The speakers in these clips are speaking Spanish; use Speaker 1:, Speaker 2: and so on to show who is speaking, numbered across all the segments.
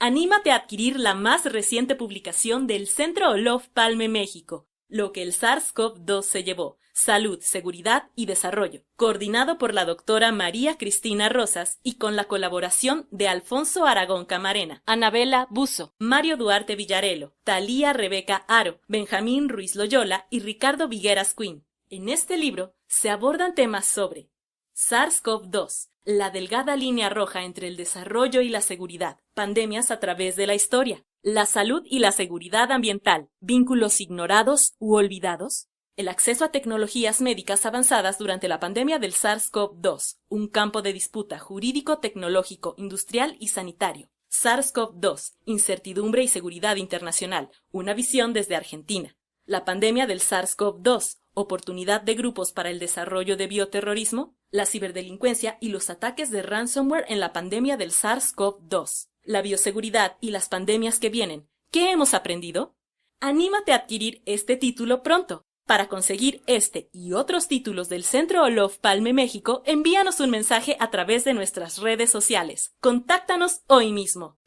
Speaker 1: Anímate a adquirir la más reciente publicación del Centro Olof Palme México, Lo que el SARS-CoV-2 se llevó, Salud, Seguridad y Desarrollo, coordinado por la doctora María Cristina Rosas y con la colaboración de Alfonso Aragón Camarena, Anabela Buzo, Mario Duarte Villarelo, Thalía Rebeca Aro, Benjamín Ruiz Loyola y Ricardo Vigueras Quinn. En este libro se abordan temas sobre SARS-CoV-2, la delgada línea roja entre el desarrollo y la seguridad, pandemias a través de la historia, la salud y la seguridad ambiental, vínculos ignorados u olvidados, el acceso a tecnologías médicas avanzadas durante la pandemia del SARS-CoV-2, un campo de disputa jurídico, tecnológico, industrial y sanitario. SARS-CoV-2, incertidumbre y seguridad internacional, una visión desde Argentina. La pandemia del SARS-CoV-2, oportunidad de grupos para el desarrollo de bioterrorismo, la ciberdelincuencia y los ataques de ransomware en la pandemia del SARS-CoV-2, la bioseguridad y las pandemias que vienen. ¿Qué hemos aprendido? Anímate a adquirir este título pronto. Para conseguir este y otros títulos del Centro Olof Palme México, envíanos un mensaje a través de nuestras redes sociales. Contáctanos hoy mismo.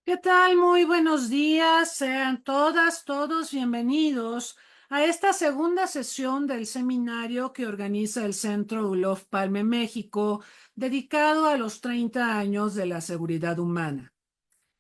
Speaker 2: ¿Qué tal? Muy buenos días. Sean todas, todos bienvenidos a esta segunda sesión del seminario que organiza el Centro Olof Palme México, dedicado a los 30 años de la seguridad humana.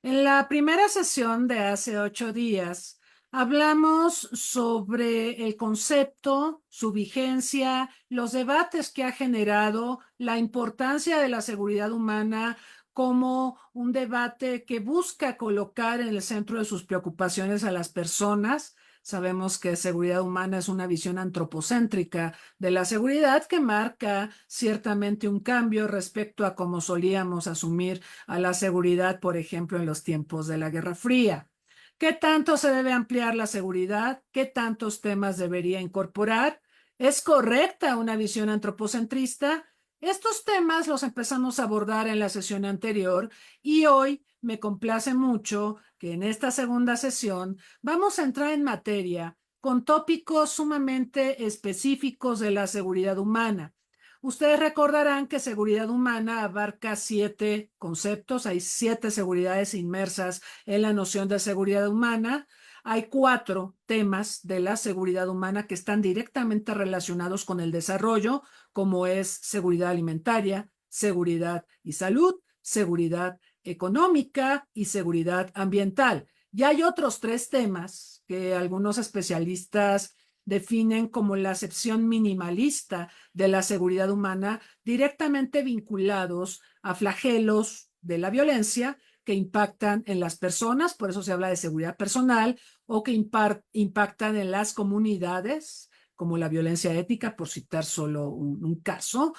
Speaker 2: En la primera sesión de hace 8 días, hablamos sobre el concepto, su vigencia, los debates que ha generado, la importancia de la seguridad humana como un debate que busca colocar en el centro de sus preocupaciones a las personas. Sabemos que seguridad humana es una visión antropocéntrica de la seguridad que marca ciertamente un cambio respecto a cómo solíamos asumir a la seguridad, por ejemplo, en los tiempos de la Guerra Fría. ¿Qué tanto se debe ampliar la seguridad? ¿Qué tantos temas debería incorporar? ¿Es correcta una visión antropocentrista? Estos temas los empezamos a abordar en la sesión anterior y hoy me complace mucho que en esta segunda sesión vamos a entrar en materia con tópicos sumamente específicos de la seguridad humana. Ustedes recordarán que seguridad humana abarca 7 conceptos, hay 7 seguridades inmersas en la noción de seguridad humana. Hay 4 temas de la seguridad humana que están directamente relacionados con el desarrollo, como es seguridad alimentaria, seguridad y salud, seguridad económica y seguridad ambiental. Y hay otros 3 temas que algunos especialistas definen como la acepción minimalista de la seguridad humana, directamente vinculados a flagelos de la violencia que impactan en las personas, por eso se habla de seguridad personal, o que impactan en las comunidades, como la violencia ética, por citar solo un caso.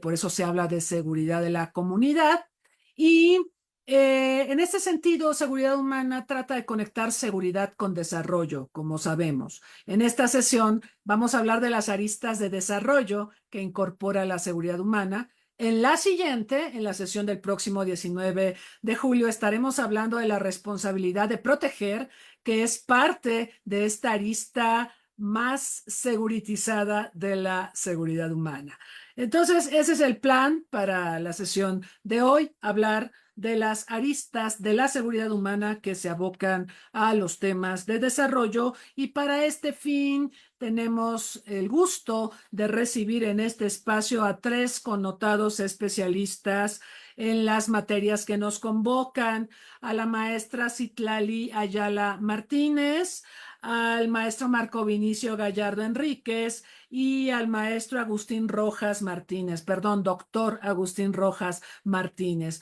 Speaker 2: Por eso se habla de seguridad de la comunidad. Y en este sentido, seguridad humana trata de conectar seguridad con desarrollo, como sabemos. En esta sesión vamos a hablar de las aristas de desarrollo que incorpora la seguridad humana. En la siguiente, en la sesión del próximo 19 de julio, estaremos hablando de la responsabilidad de proteger, que es parte de esta arista más seguritizada de la seguridad humana. Entonces, ese es el plan para la sesión de hoy, hablar de las aristas de la seguridad humana que se abocan a los temas de desarrollo, y para este fin tenemos el gusto de recibir en este espacio a 3 connotados especialistas en las materias que nos convocan: a la maestra Citlali Ayala Martínez, al maestro Marco Vinicio Gallardo Enríquez y al maestro Agustín Rojas Martínez, perdón, doctor Agustín Rojas Martínez.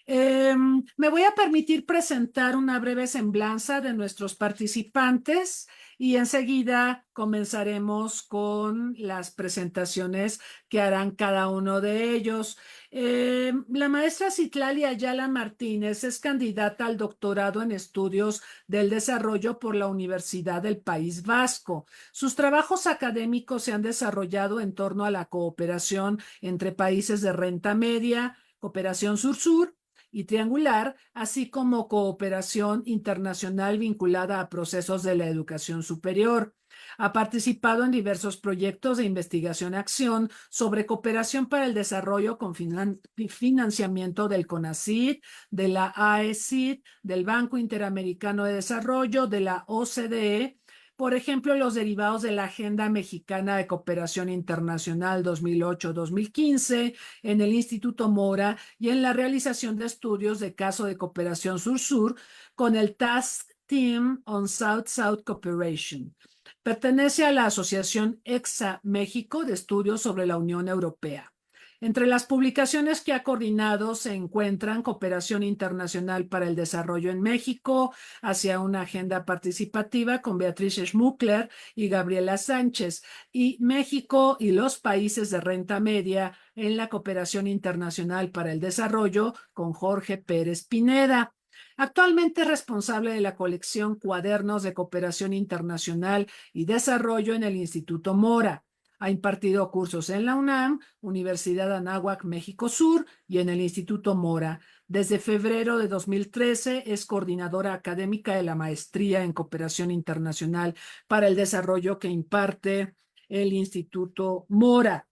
Speaker 2: Me voy a permitir presentar una breve semblanza de nuestros participantes y enseguida comenzaremos con las presentaciones que harán cada uno de ellos. La maestra Citlali Ayala Martínez es candidata al doctorado en estudios del desarrollo por la Universidad del País Vasco. Sus trabajos académicos se han desarrollado en torno a la cooperación entre países de renta media, cooperación sur-sur y triangular, así como cooperación internacional vinculada a procesos de la educación superior. Ha participado en diversos proyectos de investigación-acción sobre cooperación para el desarrollo con financiamiento del CONACYT, de la AECID, del Banco Interamericano de Desarrollo, de la OCDE, por ejemplo, los derivados de la Agenda Mexicana de Cooperación Internacional 2008-2015 en el Instituto Mora y en la realización de estudios de caso de cooperación sur-sur con el Task Team on South-South Cooperation. Pertenece a la Asociación EXA México de Estudios sobre la Unión Europea. Entre las publicaciones que ha coordinado se encuentran Cooperación Internacional para el Desarrollo en México, hacia una agenda participativa, con Beatriz Schmuckler y Gabriela Sánchez, y México y los países de renta media en la Cooperación Internacional para el Desarrollo, con Jorge Pérez Pineda. Actualmente es responsable de la colección Cuadernos de Cooperación Internacional y Desarrollo en el Instituto Mora. Ha impartido cursos en la UNAM, Universidad Anáhuac México Sur y en el Instituto Mora. Desde febrero de 2013 es coordinadora académica de la Maestría en Cooperación Internacional para el Desarrollo que imparte el Instituto Mora.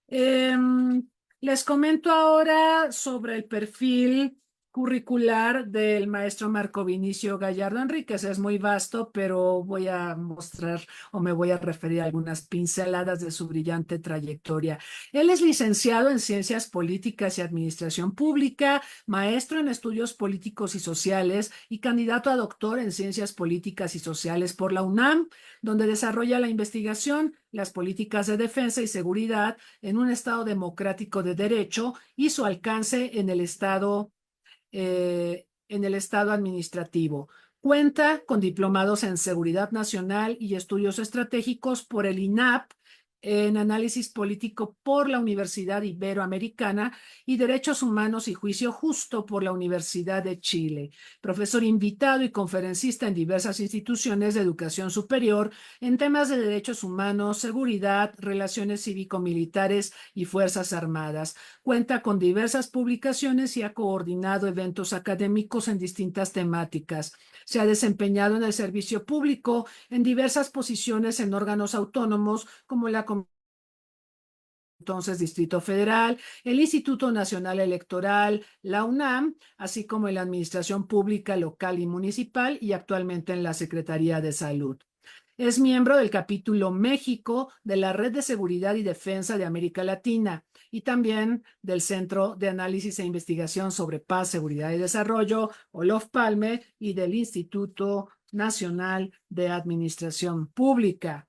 Speaker 2: Les comento ahora sobre el perfil curricular del maestro Marco Vinicio Gallardo Enríquez. Es muy vasto, pero voy a mostrar o me voy a referir a algunas pinceladas de su brillante trayectoria. Él es licenciado en Ciencias Políticas y Administración Pública, maestro en Estudios Políticos y Sociales y candidato a doctor en Ciencias Políticas y Sociales por la UNAM, donde desarrolla la investigación, las políticas de defensa y seguridad en un Estado democrático de derecho y su alcance en el Estado administrativo. Cuenta con diplomados en Seguridad Nacional y Estudios Estratégicos por el INAP, en Análisis Político por la Universidad Iberoamericana y Derechos Humanos y Juicio Justo por la Universidad de Chile. Profesor invitado y conferencista en diversas instituciones de educación superior en temas de derechos humanos, seguridad, relaciones cívico-militares y Fuerzas Armadas. Cuenta con diversas publicaciones y ha coordinado eventos académicos en distintas temáticas. Se ha desempeñado en el servicio público en diversas posiciones en órganos autónomos como la entonces Distrito Federal, el Instituto Nacional Electoral, la UNAM, así como en la Administración Pública Local y Municipal y actualmente en la Secretaría de Salud. Es miembro del capítulo México de la Red de Seguridad y Defensa de América Latina y también del Centro de Análisis e Investigación sobre Paz, Seguridad y Desarrollo, Olof Palme, y del Instituto Nacional de Administración Pública.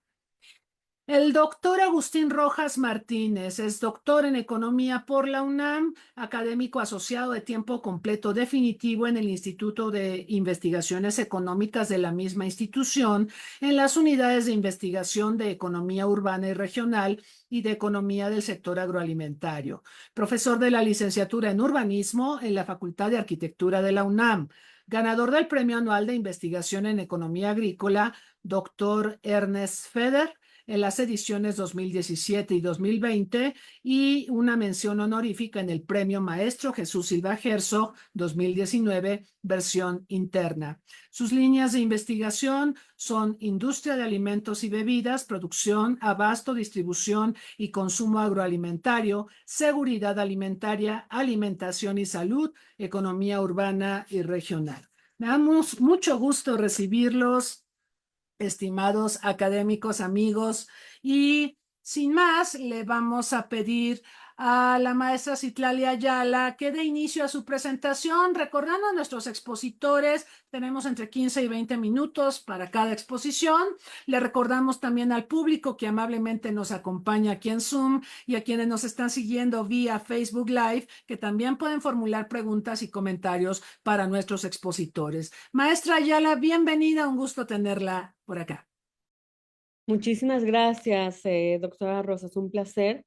Speaker 2: El doctor Agustín Rojas Martínez es doctor en Economía por la UNAM, académico asociado de tiempo completo definitivo en el Instituto de Investigaciones Económicas de la misma institución, en las unidades de investigación de Economía Urbana y Regional y de Economía del Sector Agroalimentario. Profesor de la licenciatura en Urbanismo en la Facultad de Arquitectura de la UNAM. Ganador del Premio Anual de Investigación en Economía Agrícola, doctor Ernest Feder, en las ediciones 2017 y 2020 y una mención honorífica en el Premio Maestro Jesús Silva Gerso 2019, versión interna. Sus líneas de investigación son industria de alimentos y bebidas, producción, abasto, distribución y consumo agroalimentario, seguridad alimentaria, alimentación y salud, economía urbana y regional. Me da mucho gusto recibirlos, estimados académicos, amigos, y sin más, le vamos a pedir a la maestra Citlali Ayala que dé inicio a su presentación. Recordando a nuestros expositores, tenemos entre 15 y 20 minutos para cada exposición. Le recordamos también al público que amablemente nos acompaña aquí en Zoom y a quienes nos están siguiendo vía Facebook Live, que también pueden formular preguntas y comentarios para nuestros expositores. Maestra Ayala, bienvenida, un gusto tenerla por acá.
Speaker 3: Muchísimas gracias, doctora Rosas. Un placer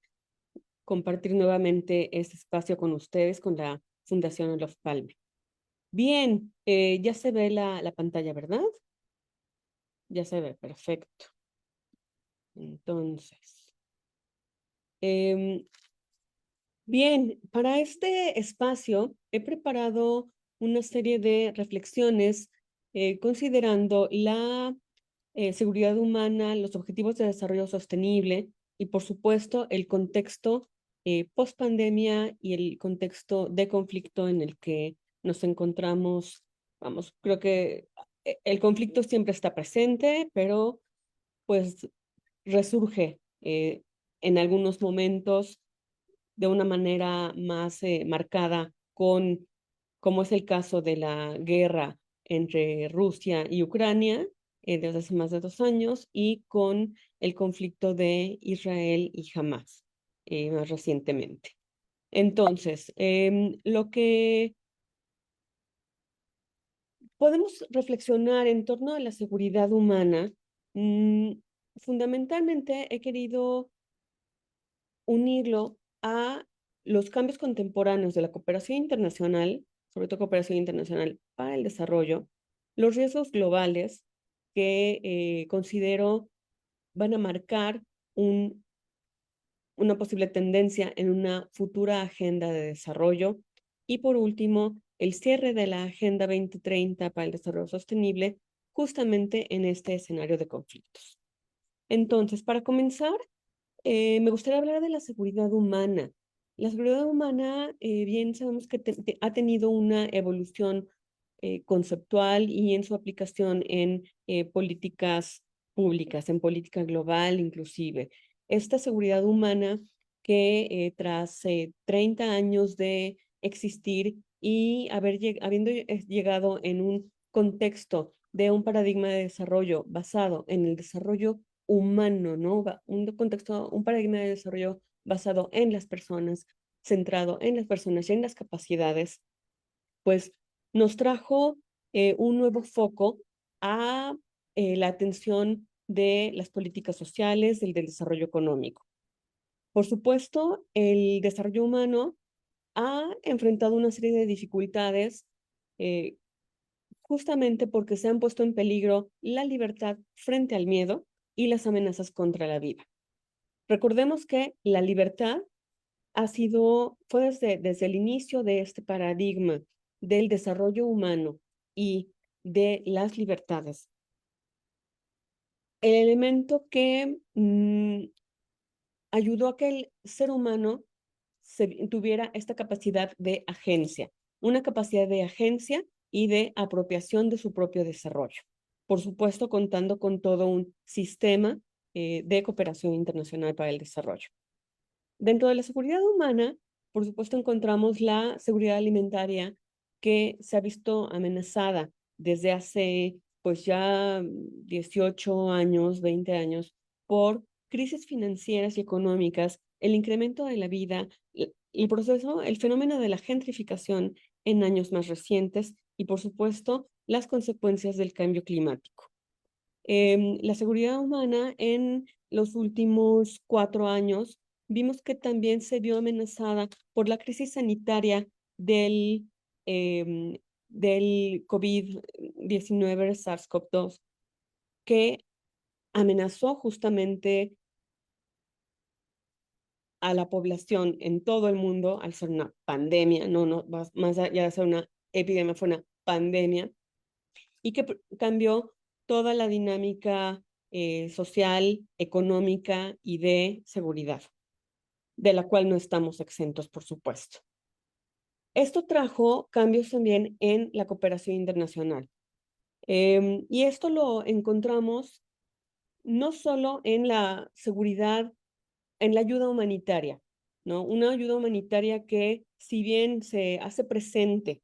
Speaker 3: compartir nuevamente este espacio con ustedes, con la Fundación Olof Palme. Bien, ya se ve la pantalla, ¿verdad? Ya se ve, perfecto. Entonces, bien, para este espacio he preparado una serie de reflexiones considerando la seguridad humana, los objetivos de desarrollo sostenible y, por supuesto, el contexto post-pandemia y el contexto de conflicto en el que nos encontramos. Vamos, creo que el conflicto siempre está presente, pero pues resurge en algunos momentos de una manera más marcada como es el caso de la guerra entre Rusia y Ucrania desde hace más de 2 años y con el conflicto de Israel y Hamás más recientemente. Entonces, lo que podemos reflexionar en torno a la seguridad humana, fundamentalmente he querido unirlo a los cambios contemporáneos de la cooperación internacional, sobre todo cooperación internacional para el desarrollo, los riesgos globales que considero van a marcar una posible tendencia en una futura agenda de desarrollo. Y por último, el cierre de la Agenda 2030 para el Desarrollo Sostenible, justamente en este escenario de conflictos. Entonces, para comenzar, me gustaría hablar de la seguridad humana. La seguridad humana, bien sabemos que ha tenido una evolución conceptual y en su aplicación en políticas públicas, en política global inclusive. Esta seguridad humana que tras 30 años de existir y habiendo llegado en un contexto de un paradigma de desarrollo basado en el desarrollo humano, ¿no? Un paradigma de desarrollo basado en las personas, centrado en las personas y en las capacidades, pues nos trajo un nuevo foco a la atención de las políticas sociales, del desarrollo económico. Por supuesto, el desarrollo humano ha enfrentado una serie de dificultades justamente porque se han puesto en peligro la libertad frente al miedo y las amenazas contra la vida. Recordemos que la libertad fue desde el inicio de este paradigma del desarrollo humano y de las libertades, el elemento que ayudó a que el ser humano tuviera esta capacidad de agencia, una capacidad de agencia y de apropiación de su propio desarrollo. Por supuesto, contando con todo un sistema de cooperación internacional para el desarrollo. Dentro de la seguridad humana, por supuesto, encontramos la seguridad alimentaria que se ha visto amenazada desde hace pues ya 18 años, 20 años, por crisis financieras y económicas, el incremento de la vida, el fenómeno de la gentrificación en años más recientes y, por supuesto, las consecuencias del cambio climático. La seguridad humana en los últimos 4 años vimos que también se vio amenazada por la crisis sanitaria del COVID-19, SARS-CoV-2, que amenazó justamente a la población en todo el mundo al ser una pandemia, más allá de ser una epidemia, fue una pandemia, y que cambió toda la dinámica social, económica y de seguridad, de la cual no estamos exentos, por supuesto. Esto trajo cambios también en la cooperación internacional. Y esto lo encontramos no solo en la seguridad, en la ayuda humanitaria, ¿no? Una ayuda humanitaria que, si bien se hace presente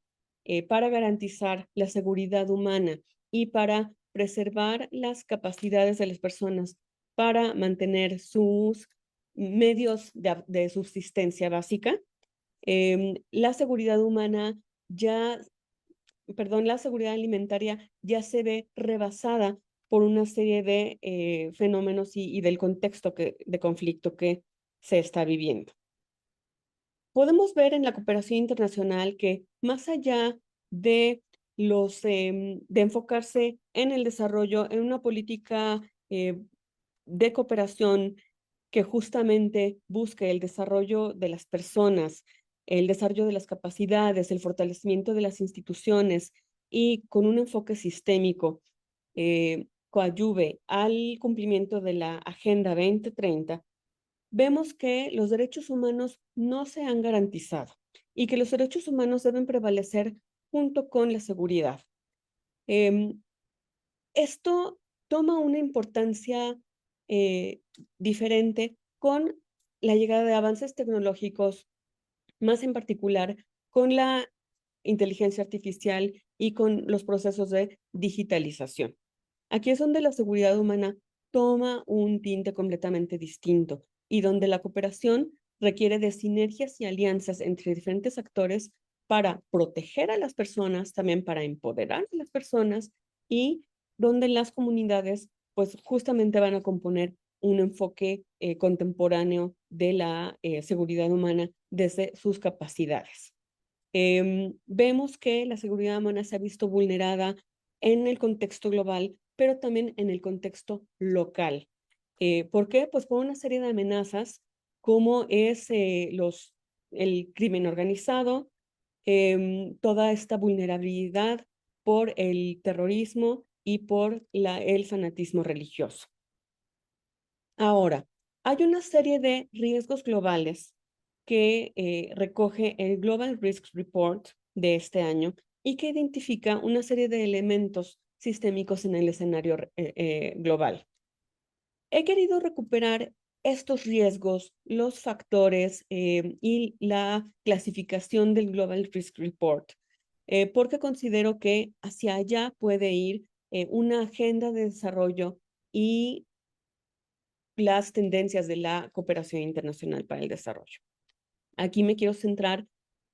Speaker 3: para garantizar la seguridad humana y para preservar las capacidades de las personas para mantener sus medios de subsistencia básica, la seguridad humana ya, perdón, la seguridad alimentaria ya se ve rebasada por una serie de fenómenos y del contexto de conflicto que se está viviendo. Podemos ver en la cooperación internacional que más allá de de enfocarse en el desarrollo, en una política de cooperación que justamente busque el desarrollo de las personas, el desarrollo de las capacidades, el fortalecimiento de las instituciones y con un enfoque sistémico coadyuve al cumplimiento de la Agenda 2030, vemos que los derechos humanos no se han garantizado y que los derechos humanos deben prevalecer junto con la seguridad. Esto toma una importancia diferente con la llegada de avances tecnológicos, más en particular con la inteligencia artificial y con los procesos de digitalización. Aquí es donde la seguridad humana toma un tinte completamente distinto y donde la cooperación requiere de sinergias y alianzas entre diferentes actores para proteger a las personas, también para empoderar a las personas, y donde las comunidades pues justamente van a componer un enfoque contemporáneo de la seguridad humana desde sus capacidades. Vemos que la seguridad humana se ha visto vulnerada en el contexto global, pero también en el contexto local. ¿Por qué? Pues por una serie de amenazas como es el crimen organizado, toda esta vulnerabilidad por el terrorismo y por el fanatismo religioso. Ahora, hay una serie de riesgos globales que recoge el Global Risk Report de este año y que identifica una serie de elementos sistémicos en el escenario global. He querido recuperar estos riesgos, los factores y la clasificación del Global Risk Report, porque considero que hacia allá puede ir una agenda de desarrollo y las tendencias de la cooperación internacional para el desarrollo. Aquí me quiero centrar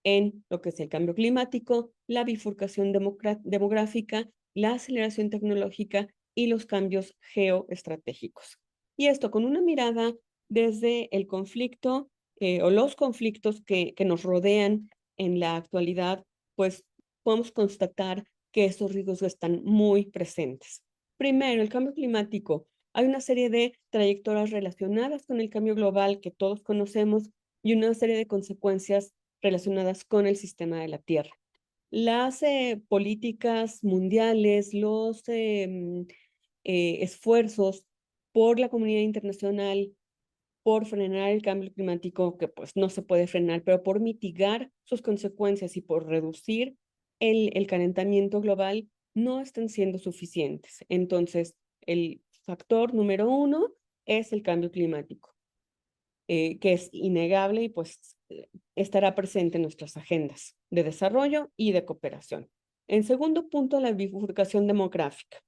Speaker 3: en lo que es el cambio climático, la bifurcación demográfica, la aceleración tecnológica y los cambios geoestratégicos. Y esto con una mirada desde el conflicto o los conflictos que nos rodean en la actualidad, pues podemos constatar que estos riesgos están muy presentes. Primero, el cambio climático. Hay una serie de trayectorias relacionadas con el cambio global que todos conocemos y una serie de consecuencias relacionadas con el sistema de la Tierra. Las políticas mundiales, los esfuerzos por la comunidad internacional por frenar el cambio climático, que pues no se puede frenar, pero por mitigar sus consecuencias y por reducir el calentamiento global, no están siendo suficientes. Entonces, el factor número 1 es el cambio climático, que es innegable y pues estará presente en nuestras agendas de desarrollo y de cooperación. En segundo punto, la bifurcación demográfica.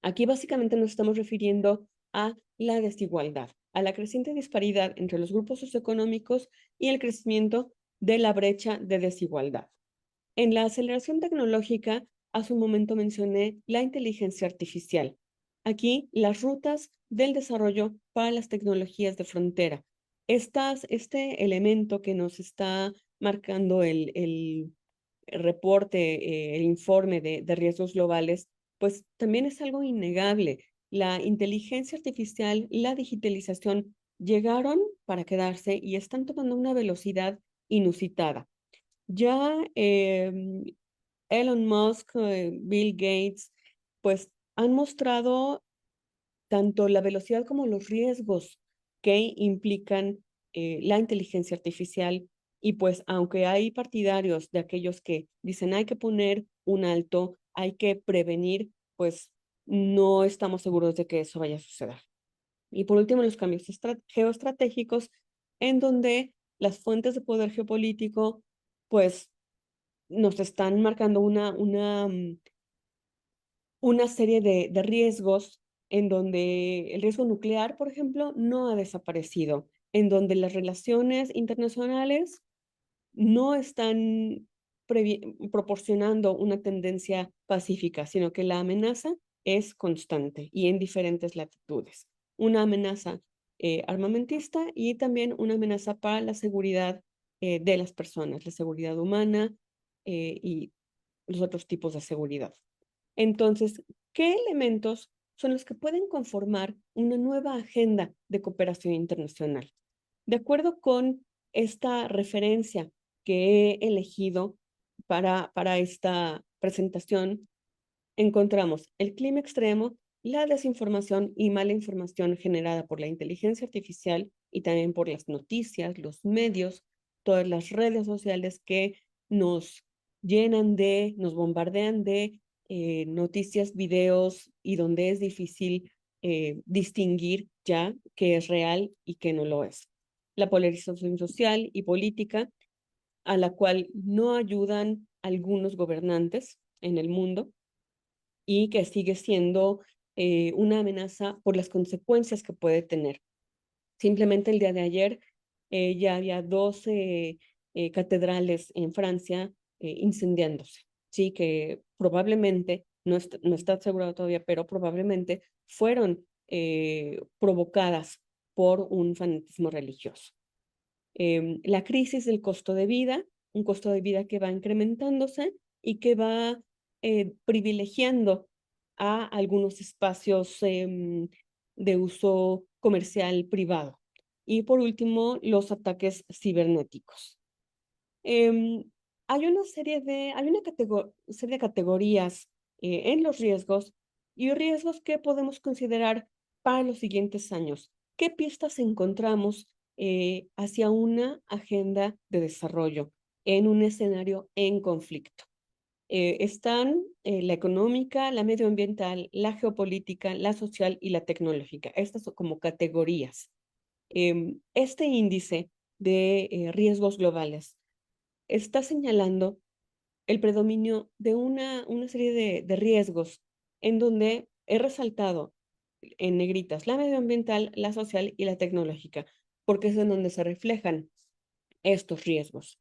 Speaker 3: Aquí básicamente nos estamos refiriendo a la desigualdad, a la creciente disparidad entre los grupos socioeconómicos y el crecimiento de la brecha de desigualdad. En la aceleración tecnológica, hace un momento mencioné la inteligencia artificial. Aquí, las rutas del desarrollo para las tecnologías de frontera. Este elemento que nos está marcando el reporte, el informe de riesgos globales, pues también es algo innegable. la inteligencia artificial, la digitalización llegaron para quedarse y están tomando una velocidad inusitada. Ya Elon Musk, Bill Gates, pues han mostrado tanto la velocidad como los riesgos que implican la inteligencia artificial. Y pues aunque hay partidarios de aquellos que dicen hay que poner un alto, hay que prevenir, pues no estamos seguros de que eso vaya a suceder. Y por último, los cambios geoestratégicos, en donde las fuentes de poder geopolítico, pues nos están marcando una serie de riesgos en donde el riesgo nuclear, por ejemplo, no ha desaparecido, en donde las relaciones internacionales no están proporcionando una tendencia pacífica, sino que la amenaza es constante y en diferentes latitudes. Una amenaza armamentista y también una amenaza para la seguridad de las personas, la seguridad humana y los otros tipos de seguridad. Entonces, ¿qué elementos son los que pueden conformar una nueva agenda de cooperación internacional? De acuerdo con esta referencia que he elegido para esta presentación, encontramos el clima extremo, la desinformación y mala información generada por la inteligencia artificial y también por las noticias, los medios, todas las redes sociales que nos nos bombardean de noticias, videos y donde es difícil distinguir ya qué es real y qué no lo es. La polarización social y política a la cual no ayudan algunos gobernantes en el mundo y que sigue siendo una amenaza por las consecuencias que puede tener. Simplemente el día de ayer ya había 12 catedrales en Francia incendiándose, sí, que probablemente, no está asegurado todavía, pero probablemente fueron provocadas por un fanatismo religioso. La crisis del costo de vida, un costo de vida que va incrementándose y que va privilegiando a algunos espacios de uso comercial privado. Y por último, los ataques cibernéticos. Hay una serie de categorías en los riesgos y riesgos que podemos considerar para los siguientes años. ¿Qué pistas encontramos hacia una agenda de desarrollo en un escenario en conflicto? Están la económica, la medioambiental, la geopolítica, la social y la tecnológica. Estas son como categorías. Este índice de riesgos globales está señalando el predominio de una serie de riesgos en donde he resaltado en negritas la medioambiental, la social y la tecnológica, porque es en donde se reflejan estos riesgos.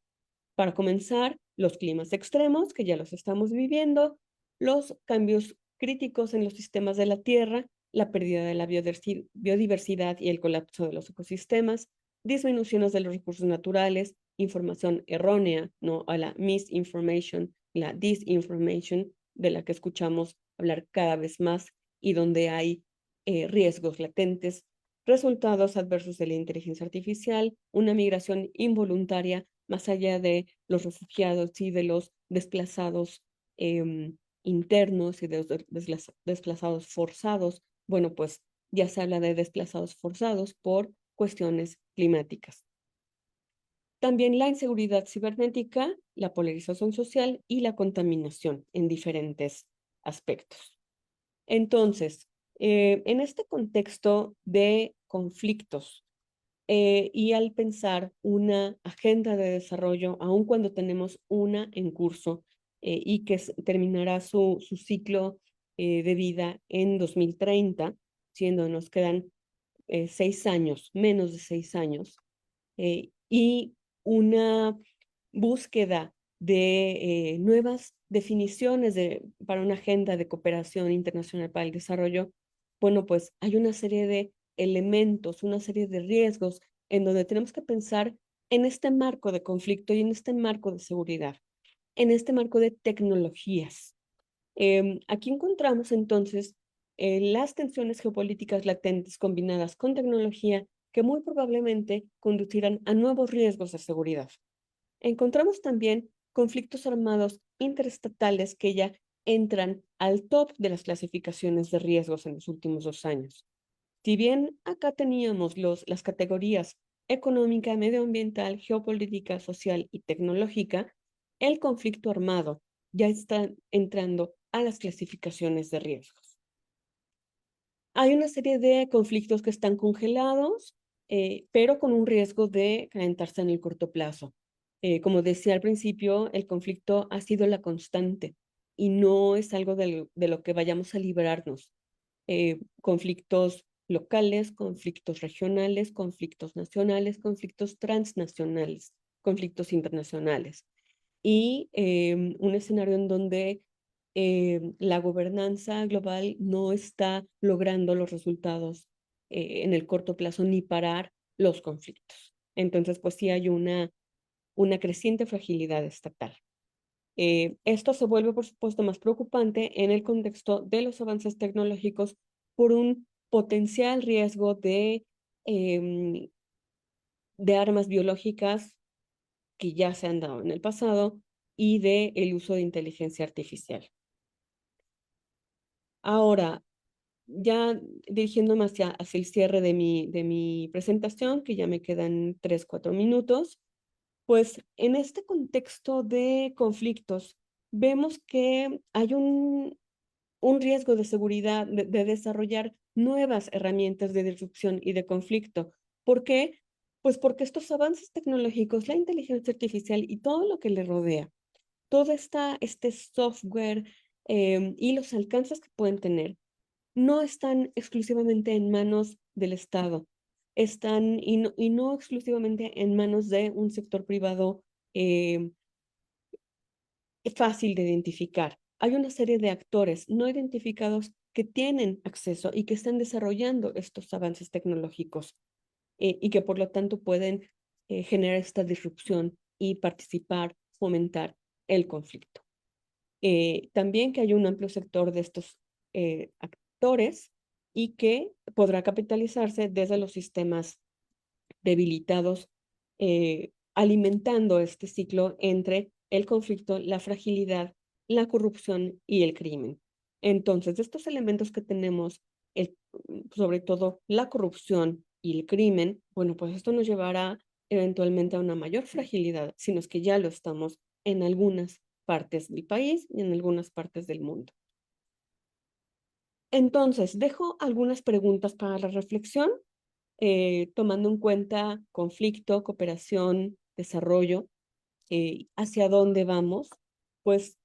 Speaker 3: Para comenzar, los climas extremos, que ya los estamos viviendo, los cambios críticos en los sistemas de la Tierra, la pérdida de la biodiversidad y el colapso de los ecosistemas, disminuciones de los recursos naturales, información errónea, ¿no? A la misinformation, la disinformation, de la que escuchamos hablar cada vez más y donde hay riesgos latentes, resultados adversos de la inteligencia artificial, una migración involuntaria más allá de los refugiados y de los desplazados internos y de los desplazados forzados. Bueno, pues ya se habla de desplazados forzados por cuestiones climáticas. También la inseguridad cibernética, la polarización social y la contaminación en diferentes aspectos. Entonces, en este contexto de conflictos y al pensar una agenda de desarrollo, aun cuando tenemos una en curso y que terminará su ciclo de vida en 2030, siendo nos quedan 6 años, menos de 6 años, y una búsqueda de nuevas definiciones para una agenda de cooperación internacional para el desarrollo, bueno, pues hay una serie de elementos, una serie de riesgos en donde tenemos que pensar en este marco de conflicto y en este marco de seguridad, en este marco de tecnologías. Aquí encontramos entonces las tensiones geopolíticas latentes combinadas con tecnología que muy probablemente conducirán a nuevos riesgos de seguridad. Encontramos también conflictos armados interestatales que ya entran al top de las clasificaciones de riesgos en los últimos 2 años. Si bien acá teníamos las categorías económica, medioambiental, geopolítica, social y tecnológica, el conflicto armado ya está entrando a las clasificaciones de riesgos. Hay una serie de conflictos que están congelados, pero con un riesgo de calentarse en el corto plazo. Como decía al principio, el conflicto ha sido la constante y no es algo de lo que vayamos a librarnos. Conflictos locales, conflictos regionales, conflictos nacionales, conflictos transnacionales, conflictos internacionales. Y un escenario en donde la gobernanza global no está logrando los resultados en el corto plazo ni parar los conflictos. Entonces, pues sí hay una creciente fragilidad estatal. Esto se vuelve, por supuesto, más preocupante en el contexto de los avances tecnológicos por un potencial riesgo de armas biológicas que ya se han dado en el pasado y de el uso de inteligencia artificial. Ahora, ya dirigiéndome hacia el cierre de mi presentación, que ya me quedan 3, 4 minutos, pues en este contexto de conflictos, vemos que hay un riesgo de seguridad, de desarrollar nuevas herramientas de disrupción y de conflicto. ¿Por qué? Pues porque estos avances tecnológicos, la inteligencia artificial y todo lo que le rodea, todo este software y los alcances que pueden tener, no están exclusivamente en manos del Estado, están y no exclusivamente en manos de un sector privado fácil de identificar. Hay una serie de actores no identificados que tienen acceso y que están desarrollando estos avances tecnológicos y que por lo tanto pueden generar esta disrupción y participar, fomentar el conflicto. También que hay un amplio sector de estos actores y que podrá capitalizarse desde los sistemas debilitados, alimentando este ciclo entre el conflicto, la fragilidad, la corrupción y el crimen. Entonces, de estos elementos que tenemos, sobre todo la corrupción y el crimen, bueno, pues esto nos llevará eventualmente a una mayor fragilidad, si no es que ya lo estamos en algunas partes del país y en algunas partes del mundo. Entonces, dejo algunas preguntas para la reflexión, tomando en cuenta conflicto, cooperación, desarrollo, hacia dónde vamos, pues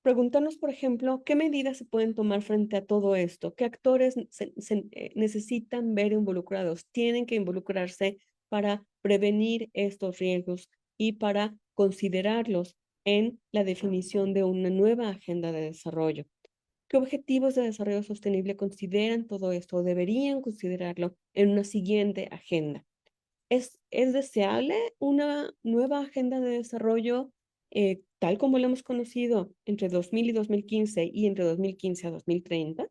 Speaker 3: preguntarnos, por ejemplo, qué medidas se pueden tomar frente a todo esto, qué actores necesitan ver involucrados, tienen que involucrarse para prevenir estos riesgos y para considerarlos en la definición de una nueva agenda de desarrollo. ¿Qué objetivos de desarrollo sostenible consideran todo esto o deberían considerarlo en una siguiente agenda? ¿Es deseable una nueva agenda de desarrollo tal como lo hemos conocido entre 2000 y 2015 y entre 2015 a 2030?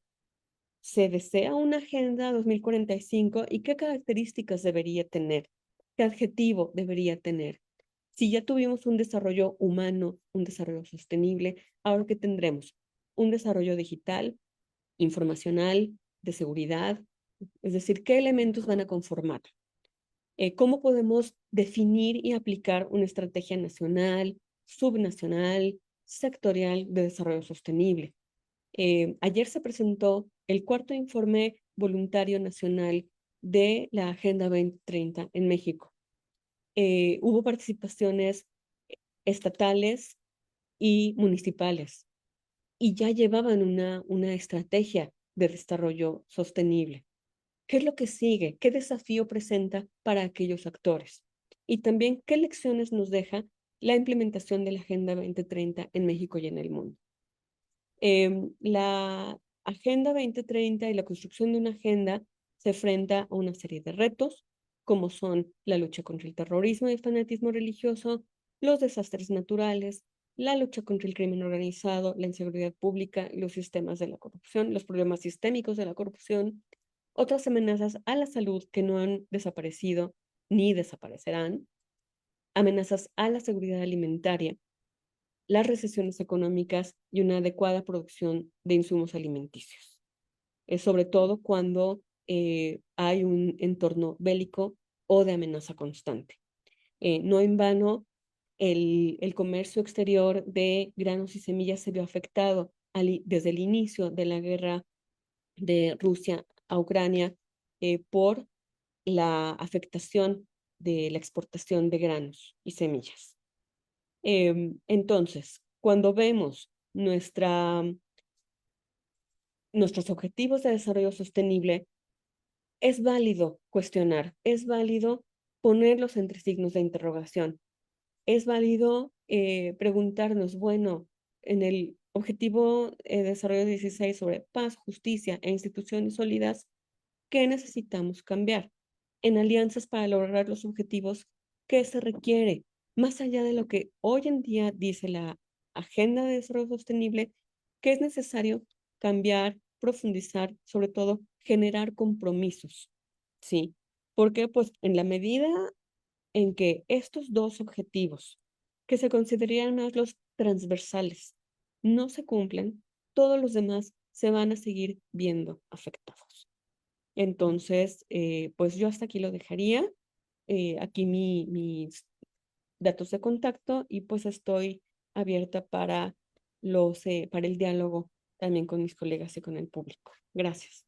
Speaker 3: ¿Se desea una agenda 2045 y qué características debería tener? ¿Qué adjetivo debería tener? Si ya tuvimos un desarrollo humano, un desarrollo sostenible, ahora ¿qué tendremos? Un desarrollo digital, informacional, de seguridad, es decir, ¿qué elementos van a conformar? ¿Cómo podemos definir y aplicar una estrategia nacional, subnacional, sectorial de desarrollo sostenible? Ayer se presentó el 4º informe voluntario nacional de la Agenda 2030 en México. Hubo participaciones estatales y municipales y ya llevaban una estrategia de desarrollo sostenible. ¿Qué es lo que sigue? ¿Qué desafío presenta para aquellos actores? Y también, ¿qué lecciones nos deja la implementación de la Agenda 2030 en México y en el mundo? La Agenda 2030 y la construcción de una agenda se enfrenta a una serie de retos, como son la lucha contra el terrorismo y el fanatismo religioso, los desastres naturales, la lucha contra el crimen organizado, la inseguridad pública, los sistemas de la corrupción, los problemas sistémicos de la corrupción, otras amenazas a la salud que no han desaparecido ni desaparecerán, amenazas a la seguridad alimentaria, las recesiones económicas y una adecuada producción de insumos alimenticios. Sobre todo cuando hay un entorno bélico o de amenaza constante. No en vano, el comercio exterior de granos y semillas se vio afectado desde el inicio de la guerra de Rusia a Ucrania por la afectación de la exportación de granos y semillas. Entonces, cuando vemos nuestros objetivos de desarrollo sostenible, es válido cuestionar, es válido ponerlos entre signos de interrogación, es válido preguntarnos, bueno, en el objetivo de desarrollo 16 sobre paz, justicia e instituciones sólidas, ¿qué necesitamos cambiar? En alianzas para lograr los objetivos, ¿qué se requiere? Más allá de lo que hoy en día dice la Agenda de Desarrollo Sostenible, ¿qué es necesario cambiar, profundizar, sobre todo generar compromisos? ¿Sí? Porque pues en la medida en que estos dos objetivos, que se considerarían más los transversales, no se cumplen, todos los demás se van a seguir viendo afectados. Entonces, pues yo hasta aquí lo dejaría. Aquí mis datos de contacto y pues estoy abierta para el diálogo también con mis colegas y con el público. Gracias.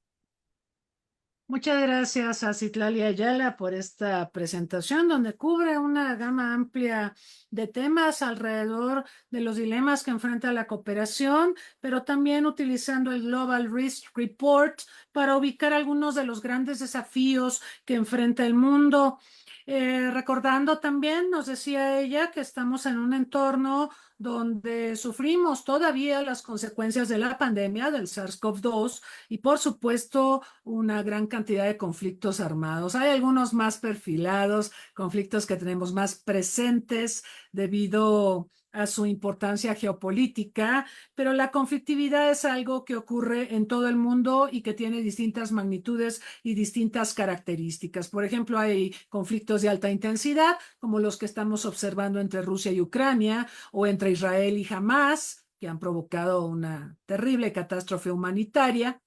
Speaker 2: Muchas gracias a Citlali Ayala por esta presentación donde cubre una gama amplia de temas alrededor de los dilemas que enfrenta la cooperación, pero también utilizando el Global Risk Report para ubicar algunos de los grandes desafíos que enfrenta el mundo. Recordando también, nos decía ella, que estamos en un entorno donde sufrimos todavía las consecuencias de la pandemia del SARS-CoV-2 y por supuesto una gran cantidad de conflictos armados. Hay algunos más perfilados, conflictos que tenemos más presentes debido a su importancia geopolítica, pero la conflictividad es algo que ocurre en todo el mundo y que tiene distintas magnitudes y distintas características. Por ejemplo, hay conflictos de alta intensidad, como los que estamos observando entre Rusia y Ucrania, o entre Israel y Hamás, que han provocado una terrible catástrofe humanitaria.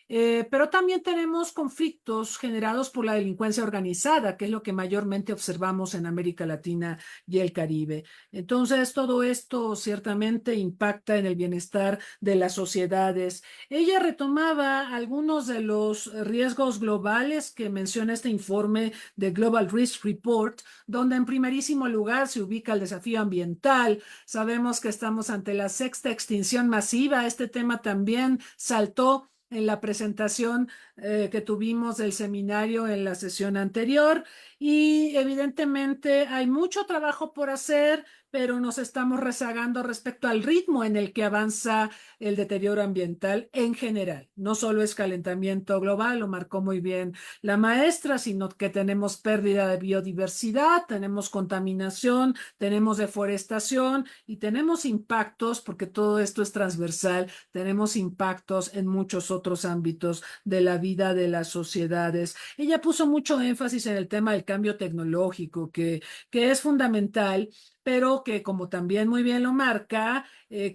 Speaker 2: Pero también tenemos conflictos generados por la delincuencia organizada, que es lo que mayormente observamos en América Latina y el Caribe. Entonces, todo esto ciertamente impacta en el bienestar de las sociedades. Ella retomaba algunos de los riesgos globales que menciona este informe de Global Risk Report, donde en primerísimo lugar se ubica el desafío ambiental. Sabemos que estamos ante la sexta extinción masiva. Este tema también saltó en la presentación que tuvimos del seminario en la sesión anterior y evidentemente hay mucho trabajo por hacer, pero nos estamos rezagando respecto al ritmo en el que avanza el deterioro ambiental en general. No solo es calentamiento global, lo marcó muy bien la maestra, sino que tenemos pérdida de biodiversidad, tenemos contaminación, tenemos deforestación y tenemos impactos, porque todo esto es transversal, tenemos impactos en muchos otros ámbitos de la vida de las sociedades. Ella puso mucho énfasis en el tema del cambio tecnológico, que es fundamental, pero que, como también muy bien lo marca,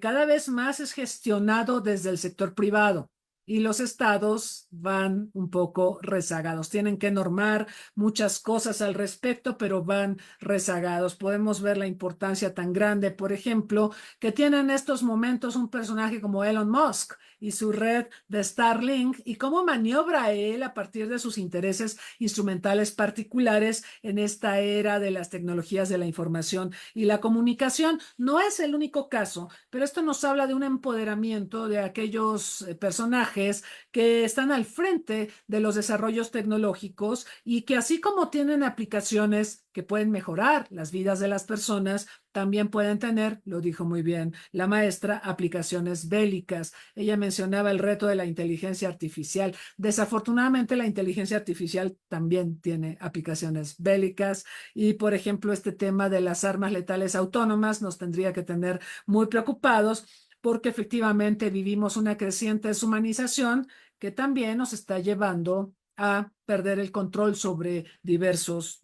Speaker 2: cada vez más es gestionado desde el sector privado. Y los estados van un poco rezagados. Tienen que normar muchas cosas al respecto, pero van rezagados. Podemos ver la importancia tan grande, por ejemplo, que tiene en estos momentos un personaje como Elon Musk y su red de Starlink y cómo maniobra él a partir de sus intereses instrumentales particulares en esta era de las tecnologías de la información y la comunicación. No es el único caso, pero esto nos habla de un empoderamiento de aquellos personajes personajes que están al frente de los desarrollos tecnológicos y que así como tienen aplicaciones que pueden mejorar las vidas de las personas, también pueden tener, lo dijo muy bien la maestra, aplicaciones bélicas. Ella mencionaba el reto de la inteligencia artificial. Desafortunadamente, la inteligencia artificial también tiene aplicaciones bélicas y, por ejemplo, este tema de las armas letales autónomas nos tendría que tener muy preocupados porque efectivamente vivimos una creciente deshumanización que también nos está llevando a perder el control sobre diversos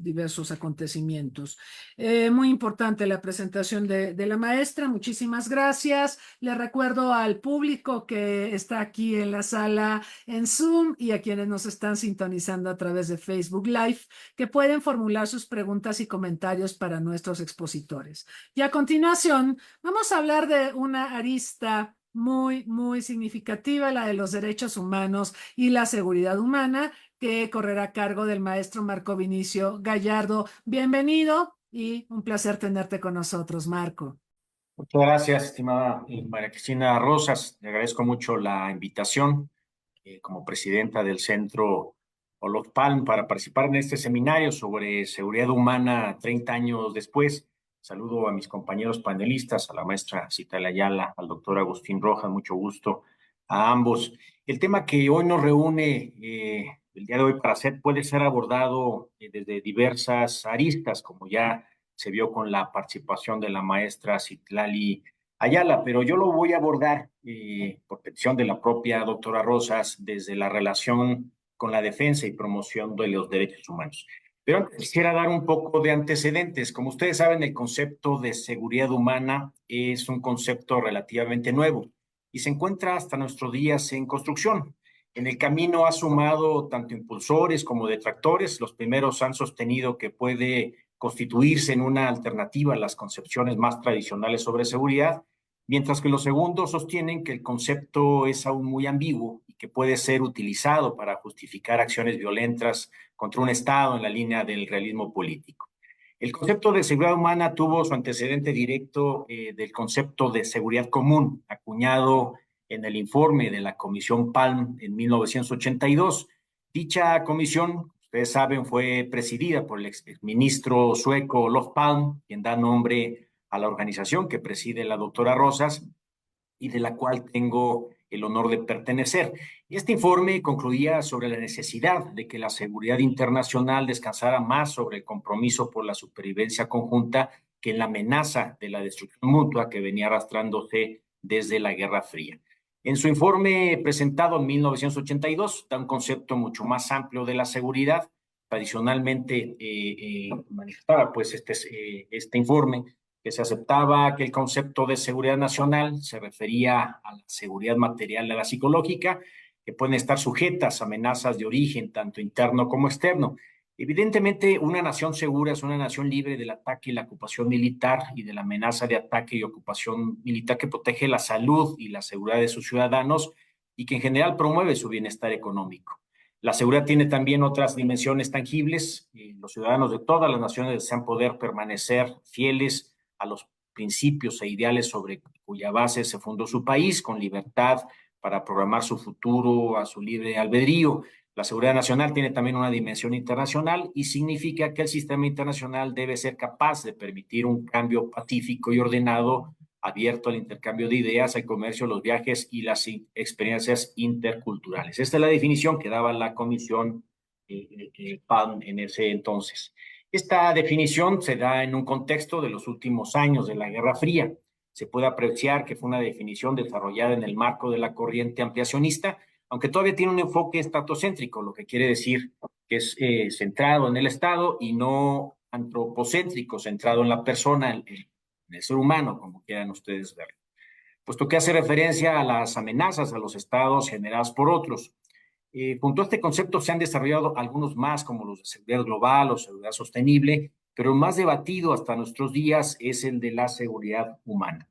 Speaker 2: acontecimientos. Muy importante la presentación de la maestra. Muchísimas gracias. Le recuerdo al público que está aquí en la sala en Zoom y a quienes nos están sintonizando a través de Facebook Live que pueden formular sus preguntas y comentarios para nuestros expositores. Y a continuación vamos a hablar de una arista muy significativa, la de los derechos humanos y la seguridad humana, que correrá a cargo del maestro Marco Vinicio Gallardo. Bienvenido y un placer tenerte con nosotros, Marco.
Speaker 4: Muchas gracias, estimada María Cristina Rosas. Le agradezco mucho la invitación como presidenta del Centro Olof Palme para participar en este seminario sobre seguridad humana 30 años después. Saludo a mis compañeros panelistas, a la maestra Citlali Ayala, al doctor Agustín Rojas, mucho gusto a ambos. El tema que hoy nos reúne el día de hoy para hacer puede ser abordado desde diversas aristas, como ya se vio con la participación de la maestra Citlali Ayala, pero yo lo voy a abordar por petición de la propia doctora Rosas desde la relación con la defensa y promoción de los derechos humanos. Pero antes quisiera dar un poco de antecedentes. Como ustedes saben, el concepto de seguridad humana es un concepto relativamente nuevo y se encuentra hasta nuestros días en construcción. En el camino ha sumado tanto impulsores como detractores. Los primeros han sostenido que puede constituirse en una alternativa a las concepciones más tradicionales sobre seguridad, mientras que los segundos sostienen que el concepto es aún muy ambiguo y que puede ser utilizado para justificar acciones violentas contra un Estado en la línea del realismo político. El concepto de seguridad humana tuvo su antecedente directo del concepto de seguridad común, acuñado en el informe de la Comisión Palme en 1982. Dicha comisión, ustedes saben, fue presidida por el exministro sueco Olof Palme, quien da nombre a la organización que preside la doctora Rosas y de la cual tengo el honor de pertenecer. Y este informe concluía sobre la necesidad de que la seguridad internacional descansara más sobre el compromiso por la supervivencia conjunta que en la amenaza de la destrucción mutua que venía arrastrándose desde la Guerra Fría. En su informe presentado en 1982, da un concepto mucho más amplio de la seguridad. Tradicionalmente manifestaba pues este informe que se aceptaba que el concepto de seguridad nacional se refería a la seguridad material y a la psicológica, que pueden estar sujetas a amenazas de origen tanto interno como externo. Evidentemente, una nación segura es una nación libre del ataque y la ocupación militar y de la amenaza de ataque y ocupación militar que protege la salud y la seguridad de sus ciudadanos y que en general promueve su bienestar económico. La seguridad tiene también otras dimensiones tangibles. Los ciudadanos de todas las naciones desean poder permanecer fieles a los principios e ideales sobre cuya base se fundó su país, con libertad para programar su futuro a su libre albedrío. La seguridad nacional tiene también una dimensión internacional y significa que el sistema internacional debe ser capaz de permitir un cambio pacífico y ordenado, abierto al intercambio de ideas, al comercio, los viajes y las experiencias interculturales. Esta es la definición que daba la Comisión Palme en ese entonces. Esta definición se da en un contexto de los últimos años de la Guerra Fría. Se puede apreciar que fue una definición desarrollada en el marco de la corriente ampliacionista, aunque todavía tiene un enfoque estatocéntrico, lo que quiere decir que es centrado en el Estado y no antropocéntrico, centrado en la persona, en el ser humano, como quieran ustedes verlo. Puesto que hace referencia a las amenazas a los estados generadas por otros. Junto a este concepto se han desarrollado algunos más, como los de seguridad global o seguridad sostenible, pero el más debatido hasta nuestros días es el de la seguridad humana.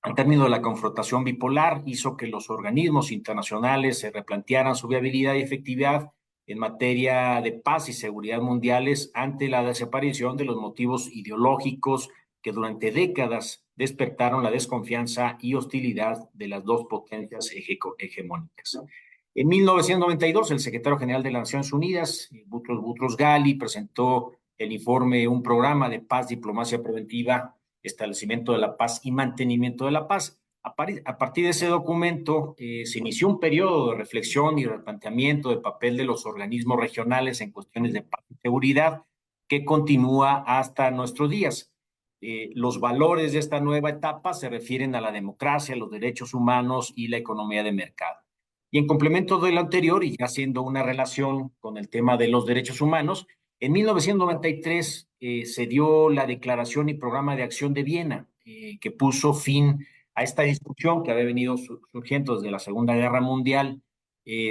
Speaker 4: Al término de la confrontación bipolar hizo que los organismos internacionales se replantearan su viabilidad y efectividad en materia de paz y seguridad mundiales ante la desaparición de los motivos ideológicos que durante décadas despertaron la desconfianza y hostilidad de las dos potencias hegemónicas. En 1992, el secretario general de las Naciones Unidas, Boutros Ghali, presentó el informe Un programa de paz, diplomacia preventiva, establecimiento de la paz y mantenimiento de la paz. A partir de ese documento se inició un periodo de reflexión y replanteamiento del papel de los organismos regionales en cuestiones de paz y seguridad que continúa hasta nuestros días. Los valores de esta nueva etapa se refieren a la democracia, los derechos humanos y la economía de mercado. Y en complemento de lo anterior, y ya haciendo una relación con el tema de los derechos humanos, en 1993 se dio la Declaración y Programa de Acción de Viena, que puso fin a esta discusión que había venido surgiendo desde la Segunda Guerra Mundial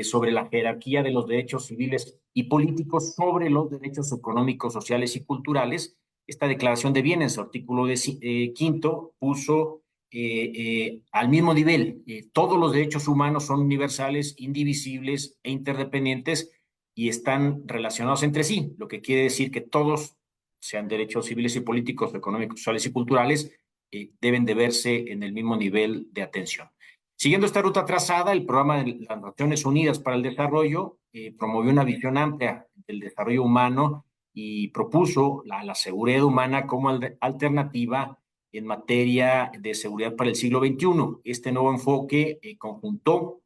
Speaker 4: sobre la jerarquía de los derechos civiles y políticos sobre los derechos económicos, sociales y culturales. Esta Declaración de Viena, en su artículo quinto, puso al mismo nivel. Todos los derechos humanos son universales, indivisibles e interdependientes y están relacionados entre sí, lo que quiere decir que todos, sean derechos civiles y políticos, económicos, sociales y culturales, deben de verse en el mismo nivel de atención. Siguiendo esta ruta trazada, el Programa de las Naciones Unidas para el Desarrollo promovió una visión amplia del desarrollo humano y propuso la seguridad humana como alternativa en materia de seguridad para el siglo XXI. Este nuevo enfoque conjuntó,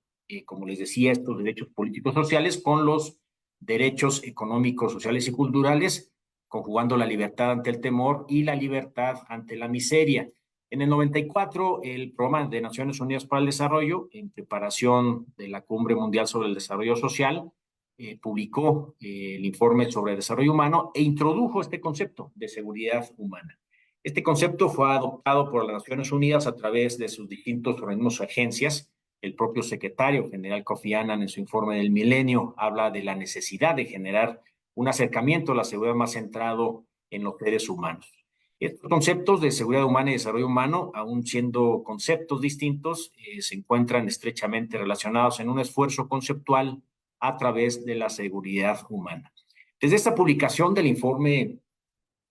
Speaker 4: como les decía, estos derechos políticos sociales con los derechos económicos, sociales y culturales, conjugando la libertad ante el temor y la libertad ante la miseria. En el 94, el Programa de Naciones Unidas para el Desarrollo, en preparación de la Cumbre Mundial sobre el Desarrollo Social, publicó el informe sobre desarrollo humano e introdujo este concepto de seguridad humana. Este concepto fue adoptado por las Naciones Unidas a través de sus distintos organismos y agencias. El propio secretario general Kofi Annan, en su informe del milenio, habla de la necesidad de generar un acercamiento a la seguridad más centrado en los seres humanos. Estos conceptos de seguridad humana y desarrollo humano, aun siendo conceptos distintos, se encuentran estrechamente relacionados en un esfuerzo conceptual a través de la seguridad humana. Desde esta publicación del informe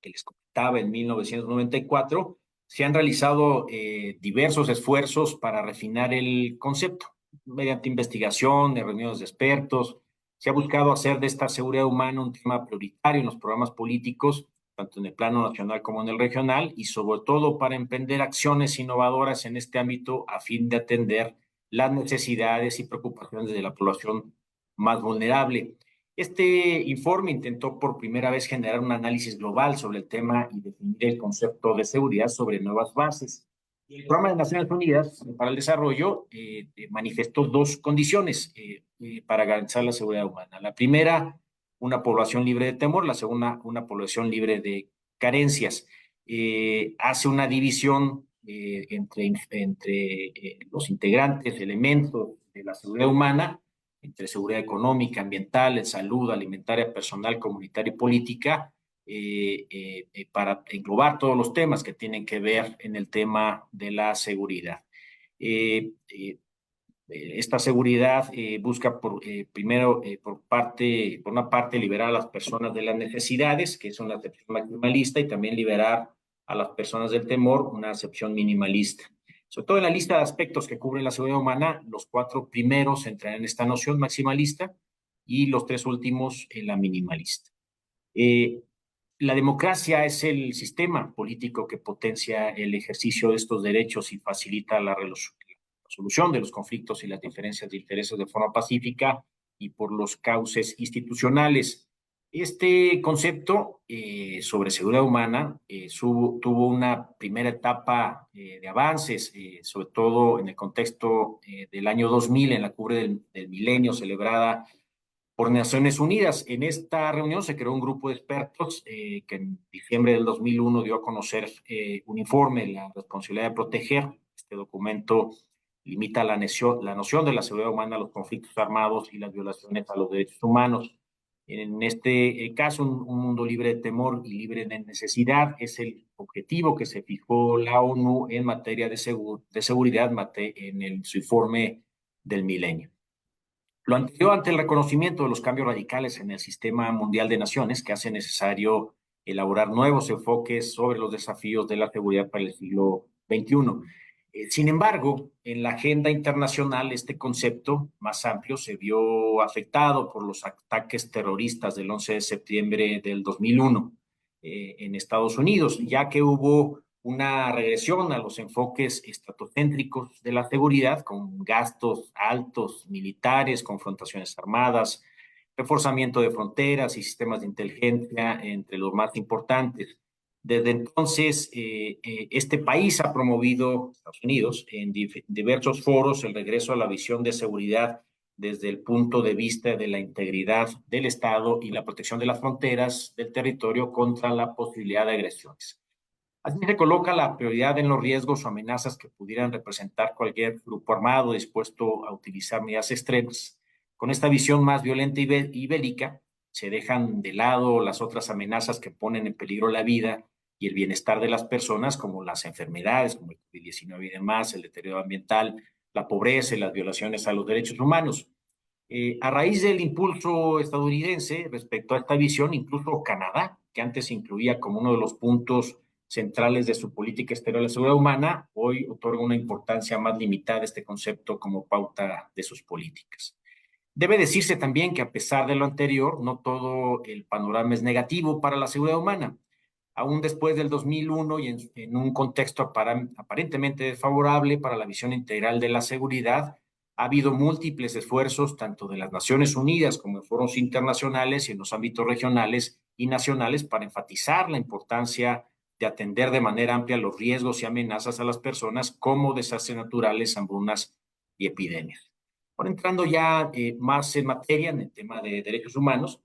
Speaker 4: que les comentaba en 1994, se han realizado diversos esfuerzos para refinar el concepto. Mediante investigación, de reuniones de expertos, se ha buscado hacer de esta seguridad humana un tema prioritario en los programas políticos, tanto en el plano nacional como en el regional, y sobre todo para emprender acciones innovadoras en este ámbito a fin de atender las necesidades y preocupaciones de la población más vulnerable. Este informe intentó por primera vez generar un análisis global sobre el tema y definir el concepto de seguridad sobre nuevas bases. El Programa de Naciones Unidas para el Desarrollo manifestó dos condiciones para garantizar la seguridad humana. La primera, una población libre de temor; la segunda, una población libre de carencias. Hace una división entre los integrantes, elementos de la seguridad humana, entre seguridad económica, ambiental, salud, alimentaria, personal, comunitaria y política, para englobar todos los temas que tienen que ver en el tema de la seguridad. Esta seguridad busca primero, por una parte, liberar a las personas de las necesidades, que es una acepción maximalista, y también liberar a las personas del temor, una acepción minimalista. Sobre todo en la lista de aspectos que cubre la seguridad humana, los 4 primeros entran en esta noción maximalista y los 3 últimos en la minimalista. La democracia es el sistema político que potencia el ejercicio de estos derechos y facilita la resolución de los conflictos y las diferencias de intereses de forma pacífica y por los cauces institucionales. Este concepto sobre seguridad humana tuvo una primera etapa de avances, sobre todo en el contexto del año 2000, en la cumbre del milenio celebrada por Naciones Unidas. En esta reunión se creó un grupo de expertos que en diciembre del 2001 dio a conocer un informe, La responsabilidad de proteger. Este documento limita la noción de la seguridad humana a los conflictos armados y las violaciones a los derechos humanos. En este caso, un mundo libre de temor y libre de necesidad es el objetivo que se fijó la ONU en materia de seguridad en su informe del milenio. Lo anterior ante el reconocimiento de los cambios radicales en el sistema mundial de naciones que hace necesario elaborar nuevos enfoques sobre los desafíos de la seguridad para el siglo XXI. Sin embargo, en la agenda internacional, este concepto más amplio se vio afectado por los ataques terroristas del 11 de septiembre del 2001 en Estados Unidos, ya que hubo una regresión a los enfoques estatocéntricos de la seguridad, con gastos altos militares, confrontaciones armadas, reforzamiento de fronteras y sistemas de inteligencia, entre los más importantes. Desde entonces, este país ha promovido, Estados Unidos, en diversos foros el regreso a la visión de seguridad desde el punto de vista de la integridad del Estado y la protección de las fronteras del territorio contra la posibilidad de agresiones. Así se coloca la prioridad en los riesgos o amenazas que pudieran representar cualquier grupo armado dispuesto a utilizar medidas extremas. Con esta visión más violenta y bélica, se dejan de lado las otras amenazas que ponen en peligro la vida y el bienestar de las personas, como las enfermedades, como el COVID-19 y demás, el deterioro ambiental, la pobreza y las violaciones a los derechos humanos. A raíz del impulso estadounidense respecto a esta visión, incluso Canadá, que antes incluía como uno de los puntos centrales de su política exterior de la seguridad humana, hoy otorga una importancia más limitada a este concepto como pauta de sus políticas. Debe decirse también que a pesar de lo anterior, no todo el panorama es negativo para la seguridad humana. Aún después del 2001 y en un contexto aparentemente desfavorable para la visión integral de la seguridad, ha habido múltiples esfuerzos, tanto de las Naciones Unidas como en foros internacionales y en los ámbitos regionales y nacionales, para enfatizar la importancia de atender de manera amplia los riesgos y amenazas a las personas como desastres naturales, hambrunas y epidemias. Ahora entrando ya más en materia en el tema de derechos humanos,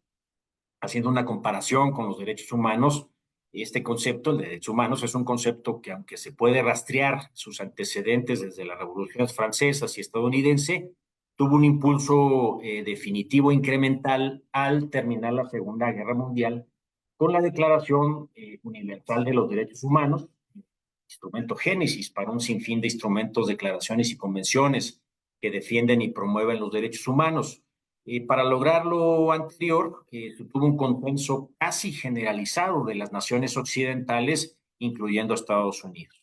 Speaker 4: haciendo una comparación con los derechos humanos, este concepto, el de derechos humanos, es un concepto que, aunque se puede rastrear sus antecedentes desde las revoluciones francesas y estadounidense, tuvo un impulso definitivo incremental al terminar la Segunda Guerra Mundial con la Declaración Universal de los Derechos Humanos, instrumento génesis para un sinfín de instrumentos, declaraciones y convenciones que defienden y promueven los derechos humanos. Para lograr lo anterior, se tuvo un consenso casi generalizado de las naciones occidentales, incluyendo Estados Unidos.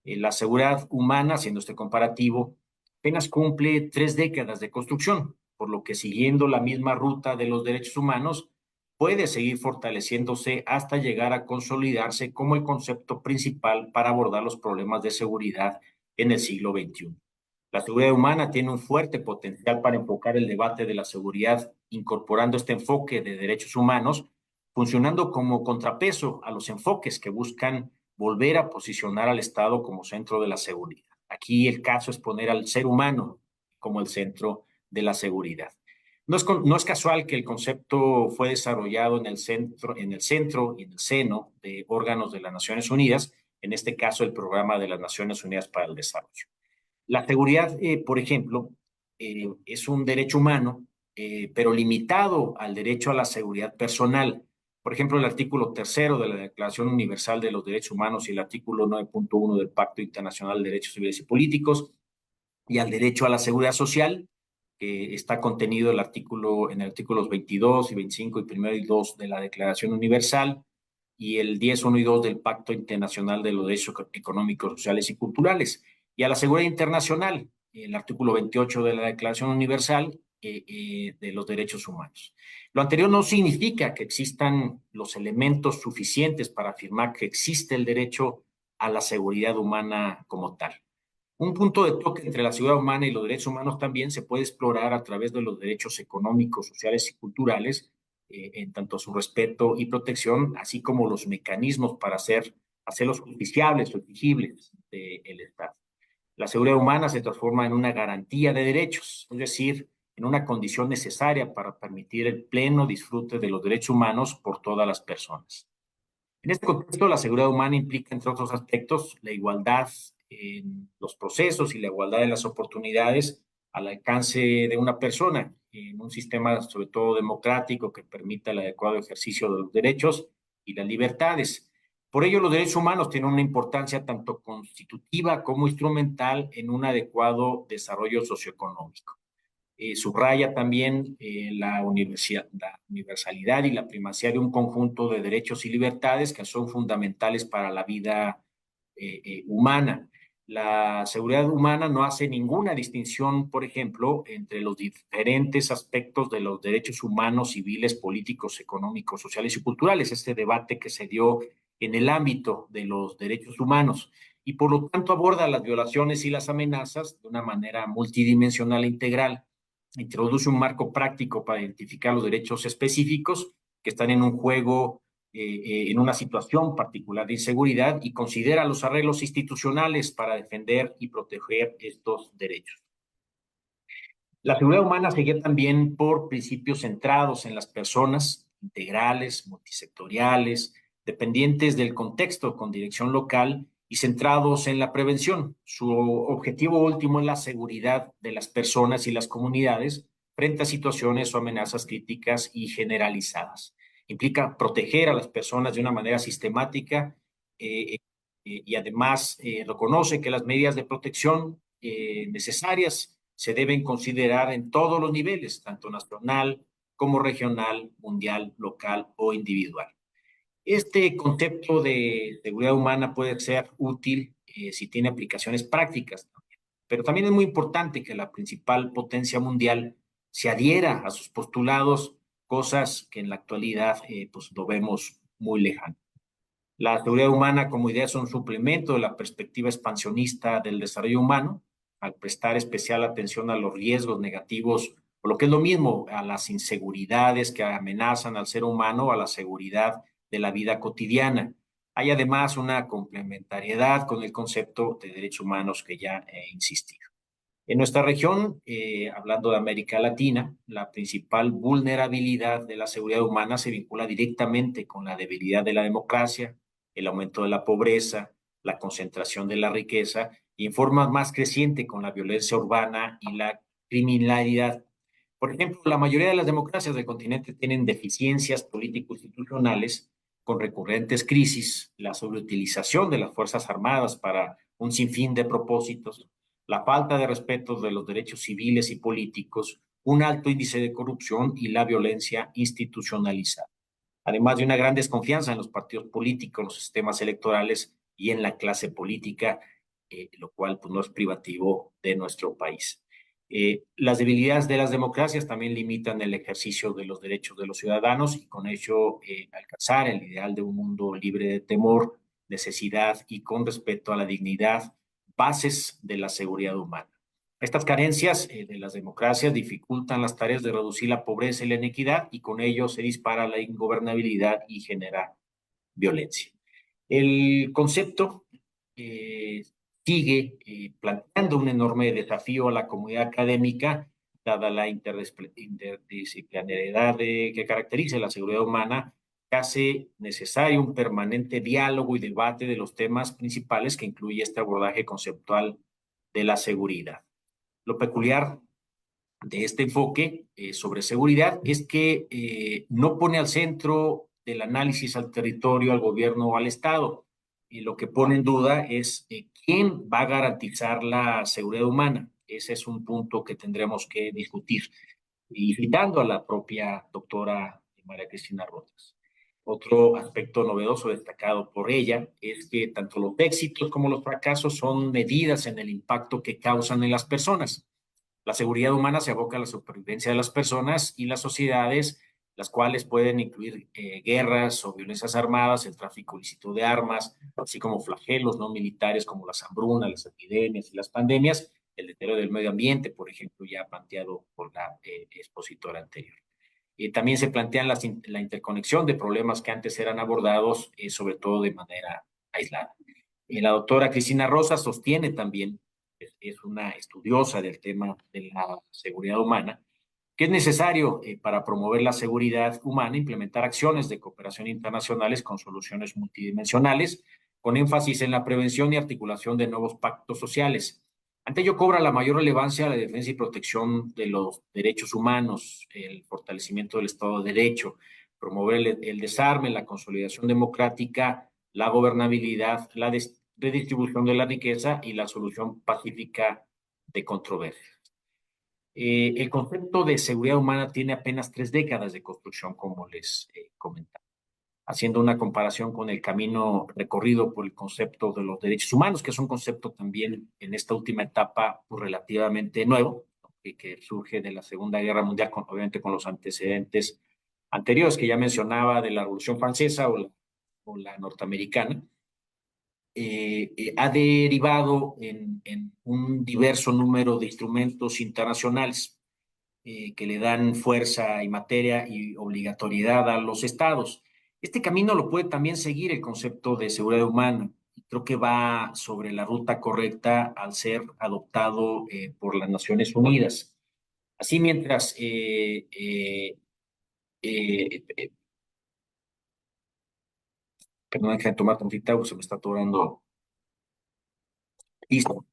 Speaker 4: La seguridad humana, haciendo este comparativo, apenas cumple 3 décadas de construcción, por lo que siguiendo la misma ruta de los derechos humanos, puede seguir fortaleciéndose hasta llegar a consolidarse como el concepto principal para abordar los problemas de seguridad en el siglo XXI. La seguridad humana tiene un fuerte potencial para enfocar el debate de la seguridad, incorporando este enfoque de derechos humanos, funcionando como contrapeso a los enfoques que buscan volver a posicionar al Estado como centro de la seguridad. Aquí el caso es poner al ser humano como el centro de la seguridad. No es casual que el concepto fue desarrollado en el centro y en el seno de órganos de las Naciones Unidas, en este caso el Programa de las Naciones Unidas para el Desarrollo. La seguridad, por ejemplo, es un derecho humano, pero limitado al derecho a la seguridad personal. Por ejemplo, el artículo 3 de la Declaración Universal de los Derechos Humanos y el artículo 9.1 del Pacto Internacional de Derechos Civiles y Políticos, y al derecho a la seguridad social, que está contenido en el artículos 22 y 25 y 1 y 2 de la Declaración Universal, y el 10, 1 y 2 del Pacto Internacional de los Derechos Económicos, Sociales y Culturales, y a la seguridad internacional, el artículo 28 de la Declaración Universal de los Derechos Humanos. Lo anterior no significa que existan los elementos suficientes para afirmar que existe el derecho a la seguridad humana como tal. Un punto de toque entre la seguridad humana y los derechos humanos también se puede explorar a través de los derechos económicos, sociales y culturales, en tanto su respeto y protección, así como los mecanismos para hacerlos justiciables o exigibles del Estado. La seguridad humana se transforma en una garantía de derechos, es decir, en una condición necesaria para permitir el pleno disfrute de los derechos humanos por todas las personas. En este contexto, la seguridad humana implica, entre otros aspectos, la igualdad en los procesos y la igualdad en las oportunidades al alcance de una persona, en un sistema sobre todo democrático que permita el adecuado ejercicio de los derechos y las libertades. Por ello, los derechos humanos tienen una importancia tanto constitutiva como instrumental en un adecuado desarrollo socioeconómico. Subraya también la universalidad y la primacía de un conjunto de derechos y libertades que son fundamentales para la vida humana. La seguridad humana no hace ninguna distinción, por ejemplo, entre los diferentes aspectos de los derechos humanos, civiles, políticos, económicos, sociales y culturales. Este debate que se dio en el ámbito de los derechos humanos y por lo tanto aborda las violaciones y las amenazas de una manera multidimensional e integral. Introduce un marco práctico para identificar los derechos específicos que están en un juego, en una situación particular de inseguridad, y considera los arreglos institucionales para defender y proteger estos derechos. La seguridad humana se guía también por principios centrados en las personas, integrales, multisectoriales, dependientes del contexto, con dirección local y centrados en la prevención. Su objetivo último es la seguridad de las personas y las comunidades frente a situaciones o amenazas críticas y generalizadas. Implica proteger a las personas de una manera sistemática, y además reconoce que las medidas de protección necesarias se deben considerar en todos los niveles, tanto nacional como regional, mundial, local o individual. Este concepto de seguridad humana puede ser útil si tiene aplicaciones prácticas también, pero también es muy importante que la principal potencia mundial se adhiera a sus postulados, cosas que en la actualidad pues lo vemos muy lejano. La seguridad humana como idea es un suplemento de la perspectiva expansionista del desarrollo humano, al prestar especial atención a los riesgos negativos, o lo que es lo mismo, a las inseguridades que amenazan al ser humano, a la seguridad de la vida cotidiana. Hay además una complementariedad con el concepto de derechos humanos que ya he insistido. En nuestra región, hablando de América Latina, la principal vulnerabilidad de la seguridad humana se vincula directamente con la debilidad de la democracia, el aumento de la pobreza, la concentración de la riqueza y en forma más creciente con la violencia urbana y la criminalidad. Por ejemplo, la mayoría de las democracias del continente tienen deficiencias político-institucionales con recurrentes crisis, la sobreutilización de las Fuerzas Armadas para un sinfín de propósitos, la falta de respeto de los derechos civiles y políticos, un alto índice de corrupción y la violencia institucionalizada, además de una gran desconfianza en los partidos políticos, los sistemas electorales y en la clase política, lo cual pues, no es privativo de nuestro país. Las debilidades de las democracias también limitan el ejercicio de los derechos de los ciudadanos y con ello alcanzar el ideal de un mundo libre de temor, necesidad y con respeto a la dignidad, bases de la seguridad humana. Estas carencias de las democracias dificultan las tareas de reducir la pobreza y la inequidad y con ello se dispara la ingobernabilidad y genera violencia. El concepto sigue planteando un enorme desafío a la comunidad académica, dada la interdisciplinariedad que caracteriza la seguridad humana, que hace necesario un permanente diálogo y debate de los temas principales que incluye este abordaje conceptual de la seguridad. Lo peculiar de este enfoque sobre seguridad es que no pone al centro del análisis al territorio, al gobierno o al Estado. Lo que pone en duda es quién va a garantizar la seguridad humana. Ese es un punto que tendremos que discutir. Y citando a la propia doctora María Cristina Rojas. Otro aspecto novedoso destacado por ella es que tanto los éxitos como los fracasos son medidas en el impacto que causan en las personas. La seguridad humana se aboca a la supervivencia de las personas y las sociedades, las cuales pueden incluir guerras o violencias armadas, el tráfico ilícito de armas, así como flagelos no militares como las hambrunas, las epidemias y las pandemias, el deterioro del medio ambiente, por ejemplo, ya planteado por la expositora anterior. También se plantean la interconexión de problemas que antes eran abordados, sobre todo de manera aislada. La doctora Cristina Rosa sostiene también, es una estudiosa del tema de la seguridad humana, que es necesario para promover la seguridad humana implementar acciones de cooperación internacionales con soluciones multidimensionales, con énfasis en la prevención y articulación de nuevos pactos sociales. Ante ello cobra la mayor relevancia la defensa y protección de los derechos humanos, el fortalecimiento del Estado de Derecho, promover el desarme, la consolidación democrática, la gobernabilidad, la redistribución de la riqueza y la solución pacífica de controversias. El concepto de seguridad humana tiene apenas 3 décadas de construcción, como les comentaba. haciendo una comparación con el camino recorrido por el concepto de los derechos humanos, que es un concepto también en esta última etapa pues, relativamente nuevo, que surge de la Segunda Guerra Mundial, obviamente con los antecedentes anteriores que ya mencionaba de la Revolución Francesa o la norteamericana. Ha derivado en un diverso número de instrumentos internacionales que le dan fuerza y materia y obligatoriedad a los estados. Este camino lo puede también seguir el concepto de seguridad humana. Creo que va sobre la ruta correcta al ser adoptado por las Naciones Unidas. Así mientras perdón, hay que tomar tantita agua, se me está atorando. Listo.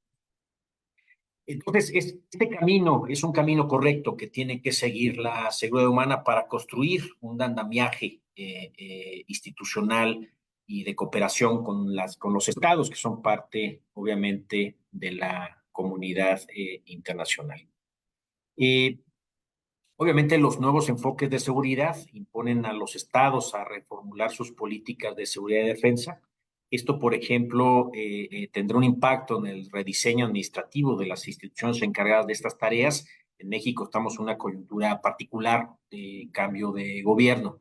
Speaker 4: Entonces, este camino es un camino correcto que tiene que seguir la seguridad humana para construir un andamiaje institucional y de cooperación con los estados, que son parte, obviamente, de la comunidad internacional. Obviamente, los nuevos enfoques de seguridad imponen a los estados a reformular sus políticas de seguridad y defensa. Esto, por ejemplo, tendrá un impacto en el rediseño administrativo de las instituciones encargadas de estas tareas. En México estamos en una coyuntura particular de cambio de gobierno.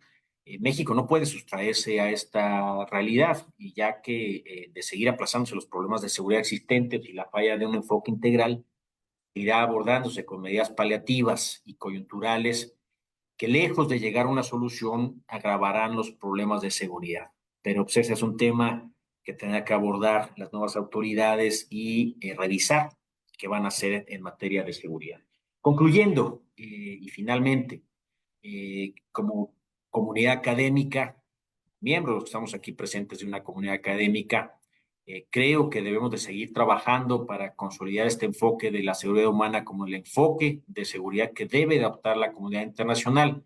Speaker 4: México no puede sustraerse a esta realidad y ya que de seguir aplazándose los problemas de seguridad existentes y la falla de un enfoque integral, irá abordándose con medidas paliativas y coyunturales que lejos de llegar a una solución agravarán los problemas de seguridad. Pero pues, ese es un tema que tendrá que abordar las nuevas autoridades y revisar qué van a hacer en materia de seguridad. Concluyendo, y finalmente, como comunidad académica, miembros que estamos aquí presentes de una comunidad académica, creo que debemos de seguir trabajando para consolidar este enfoque de la seguridad humana como el enfoque de seguridad que debe adoptar la comunidad internacional.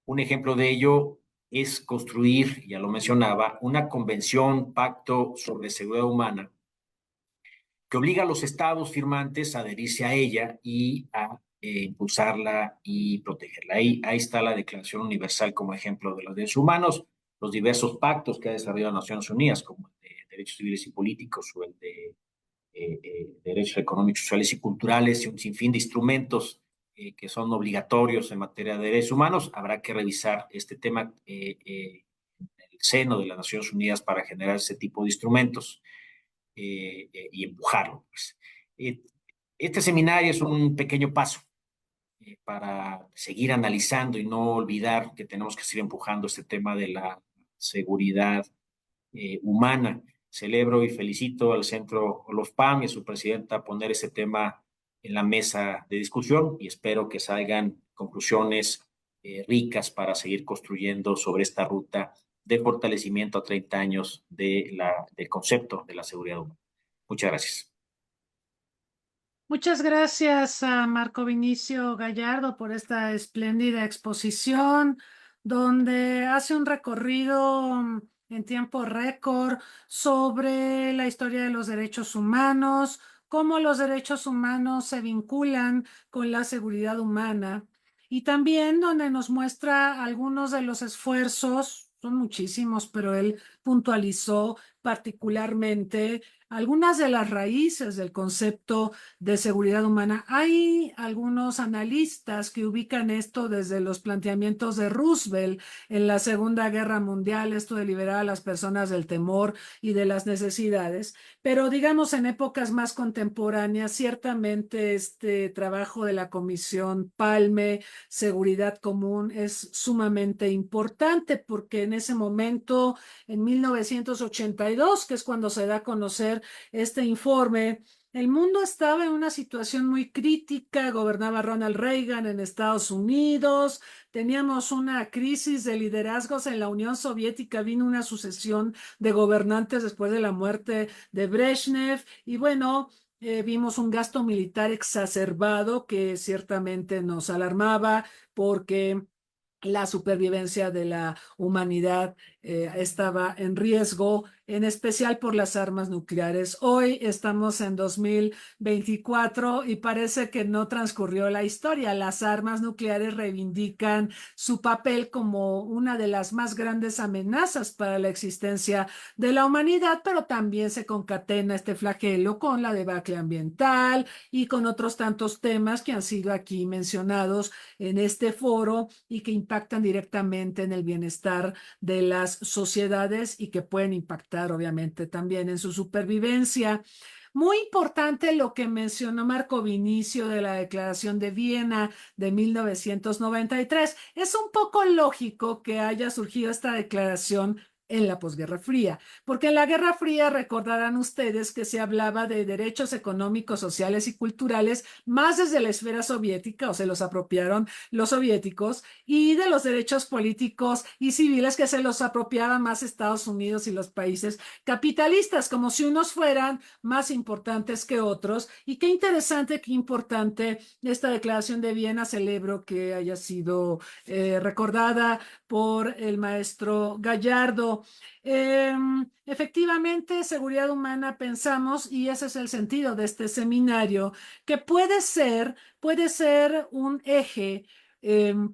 Speaker 4: Un ejemplo de ello es construir, ya lo mencionaba, una convención, pacto sobre seguridad humana que obliga a los estados firmantes a adherirse a ella y a impulsarla y protegerla. Ahí está la Declaración Universal como ejemplo de los derechos humanos, los diversos pactos que ha desarrollado Naciones Unidas, como el de derechos civiles y políticos o el de derechos económicos, sociales y culturales, y un sinfín de instrumentos que son obligatorios en materia de derechos humanos. Habrá que revisar este tema en el seno de las Naciones Unidas para generar ese tipo de instrumentos y empujarlo. Pues. Este seminario es un pequeño paso para seguir analizando y no olvidar que tenemos que seguir empujando este tema de la seguridad humana. Celebro y felicito al Centro Olofpam y a su presidenta poner ese tema en la mesa de discusión y espero que salgan conclusiones ricas para seguir construyendo sobre esta ruta de fortalecimiento a 30 años del concepto de la seguridad humana. Muchas gracias.
Speaker 2: Muchas gracias a Marco Vinicio Gallardo por esta espléndida exposición, donde hace un recorrido en tiempo récord sobre la historia de los derechos humanos, cómo los derechos humanos se vinculan con la seguridad humana, y también donde nos muestra algunos de los esfuerzos, son muchísimos, pero él puntualizó particularmente algunas de las raíces del concepto de seguridad humana. Hay algunos analistas que ubican esto desde los planteamientos de Roosevelt en la Segunda Guerra Mundial, esto de liberar a las personas del temor y de las necesidades, pero digamos en épocas más contemporáneas, ciertamente este trabajo de la Comisión Palme, Seguridad Común, es sumamente importante porque en ese momento, en 1982, que es cuando se da a conocer este informe, el mundo estaba en una situación muy crítica, gobernaba Ronald Reagan en Estados Unidos, teníamos una crisis de liderazgos en la Unión Soviética, vino una sucesión de gobernantes después de la muerte de Brezhnev y bueno, vimos un gasto militar exacerbado que ciertamente nos alarmaba porque la supervivencia de la humanidad estaba en riesgo, en especial por las armas nucleares. Hoy estamos en 2024 y parece que no transcurrió la historia. Las armas nucleares reivindican su papel como una de las más grandes amenazas para la existencia de la humanidad, pero también se concatena este flagelo con la debacle ambiental y con otros tantos temas que han sido aquí mencionados en este foro y que impactan directamente en el bienestar de las sociedades y que pueden impactar obviamente también en su supervivencia. Muy importante lo que mencionó Marco Vinicio de la Declaración de Viena de 1993. Es un poco lógico que haya surgido esta declaración en la posguerra fría, porque en la Guerra Fría recordarán ustedes que se hablaba de derechos económicos, sociales y culturales más desde la esfera soviética, o se los apropiaron los soviéticos, y de los derechos políticos y civiles que se los apropiaban más Estados Unidos y los países capitalistas, como si unos fueran más importantes que otros. Y qué interesante, qué importante esta declaración de Viena. Celebro que haya sido recordada por el maestro Gallardo. Efectivamente, seguridad humana pensamos, y ese es el sentido de este seminario, que puede ser un eje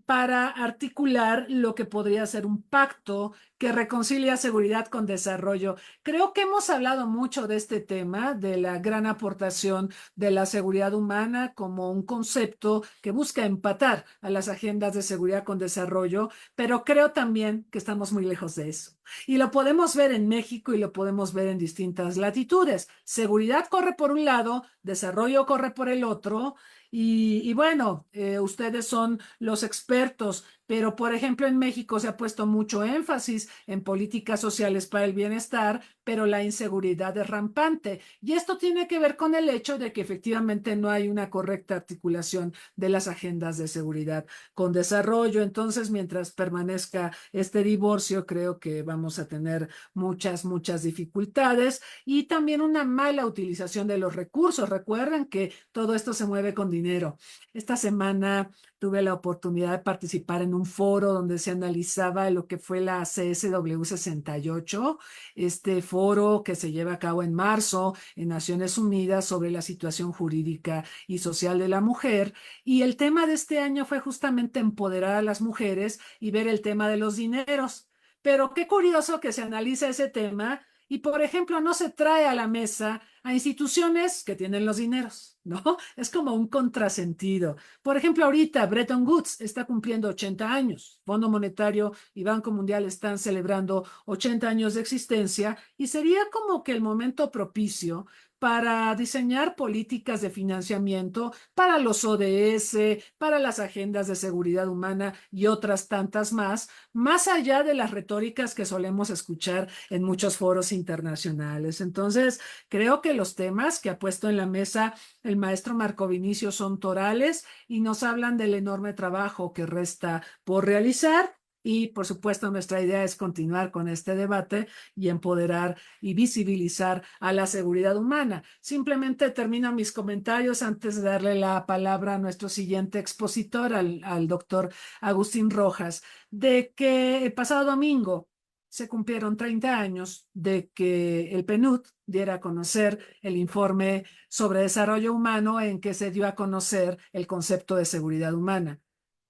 Speaker 2: para articular lo que podría ser un pacto que reconcilia seguridad con desarrollo. Creo que hemos hablado mucho de este tema, de la gran aportación de la seguridad humana como un concepto que busca empatar a las agendas de seguridad con desarrollo, pero creo también que estamos muy lejos de eso. Y lo podemos ver en México y lo podemos ver en distintas latitudes. Seguridad corre por un lado, desarrollo corre por el otro. Y bueno, ustedes son los expertos, pero por ejemplo en México se ha puesto mucho énfasis en políticas sociales para el bienestar, pero la inseguridad es rampante. Y esto tiene que ver con el hecho de que efectivamente no hay una correcta articulación de las agendas de seguridad con desarrollo. Entonces, mientras permanezca este divorcio, creo que vamos a tener muchas dificultades y también una mala utilización de los recursos. Recuerden que todo esto se mueve con dinero. Esta semana tuve la oportunidad de participar en un foro donde se analizaba lo que fue la CSW 68, este foro que se lleva a cabo en marzo en Naciones Unidas sobre la situación jurídica y social de la mujer. Y el tema de este año fue justamente empoderar a las mujeres y ver el tema de los dineros. Pero qué curioso que se analiza ese tema y, por ejemplo, no se trae a la mesa a instituciones que tienen los dineros, ¿no? Es como un contrasentido. Por ejemplo, ahorita Bretton Woods está cumpliendo 80 años. Fondo Monetario y Banco Mundial están celebrando 80 años de existencia y sería como que el momento propicio para diseñar políticas de financiamiento para los ODS, para las agendas de seguridad humana y otras tantas más allá de las retóricas que solemos escuchar en muchos foros internacionales. Entonces, creo que los temas que ha puesto en la mesa el maestro Marco Vinicio son torales y nos hablan del enorme trabajo que resta por realizar. Y por supuesto, nuestra idea es continuar con este debate y empoderar y visibilizar a la seguridad humana. Simplemente termino mis comentarios antes de darle la palabra a nuestro siguiente expositor, al doctor Agustín Rojas, de que el pasado domingo se cumplieron 30 años de que el PNUD diera a conocer el informe sobre desarrollo humano en que se dio a conocer el concepto de seguridad humana.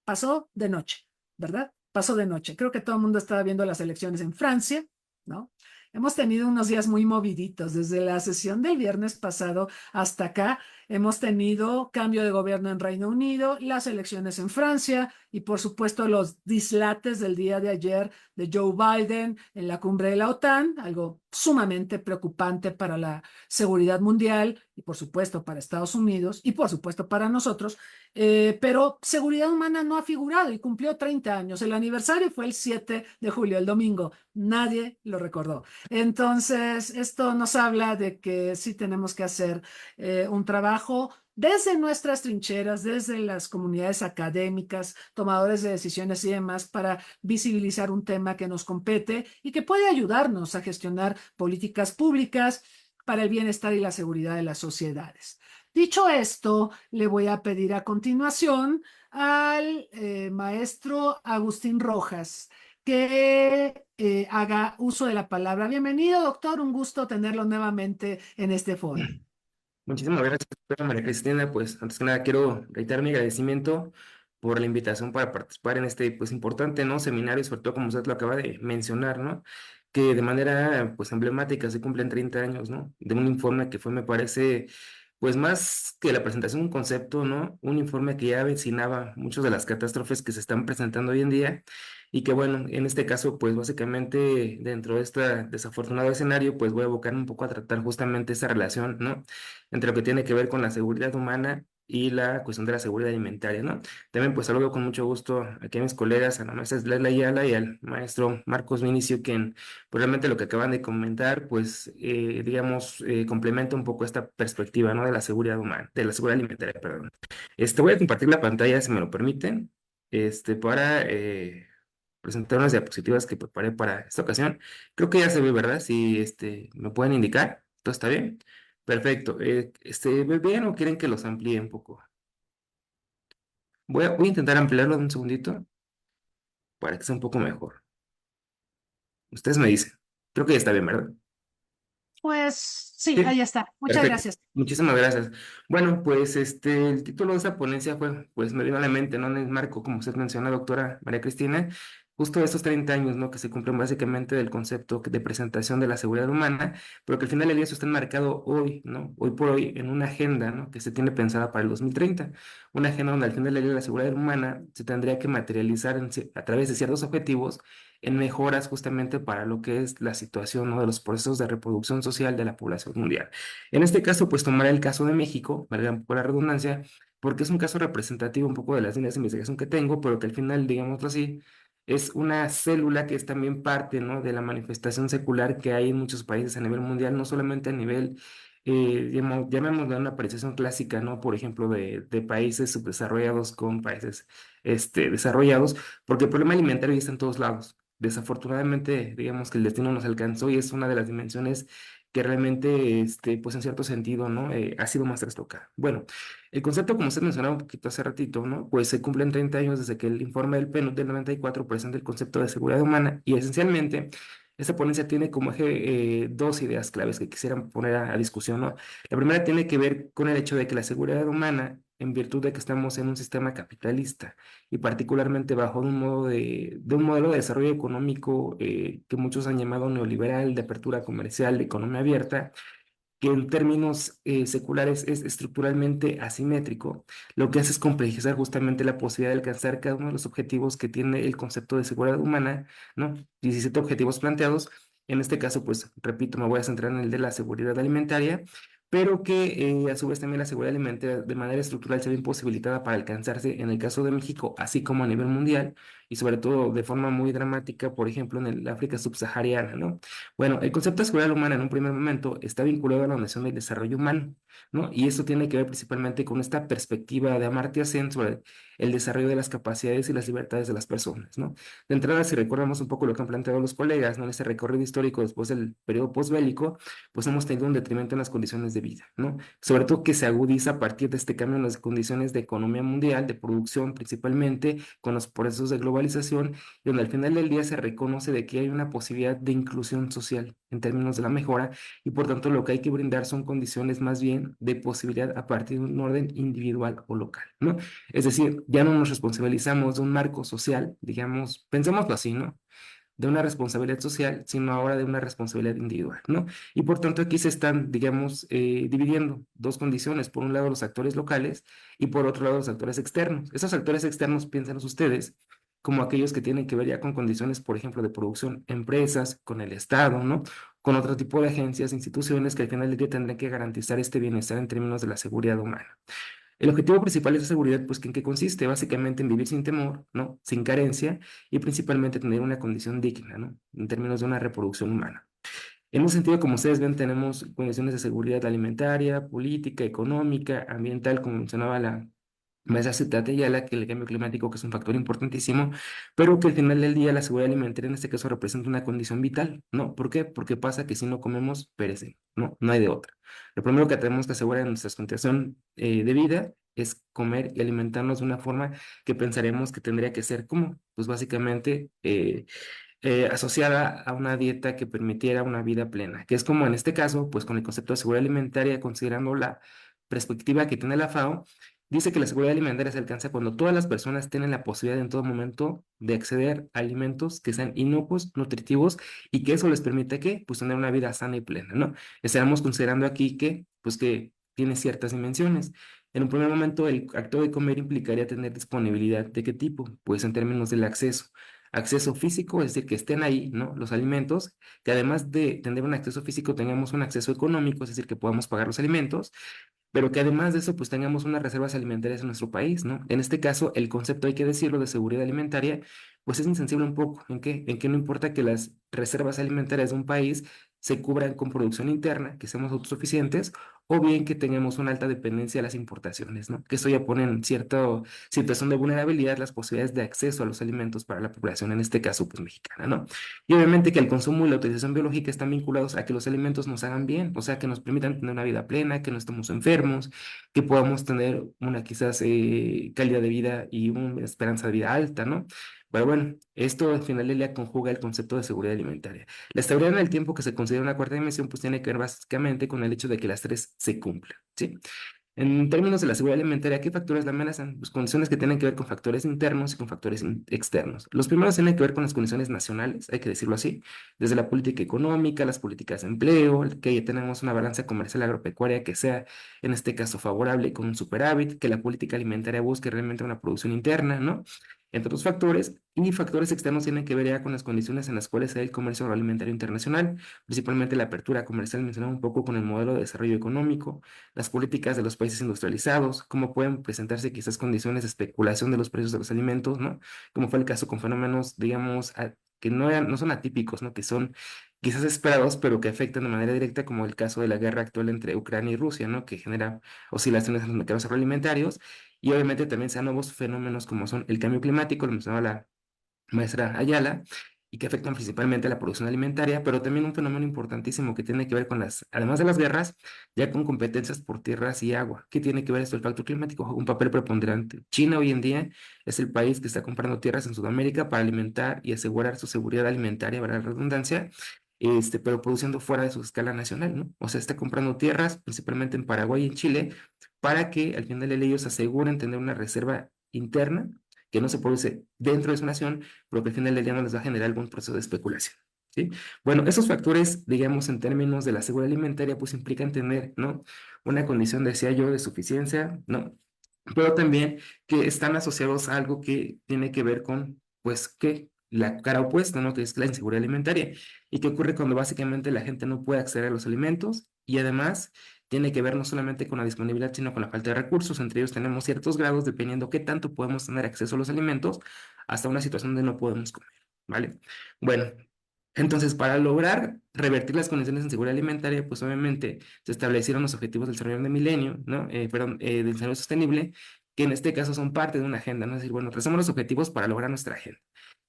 Speaker 2: Pasó de noche, ¿verdad? Pasó de noche. Creo que todo el mundo estaba viendo las elecciones en Francia, ¿no? Hemos tenido unos días muy moviditos. Desde la sesión del viernes pasado hasta acá, hemos tenido cambio de gobierno en Reino Unido, las elecciones en Francia y, por supuesto, los dislates del día de ayer de Joe Biden en la cumbre de la OTAN, algo sumamente preocupante para la seguridad mundial y, por supuesto, para Estados Unidos y, por supuesto, para nosotros. Pero seguridad humana no ha figurado y cumplió 30 años. El aniversario fue el 7 de julio, el domingo. Nadie lo recordó. Entonces, esto nos habla de que sí tenemos que hacer un trabajo desde nuestras trincheras, desde las comunidades académicas, tomadores de decisiones y demás, para visibilizar un tema que nos compete y que puede ayudarnos a gestionar políticas públicas para el bienestar y la seguridad de las sociedades. Dicho esto, le voy a pedir a continuación al maestro Agustín Rojas que haga uso de la palabra. Bienvenido, doctor, un gusto tenerlo nuevamente en este foro.
Speaker 5: Muchísimas gracias, doctora María Cristina. Pues antes que nada quiero reiterar mi agradecimiento por la invitación para participar en este pues importante, ¿no?, seminario, sobre todo como usted lo acaba de mencionar, ¿no?, que de manera pues emblemática se cumplen 30 años, ¿no?, de un informe que fue, me parece, pues más que la presentación de un concepto, ¿no?, un informe que ya avecinaba muchas de las catástrofes que se están presentando hoy en día y que bueno, en este caso pues básicamente dentro de este desafortunado escenario pues voy a abocarme un poco a tratar justamente esa relación, ¿no?, entre lo que tiene que ver con la seguridad humana y la cuestión de la seguridad alimentaria, ¿no? También pues saludo con mucho gusto aquí a mis colegas, a la maestra Leslie Ayala y al maestro Marcos Vinicio, quien pues realmente lo que acaban de comentar, pues digamos, complementa un poco esta perspectiva, ¿no?, de la seguridad humana, de la seguridad alimentaria, perdón. Voy a compartir la pantalla, si me lo permiten, para presentar unas diapositivas que preparé para esta ocasión. Creo que ya se ve, ¿verdad? Si me pueden indicar, ¿todo está bien? Perfecto. ¿Ve bien o quieren que los amplíe un poco? Voy a intentar ampliarlo un segundito para que sea un poco mejor. Ustedes me dicen. Creo que ya está bien, ¿verdad?
Speaker 2: Pues sí,
Speaker 5: Sí,
Speaker 2: ahí está. Muchas
Speaker 5: perfecto.
Speaker 2: gracias.
Speaker 5: Muchísimas gracias. Bueno, pues el título de esa ponencia fue, pues me vino a la mente, ¿no?, en el marco, como usted menciona, doctora María Cristina, justo estos 30 años, ¿no?, que se cumplen básicamente del concepto de presentación de la seguridad humana, pero que al final del día eso está enmarcado hoy, ¿no?, hoy por hoy en una agenda, ¿no?, que se tiene pensada para el 2030, una agenda donde al final del día la seguridad humana se tendría que materializar a través de ciertos objetivos en mejoras justamente para lo que es la situación, ¿no?, de los procesos de reproducción social de la población mundial. En este caso, pues tomaré el caso de México, valga un poco la redundancia, porque es un caso representativo un poco de las líneas de investigación que tengo, pero que al final, digámoslo así, es una célula que es también parte, ¿no?, de la manifestación secular que hay en muchos países a nivel mundial, no solamente a nivel, llamémoslo una apreciación clásica, ¿no?, por ejemplo, de países subdesarrollados con países desarrollados, porque el problema alimentario ya está en todos lados. Desafortunadamente, digamos que el destino nos alcanzó y es una de las dimensiones que realmente, pues en cierto sentido, ¿no?, ha sido más trastocada. Bueno, el concepto, como usted mencionaba un poquito hace ratito, ¿no?, pues se cumplen 30 años desde que el informe del PNUD del 94 presenta el concepto de seguridad humana y esencialmente esta ponencia tiene como eje dos ideas claves que quisiera poner a discusión, ¿no? La primera tiene que ver con el hecho de que la seguridad humana, en virtud de que estamos en un sistema capitalista, y particularmente bajo de un modelo de desarrollo económico que muchos han llamado neoliberal, de apertura comercial, de economía abierta, que en términos seculares es estructuralmente asimétrico, lo que hace es complejizar justamente la posibilidad de alcanzar cada uno de los objetivos que tiene el concepto de seguridad humana, ¿no? 17 objetivos planteados. En este caso, pues, repito, me voy a centrar en el de la seguridad alimentaria, pero que a su vez también la seguridad alimentaria de manera estructural se ve imposibilitada para alcanzarse en el caso de México, así como a nivel mundial, y sobre todo de forma muy dramática, por ejemplo, en el África subsahariana, ¿no? Bueno, el concepto de seguridad humana en un primer momento está vinculado a la noción del desarrollo humano, ¿no? Y esto tiene que ver principalmente con esta perspectiva de Amartya Sen sobre el desarrollo de las capacidades y las libertades de las personas, ¿no? De entrada, si recordamos un poco lo que han planteado los colegas, ¿no?, en este recorrido histórico después del periodo posbélico, pues hemos tenido un detrimento en las condiciones de vida, ¿no? Sobre todo que se agudiza a partir de este cambio en las condiciones de economía mundial, de producción principalmente, con los procesos de globalización, donde al final del día se reconoce de que hay una posibilidad de inclusión social en términos de la mejora y por tanto lo que hay que brindar son condiciones más bien de posibilidad a partir de un orden individual o local, ¿no? Es decir, ya no nos responsabilizamos de un marco social, digamos, pensémoslo así, ¿no?, de una responsabilidad social, sino ahora de una responsabilidad individual, ¿no? Y por tanto aquí se están, digamos, dividiendo dos condiciones, por un lado los actores locales y por otro lado los actores externos. Esos actores externos, piénsenlos ustedes, como aquellos que tienen que ver ya con condiciones, por ejemplo, de producción, empresas, con el Estado, ¿no?, con otro tipo de agencias, instituciones que al final del día tendrán que garantizar este bienestar en términos de la seguridad humana. El objetivo principal de esa seguridad, pues, ¿en qué consiste? Básicamente en vivir sin temor, ¿no?, sin carencia y principalmente tener una condición digna, ¿no?, en términos de una reproducción humana. En un sentido, como ustedes ven, tenemos condiciones de seguridad alimentaria, política, económica, ambiental, como mencionaba la maestra Citate Ayala, que el cambio climático que es un factor importantísimo, pero que al final del día la seguridad alimentaria en este caso representa una condición vital, ¿no? ¿Por qué? Porque pasa que si no comemos, perecemos, ¿no? No hay de otra. Lo primero que tenemos que asegurar en nuestra condición de vida es comer y alimentarnos de una forma que pensaremos que tendría que ser como, pues básicamente asociada a una dieta que permitiera una vida plena, que es como en este caso, pues con el concepto de seguridad alimentaria, considerando la perspectiva que tiene la FAO, dice que la seguridad alimentaria se alcanza cuando todas las personas tienen la posibilidad en todo momento de acceder a alimentos que sean inocuos, nutritivos y que eso les permite que, pues tener una vida sana y plena, ¿no? Estamos considerando aquí que, pues que tiene ciertas dimensiones. En un primer momento, el acto de comer implicaría tener disponibilidad. ¿De qué tipo? Pues en términos del acceso. Acceso físico, es decir, que estén ahí, ¿no? Los alimentos, que además de tener un acceso físico, tengamos un acceso económico, es decir, que podamos pagar los alimentos, pero que además de eso, pues tengamos unas reservas alimentarias en nuestro país, ¿no? En este caso, el concepto, hay que decirlo, de seguridad alimentaria, pues es insensible un poco. ¿En qué? En que no importa que las reservas alimentarias de un país se cubran con producción interna, que seamos autosuficientes, o bien que tengamos una alta dependencia de las importaciones, ¿no? Que esto ya pone en cierta situación de vulnerabilidad las posibilidades de acceso a los alimentos para la población, en este caso, pues mexicana, ¿no? Y obviamente que el consumo y la utilización biológica están vinculados a que los alimentos nos hagan bien, o sea, que nos permitan tener una vida plena, que no estemos enfermos, que podamos tener una quizás calidad de vida y una esperanza de vida alta, ¿no? Pero bueno, esto al final del día conjuga el concepto de seguridad alimentaria. La estabilidad en el tiempo, que se considera una cuarta dimensión, pues tiene que ver básicamente con el hecho de que las tres se cumplan, ¿sí? En términos de la seguridad alimentaria, ¿qué factores la amenazan? Pues condiciones que tienen que ver con factores internos y con factores externos. Los primeros tienen que ver con las condiciones nacionales, hay que decirlo así, desde la política económica, las políticas de empleo, que ya tenemos una balanza comercial agropecuaria que sea, en este caso, favorable con un superávit, que la política alimentaria busque realmente una producción interna, ¿no? Entre otros factores, y factores externos tienen que ver ya con las condiciones en las cuales hay el comercio agroalimentario internacional, principalmente la apertura comercial, mencionaba un poco con el modelo de desarrollo económico, las políticas de los países industrializados, cómo pueden presentarse quizás condiciones de especulación de los precios de los alimentos, ¿no? Como fue el caso con fenómenos, digamos, que no son atípicos, ¿no? Que son quizás esperados, pero que afectan de manera directa, como el caso de la guerra actual entre Ucrania y Rusia, ¿no? Que genera oscilaciones en los mercados agroalimentarios, y obviamente también sean nuevos fenómenos como son el cambio climático, lo mencionaba la maestra Ayala, y que afectan principalmente a la producción alimentaria, pero también un fenómeno importantísimo que tiene que ver con además de las guerras, ya con competencias por tierras y agua. ¿Qué tiene que ver esto? El factor climático juega un papel preponderante. China hoy en día es el país que está comprando tierras en Sudamérica para alimentar y asegurar su seguridad alimentaria, para la redundancia, pero produciendo fuera de su escala nacional, ¿no? O sea, está comprando tierras, principalmente en Paraguay y en Chile, para que al final de ellos aseguren tener una reserva interna que no se produce dentro de su nación, pero que al final del día no les va a generar algún proceso de especulación, ¿sí? Bueno, esos factores, digamos, en términos de la seguridad alimentaria, pues implican tener, ¿no? Una condición, decía yo, de suficiencia, ¿no? Pero también que están asociados a algo que tiene que ver con, pues, que la cara opuesta, ¿no? Que es la inseguridad alimentaria. ¿Y qué ocurre cuando básicamente la gente no puede acceder a los alimentos? Y además tiene que ver no solamente con la disponibilidad, sino con la falta de recursos. Entre ellos tenemos ciertos grados, dependiendo qué tanto podemos tener acceso a los alimentos, hasta una situación donde no podemos comer, ¿vale? Bueno, entonces, para lograr revertir las condiciones de inseguridad alimentaria, pues obviamente se establecieron los objetivos del desarrollo del milenio, ¿no? Del desarrollo sostenible, que en este caso son parte de una agenda, ¿no? Es decir, bueno, trazamos los objetivos para lograr nuestra agenda.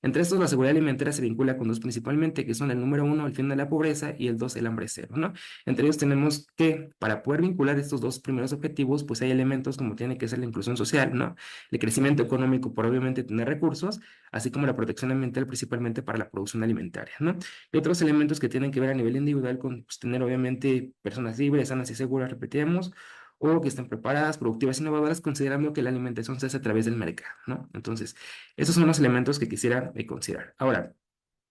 Speaker 5: Entre estos, la seguridad alimentaria se vincula con dos principalmente, que son el número uno, el fin de la pobreza, y el dos, el hambre cero, ¿no? Entre ellos tenemos que, para poder vincular estos dos primeros objetivos, pues hay elementos como tiene que ser la inclusión social, ¿no? El crecimiento económico por obviamente tener recursos, así como la protección ambiental principalmente para la producción alimentaria, ¿no? Y otros elementos que tienen que ver a nivel individual con, pues, tener obviamente personas libres, sanas y seguras, repetimos, o que estén preparadas, productivas, innovadoras, considerando que la alimentación se hace a través del mercado, ¿no? Entonces, esos son los elementos que quisiera considerar. Ahora,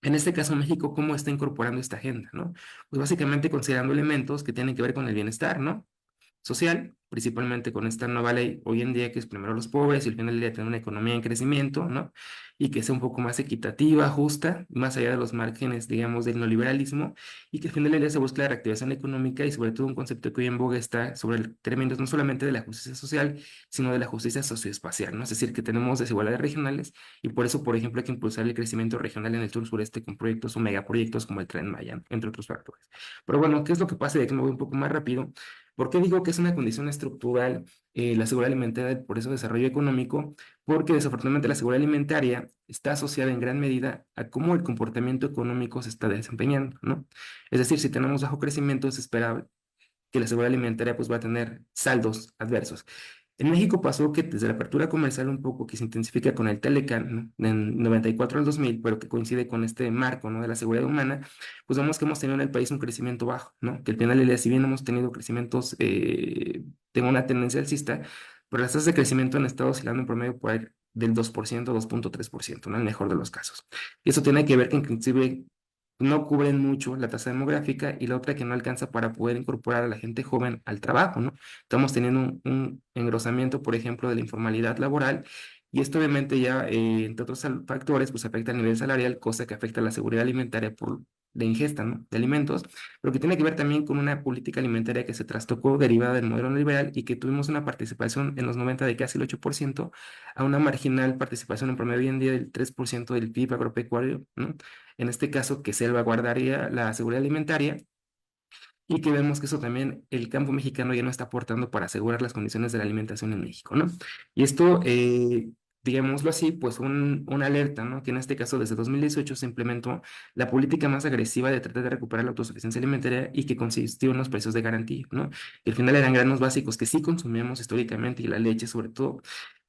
Speaker 5: en este caso, México, ¿cómo está incorporando esta agenda, no? Pues básicamente considerando elementos que tienen que ver con el bienestar, ¿no? Social, principalmente con esta nueva ley hoy en día, que es primero los pobres y al final del día tener una economía en crecimiento, ¿no? Y que sea un poco más equitativa, justa, más allá de los márgenes, digamos, del neoliberalismo, y que al final del día se busque la reactivación económica y sobre todo un concepto que hoy en boga está sobre el términos no solamente de la justicia social, sino de la justicia socioespacial, ¿no? Es decir, que tenemos desigualdades regionales y por eso, por ejemplo, hay que impulsar el crecimiento regional en el sur sureste con proyectos o megaproyectos como el Tren Maya, entre otros factores. Pero bueno, ¿qué es lo que pasa? De que me voy un poco más rápido. ¿Por qué digo que es una condición estructural la seguridad alimentaria, por eso desarrollo económico? Porque desafortunadamente la seguridad alimentaria está asociada en gran medida a cómo el comportamiento económico se está desempeñando, ¿no? Es decir, si tenemos bajo crecimiento, es esperable que la seguridad alimentaria pues va a tener saldos adversos. En México pasó que desde la apertura comercial un poco que se intensifica con el Telecan, ¿no? En 94 al 2000, pero que coincide con este marco, ¿no? De la seguridad humana, pues vemos que hemos tenido en el país un crecimiento bajo, ¿no? Que al final del día, si bien hemos tenido crecimientos, tengo una tendencia alcista, pero las tasas de crecimiento han estado oscilando en promedio por ahí del 2%, 2.3%, ¿no? En el mejor de los casos. Y eso tiene que ver que inclusive no cubren mucho la tasa demográfica y la otra que no alcanza para poder incorporar a la gente joven al trabajo, ¿no? Estamos teniendo un engrosamiento, por ejemplo, de la informalidad laboral y esto obviamente ya, entre otros factores, pues afecta el nivel salarial, cosa que afecta la seguridad alimentaria por la ingesta, ¿no? De alimentos, pero que tiene que ver también con una política alimentaria que se trastocó derivada del modelo neoliberal y que tuvimos una participación en los 90 de casi el 8% a una marginal participación en promedio hoy en día del 3% del PIB agropecuario, ¿no? En este caso que salvaguardaría la seguridad alimentaria y que vemos que eso también el campo mexicano ya no está aportando para asegurar las condiciones de la alimentación en México, ¿no? Y esto, digámoslo así, pues una alerta, ¿no? Que en este caso desde 2018 se implementó la política más agresiva de tratar de recuperar la autosuficiencia alimentaria y que consistió en los precios de garantía, ¿no? Que al final eran granos básicos que sí consumíamos históricamente y la leche sobre todo,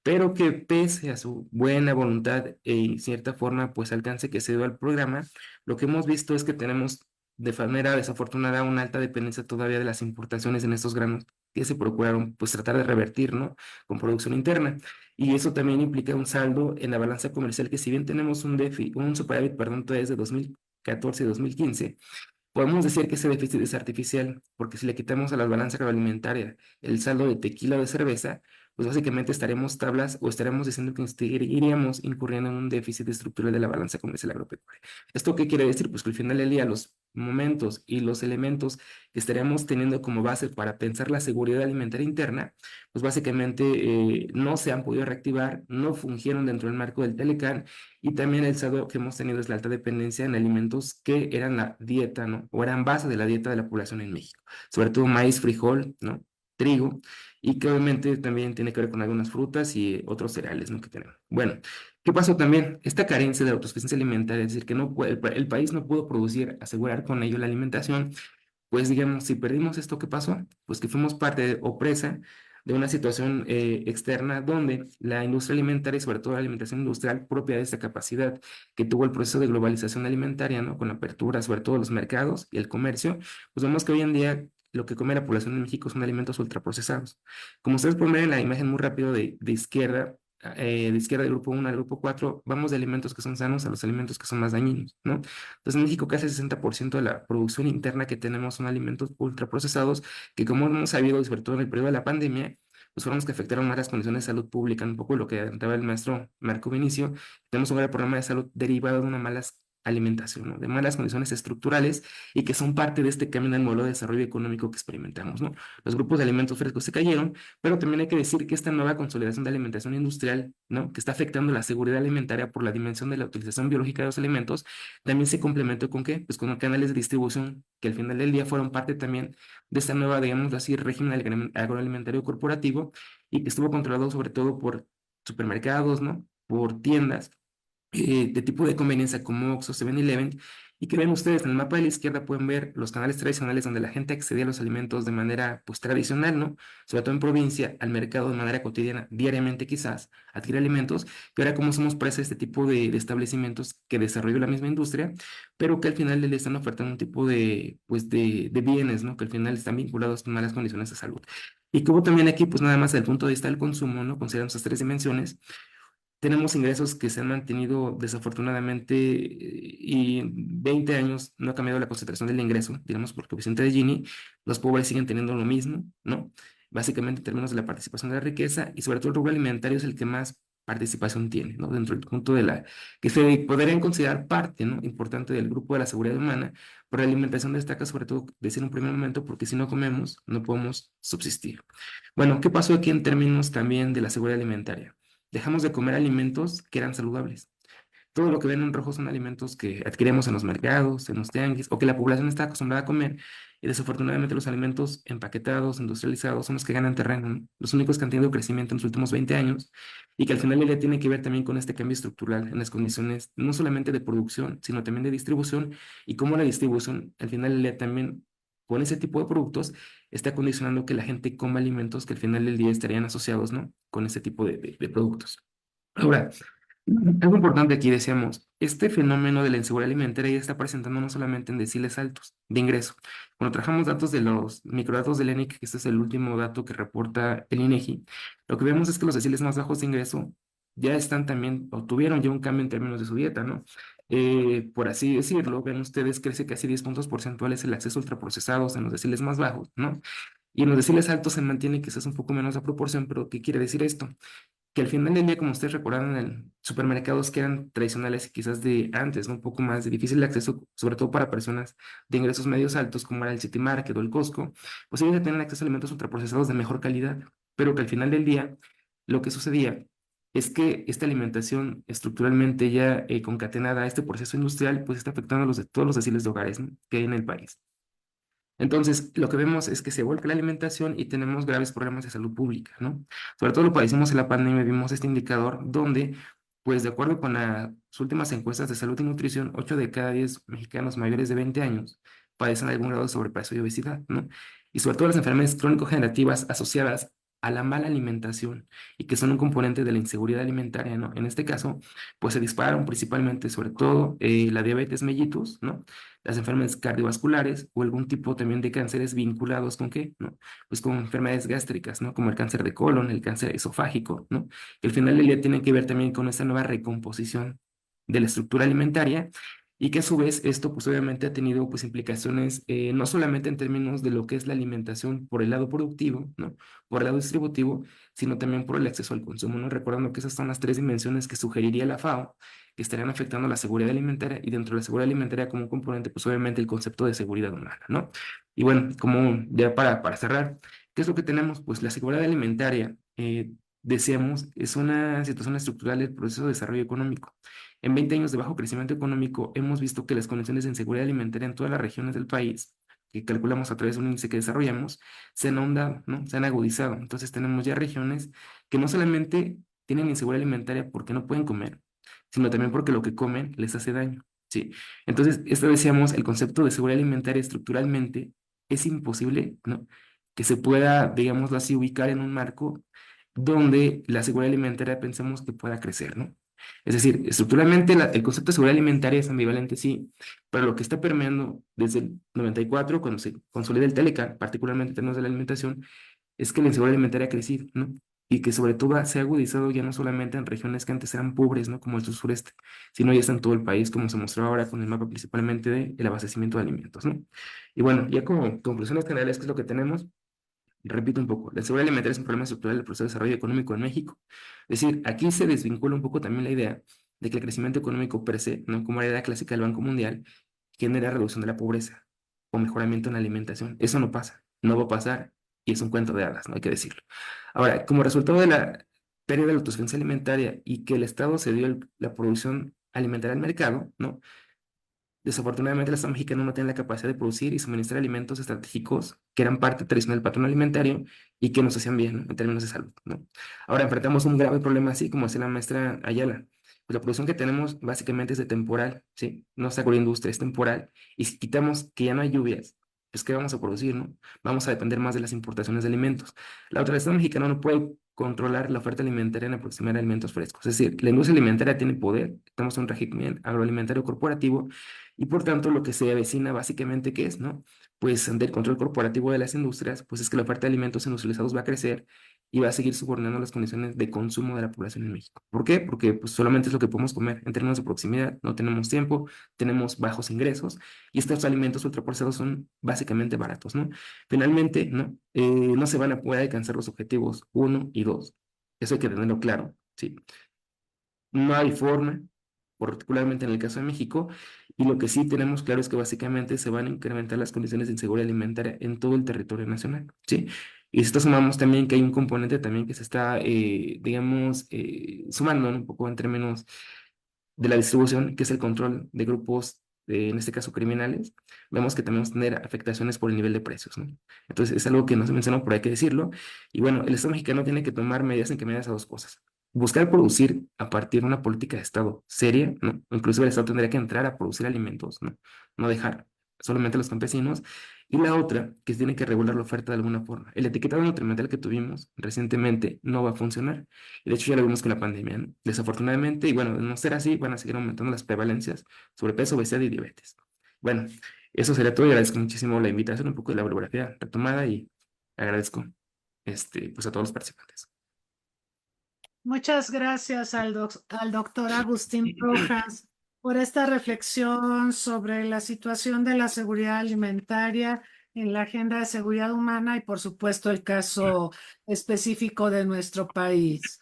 Speaker 5: pero que pese a su buena voluntad y cierta forma, pues alcance que se dio al programa, lo que hemos visto es que tenemos de manera desafortunada una alta dependencia todavía de las importaciones en estos granos que se procuraron pues tratar de revertir, ¿no? Con producción interna. Y eso también implica un saldo en la balanza comercial que si bien tenemos un superávit, perdón, desde 2014 y 2015, podemos decir que ese déficit es artificial, porque si le quitamos a la balanza agroalimentaria el saldo de tequila o de cerveza, pues básicamente estaremos tablas o estaremos diciendo que iríamos incurriendo en un déficit estructural de la balanza comercial agropecuaria. ¿Esto qué quiere decir? Pues que al final del día los momentos y los elementos que estaríamos teniendo como base para pensar la seguridad alimentaria interna, pues básicamente no se han podido reactivar, no fungieron dentro del marco del Telecan y también el saldo que hemos tenido es la alta dependencia en alimentos que eran la dieta, ¿no? O eran base de la dieta de la población en México, sobre todo maíz, frijol, ¿no? Trigo, y que obviamente también tiene que ver con algunas frutas y otros cereales, ¿no? Que tenemos. Bueno, ¿qué pasó también? Esta carencia de autosuficiencia alimentaria, es decir, que no puede, el país no pudo producir, asegurar con ello la alimentación, pues digamos, si perdimos esto, ¿qué pasó? Pues que fuimos parte o presa de una situación externa donde la industria alimentaria y sobre todo la alimentación industrial propia de esta capacidad que tuvo el proceso de globalización alimentaria, ¿no? Con la apertura sobre todo de los mercados y el comercio, pues vemos que hoy en día lo que come la población de México son alimentos ultraprocesados. Como ustedes pueden ver en la imagen muy rápido de izquierda, de izquierda del grupo 1 al grupo 4, vamos de alimentos que son sanos a los alimentos que son más dañinos, ¿no? Entonces en México casi el 60% de la producción interna que tenemos son alimentos ultraprocesados que como hemos sabido, y sobre todo en el periodo de la pandemia, pues fueron los que afectaron más las condiciones de salud pública, un poco lo que adelantaba el maestro Marco Vinicio. Tenemos un grave problema de salud derivado de una mala alimentación, ¿no? De malas condiciones estructurales y que son parte de este cambio en el modelo de desarrollo económico que experimentamos, ¿no? Los grupos de alimentos frescos se cayeron, pero también hay que decir que esta nueva consolidación de alimentación industrial, ¿no? Que está afectando la seguridad alimentaria por la dimensión de la utilización biológica de los alimentos, también se complementó con ¿qué? Pues con canales de distribución que al final del día fueron parte también de esta nueva, digamos así, régimen agroalimentario corporativo y que estuvo controlado sobre todo por supermercados, ¿no? Por tiendas de tipo de conveniencia como Oxxo, 7-Eleven, y que ven ustedes en el mapa de la izquierda pueden ver los canales tradicionales donde la gente accedía a los alimentos de manera pues tradicional, ¿no? Sobre todo en provincia, al mercado de manera cotidiana, diariamente quizás, adquirir alimentos, y ahora como somos presa de este tipo de establecimientos que desarrolló la misma industria, pero que al final le están ofertando un tipo de, pues de bienes, ¿no? Que al final están vinculados con malas condiciones de salud. Y como también aquí, pues nada más desde el punto de vista del consumo, ¿no? Considerando esas tres dimensiones, tenemos ingresos que se han mantenido desafortunadamente y en 20 años no ha cambiado la concentración del ingreso, digamos, por coeficiente de Gini, los pobres siguen teniendo lo mismo, ¿no? Básicamente en términos de la participación de la riqueza y sobre todo el rubro alimentario es el que más participación tiene, ¿no? Dentro del punto de la, que se podrían considerar parte, ¿no? Importante del grupo de la seguridad humana, pero la alimentación destaca sobre todo, decir en un primer momento, porque si no comemos, no podemos subsistir. Bueno, ¿qué pasó aquí en términos también de la seguridad alimentaria? Dejamos de comer alimentos que eran saludables. Todo lo que ven en rojo son alimentos que adquirimos en los mercados, en los tianguis, o que la población está acostumbrada a comer. Y desafortunadamente los alimentos empaquetados, industrializados, son los que ganan terreno, ¿no? Los únicos que han tenido crecimiento en los últimos 20 años y que al final del día tiene que ver también con este cambio estructural en las condiciones, no solamente de producción, sino también de distribución y cómo la distribución al final del día también con ese tipo de productos está condicionando que la gente coma alimentos que al final del día estarían asociados, ¿no? Con ese tipo de productos. Ahora, algo importante aquí decíamos, este fenómeno de la inseguridad alimentaria ya está presentando no solamente en deciles altos de ingreso. Cuando trabajamos datos de los microdatos del ENIC, que este es el último dato que reporta el INEGI, lo que vemos es que los deciles más bajos de ingreso ya están también, o tuvieron ya un cambio en términos de su dieta, ¿no? Por así decirlo, ven ustedes, crece casi 10 puntos porcentuales el acceso a ultraprocesados en los deciles más bajos, ¿no? Y en los deciles altos se mantiene quizás un poco menos la proporción, pero ¿qué quiere decir esto? Que al final del día, como ustedes recordaron, en supermercados que eran tradicionales y quizás de antes, ¿no? Un poco más de difícil acceso, sobre todo para personas de ingresos medios altos, como era el City Market o el Costco, pues ellos ya tenían acceso a alimentos ultraprocesados de mejor calidad, pero que al final del día, lo que sucedía es que esta alimentación estructuralmente ya concatenada a este proceso industrial, pues está afectando a todos los deciles de hogares, ¿no? Que hay en el país. Entonces, lo que vemos es que se vuelca la alimentación y tenemos graves problemas de salud pública, ¿no? Sobre todo lo padecimos en la pandemia, vimos este indicador donde, pues de acuerdo con las últimas encuestas de salud y nutrición, 8 de cada 10 mexicanos mayores de 20 años padecen algún grado de sobrepeso y obesidad, ¿no? Y sobre todo las enfermedades crónico-generativas asociadas a la mala alimentación y que son un componente de la inseguridad alimentaria, ¿no? En este caso, pues se dispararon principalmente, sobre todo, la diabetes mellitus, ¿no? Las enfermedades cardiovasculares o algún tipo también de cánceres vinculados con ¿qué? ¿No? Pues con enfermedades gástricas, ¿no? Como el cáncer de colon, el cáncer esofágico, ¿no? Que al final del día tienen que ver también con esta nueva recomposición de la estructura alimentaria y que a su vez esto pues obviamente ha tenido pues implicaciones no solamente en términos de lo que es la alimentación por el lado productivo, ¿no? Por el lado distributivo, sino también por el acceso al consumo, ¿no? Recordando que esas son las 3 dimensiones que sugeriría la FAO que estarían afectando la seguridad alimentaria y dentro de la seguridad alimentaria como un componente, pues obviamente el concepto de seguridad humana, ¿no? Y bueno, como ya para cerrar, ¿qué es lo que tenemos? Pues la seguridad alimentaria, decíamos, es una situación estructural del proceso de desarrollo económico. En 20 años de bajo crecimiento económico, hemos visto que las condiciones de inseguridad alimentaria en todas las regiones del país, que calculamos a través de un índice que desarrollamos, se han ahondado, ¿no? Se han agudizado. Entonces tenemos ya regiones que no solamente tienen inseguridad alimentaria porque no pueden comer, sino también porque lo que comen les hace daño, ¿sí? Entonces, esto decíamos, el concepto de seguridad alimentaria estructuralmente es imposible, ¿no? Que se pueda, digámoslo así, ubicar en un marco donde la seguridad alimentaria pensemos que pueda crecer, ¿no? Es decir, estructuralmente el concepto de seguridad alimentaria es ambivalente, sí, pero lo que está permeando desde el 94, cuando se consolida el Telecan, particularmente en términos de la alimentación, es que la inseguridad alimentaria ha crecido, ¿no? Y que sobre todo se ha agudizado ya no solamente en regiones que antes eran pobres, ¿no? Como el sureste, sino ya está en todo el país, como se mostró ahora con el mapa principalmente del abastecimiento de alimentos, ¿no? Y bueno, ya como conclusiones generales, ¿qué es lo que tenemos? Repito un poco, la inseguridad alimentaria es un problema estructural del proceso de desarrollo económico en México. Es decir, aquí se desvincula un poco también la idea de que el crecimiento económico per se, ¿no? Como la idea clásica del Banco Mundial, genera reducción de la pobreza o mejoramiento en la alimentación. Eso no pasa, no va a pasar y es un cuento de hadas, no hay que decirlo. Ahora, como resultado de la pérdida de la autosuficiencia alimentaria y que el Estado cedió la producción alimentaria al mercado, ¿no? Desafortunadamente, el Estado mexicano no tiene la capacidad de producir y suministrar alimentos estratégicos que eran parte tradicional del patrón alimentario y que nos hacían bien, ¿no? En términos de salud, ¿no? Ahora enfrentamos un grave problema así, como decía la maestra Ayala. Pues la producción que tenemos básicamente es de temporal, ¿sí? No es agroindustria, es temporal. Y si quitamos que ya no hay lluvias, pues ¿qué vamos a producir, no? Vamos a depender más de las importaciones de alimentos. La otra, el Estado mexicano no puede controlar la oferta alimentaria en aproximar alimentos frescos. Es decir, la industria alimentaria tiene poder, estamos en un régimen agroalimentario corporativo y por tanto lo que se avecina básicamente, ¿qué es, no? Pues del control corporativo de las industrias, pues es que la oferta de alimentos industrializados va a crecer y va a seguir subordinando las condiciones de consumo de la población en México. ¿Por qué? Porque pues solamente es lo que podemos comer en términos de proximidad, no tenemos tiempo, tenemos bajos ingresos y estos alimentos ultraprocesados son básicamente baratos, ¿no? Finalmente, ¿no? No se van a poder alcanzar los objetivos 1 y 2. Eso hay que tenerlo claro, ¿sí? No hay forma, particularmente en el caso de México, y lo que sí tenemos claro es que básicamente se van a incrementar las condiciones de inseguridad alimentaria en todo el territorio nacional, ¿sí? Y esto sumamos también que hay un componente también que se está, digamos, sumando, ¿no? Un poco en términos de la distribución, que es el control de grupos, en este caso criminales. Vemos que también vamos a tener afectaciones por el nivel de precios, ¿no? Entonces es algo que no se mencionó, pero hay que decirlo. Y bueno, el Estado mexicano tiene que tomar medidas encaminadas a dos cosas. Buscar producir a partir de una política de Estado seria, ¿no? Incluso el Estado tendría que entrar a producir alimentos, ¿no? No dejar solamente los campesinos, y la otra, que tiene que regular la oferta de alguna forma. El etiquetado nutrimental que tuvimos recientemente no va a funcionar, y de hecho ya lo vimos con la pandemia, ¿no? Desafortunadamente, y bueno, de no ser así, van a seguir aumentando las prevalencias, sobrepeso, obesidad y diabetes. Bueno, eso sería todo, y agradezco muchísimo la invitación, un poco de la bibliografía retomada, y agradezco pues a todos los participantes.
Speaker 2: Muchas gracias al doctor Agustín Rojas por esta reflexión sobre la situación de la seguridad alimentaria en la agenda de seguridad humana y por supuesto el caso específico de nuestro país.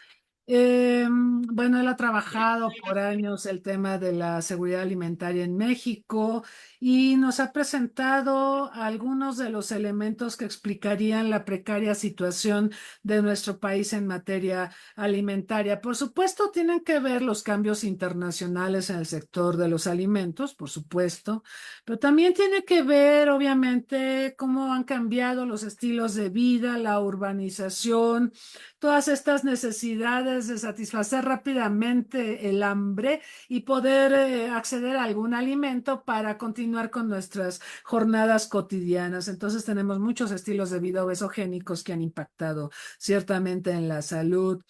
Speaker 2: Bueno, él ha trabajado por años el tema de la seguridad alimentaria en México y nos ha presentado algunos de los elementos que explicarían la precaria situación de nuestro país en materia alimentaria. Por supuesto, tienen que ver los cambios internacionales en el sector de los alimentos, por supuesto, pero también tiene que ver, obviamente, cómo han cambiado los estilos de vida, la urbanización, todas estas necesidades de satisfacer rápidamente el hambre y poder acceder a algún alimento para continuar con nuestras jornadas cotidianas. Entonces tenemos muchos estilos de vida obesogénicos que han impactado ciertamente en la salud.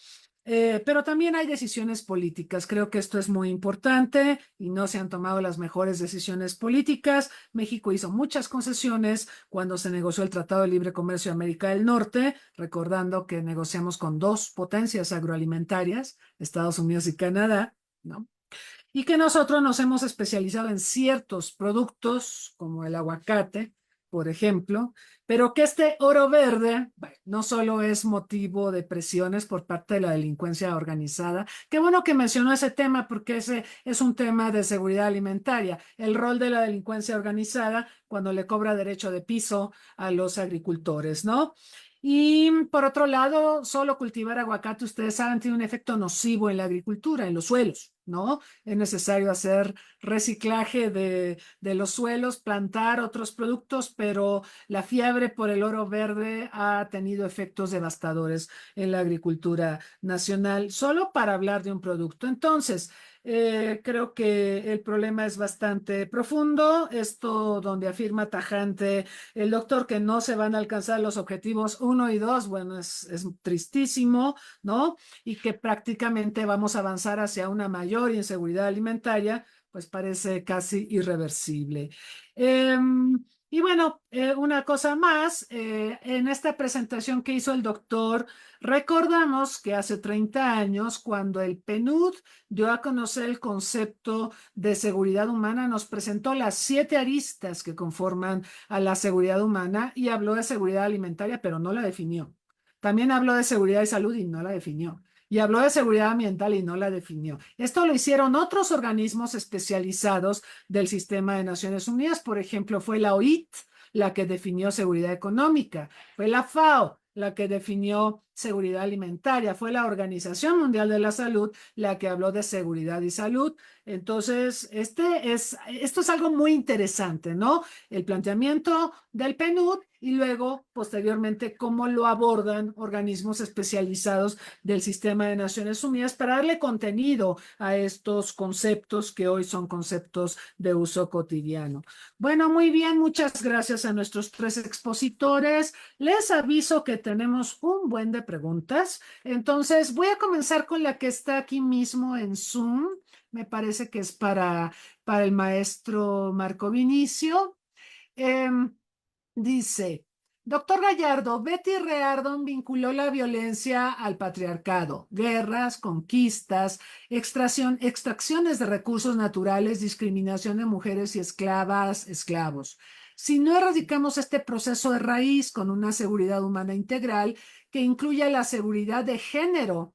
Speaker 2: Pero también hay decisiones políticas. Creo que esto es muy importante y no se han tomado las mejores decisiones políticas. México hizo muchas concesiones cuando se negoció el Tratado de Libre Comercio de América del Norte, recordando que negociamos con dos potencias agroalimentarias, Estados Unidos y Canadá, ¿no? Y que nosotros nos hemos especializado en ciertos productos, como el aguacate, por ejemplo, pero que este oro verde, bueno, no solo es motivo de presiones por parte de la delincuencia organizada. Qué bueno que mencionó ese tema porque ese es un tema de seguridad alimentaria, el rol de la delincuencia organizada cuando le cobra derecho de piso a los agricultores, ¿no? Y por otro lado, solo cultivar aguacate, ustedes saben, tiene un efecto nocivo en la agricultura, en los suelos, ¿no? Es necesario hacer reciclaje de los suelos, plantar otros productos, pero la fiebre por el oro verde ha tenido efectos devastadores en la agricultura nacional, solo para hablar de un producto. Entonces, creo que el problema es bastante profundo. Esto donde afirma tajante el doctor que no se van a alcanzar los objetivos 1 y 2, bueno, es tristísimo, ¿no? Y que prácticamente vamos a avanzar hacia una mayor inseguridad alimentaria, pues parece casi irreversible. Y bueno, una cosa más, en esta presentación que hizo el doctor, recordamos que hace 30 años, cuando el PNUD dio a conocer el concepto de seguridad humana, nos presentó las 7 aristas que conforman a la seguridad humana y habló de seguridad alimentaria, pero no la definió. También habló de seguridad y salud y no la definió. Y habló de seguridad ambiental y no la definió. Esto lo hicieron otros organismos especializados del sistema de Naciones Unidas. Por ejemplo, fue la OIT la que definió seguridad económica, fue la FAO la que definió seguridad alimentaria, fue la Organización Mundial de la Salud la que habló de seguridad y salud. Entonces, esto es algo muy interesante, ¿no? El planteamiento del PNUD y luego, posteriormente, cómo lo abordan organismos especializados del sistema de Naciones Unidas para darle contenido a estos conceptos que hoy son conceptos de uso cotidiano. Bueno, muy bien, muchas gracias a nuestros 3 expositores. Les aviso que tenemos un buen de preguntas. Entonces, voy a comenzar con la que está aquí mismo en Zoom. Me parece que es para el maestro Marco Vinicio. Dice, doctor Gallardo, Betty Reardon vinculó la violencia al patriarcado, guerras, conquistas, extracciones de recursos naturales, discriminación de mujeres y esclavas, esclavos. Si no erradicamos este proceso de raíz con una seguridad humana integral que incluya la seguridad de género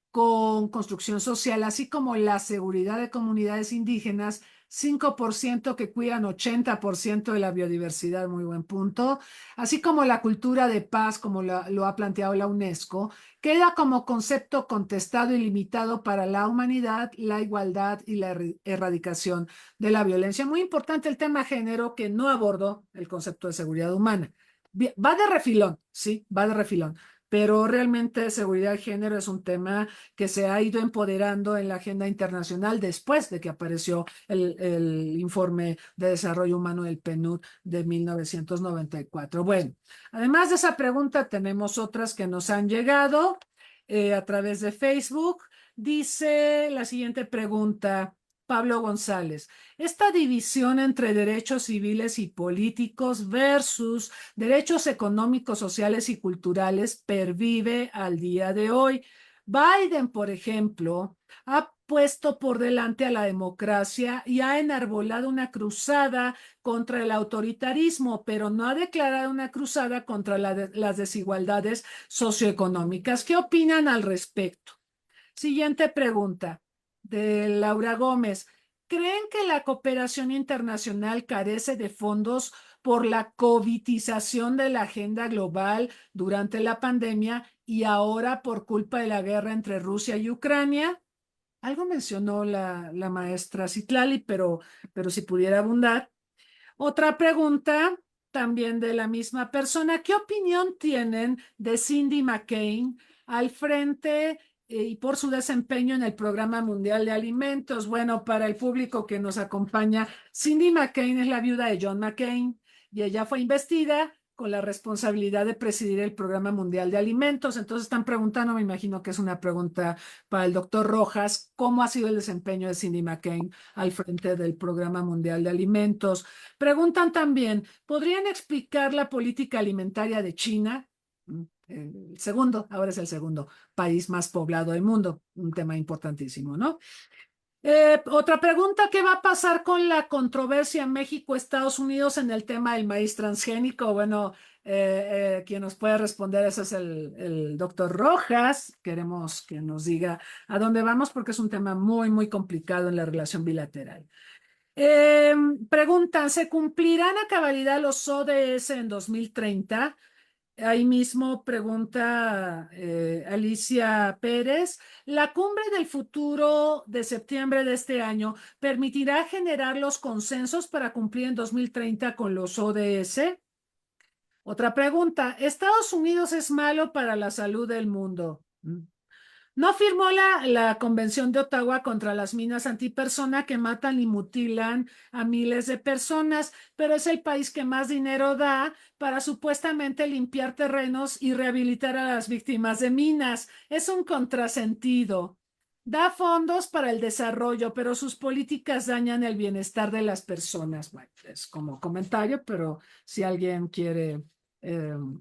Speaker 2: con construcción social, así como la seguridad de comunidades indígenas, 5% que cuidan 80% de la biodiversidad, muy buen punto, así como la cultura de paz, como lo ha planteado la UNESCO, queda como concepto contestado y limitado para la humanidad, la igualdad y la erradicación de la violencia. Muy importante el tema género que no abordó el concepto de seguridad humana. Va de refilón, sí, va de refilón. pero realmente seguridad de género es un tema que se ha ido empoderando en la agenda internacional después de que apareció el informe de desarrollo humano del PNUD de 1994. Bueno, además de esa pregunta, tenemos otras que nos han llegado a través de Facebook. Dice la siguiente pregunta, Pablo González. Esta división entre derechos civiles y políticos versus derechos económicos, sociales y culturales pervive al día de hoy. Biden, por ejemplo, ha puesto por delante a la democracia y ha enarbolado una cruzada contra el autoritarismo, pero no ha declarado una cruzada contra las desigualdades socioeconómicas. ¿Qué opinan al respecto? Siguiente pregunta de Laura Gómez. ¿Creen que la cooperación internacional carece de fondos por la covidización de la agenda global durante la pandemia y ahora por culpa de la guerra entre Rusia y Ucrania? Algo mencionó la maestra Citlali, pero si pudiera abundar. Otra pregunta, también de la misma persona. ¿Qué opinión tienen de Cindy McCain al frente y por su desempeño en el Programa Mundial de Alimentos? Bueno, para el público que nos acompaña, Cindy McCain es la viuda de John McCain y ella fue investida con la responsabilidad de presidir el Programa Mundial de Alimentos. Entonces están preguntando, me imagino que es una pregunta para el doctor Rojas, ¿cómo ha sido el desempeño de Cindy McCain al frente del Programa Mundial de Alimentos? Preguntan también, ¿podrían explicar la política alimentaria de China? El segundo, ahora es el segundo país más poblado del mundo, un tema importantísimo, ¿no? Otra pregunta, ¿qué va a pasar con la controversia en México-Estados Unidos en el tema del maíz transgénico? Bueno, quien nos puede responder eso es el doctor Rojas. Queremos que nos diga a dónde vamos porque es un tema muy, muy complicado en la relación bilateral. Preguntan, ¿se cumplirán a cabalidad los ODS en 2030? Ahí mismo pregunta Alicia Pérez. ¿La cumbre del futuro de septiembre de este año permitirá generar los consensos para cumplir en 2030 con los ODS? Otra pregunta. ¿Estados Unidos es malo para la salud del mundo? No firmó la Convención de Ottawa contra las minas antipersona que matan y mutilan a miles de personas, pero es el país que más dinero da para supuestamente limpiar terrenos y rehabilitar a las víctimas de minas. Es un contrasentido. Da fondos para el desarrollo, pero sus políticas dañan el bienestar de las personas. Bueno, es como comentario, pero si alguien quiere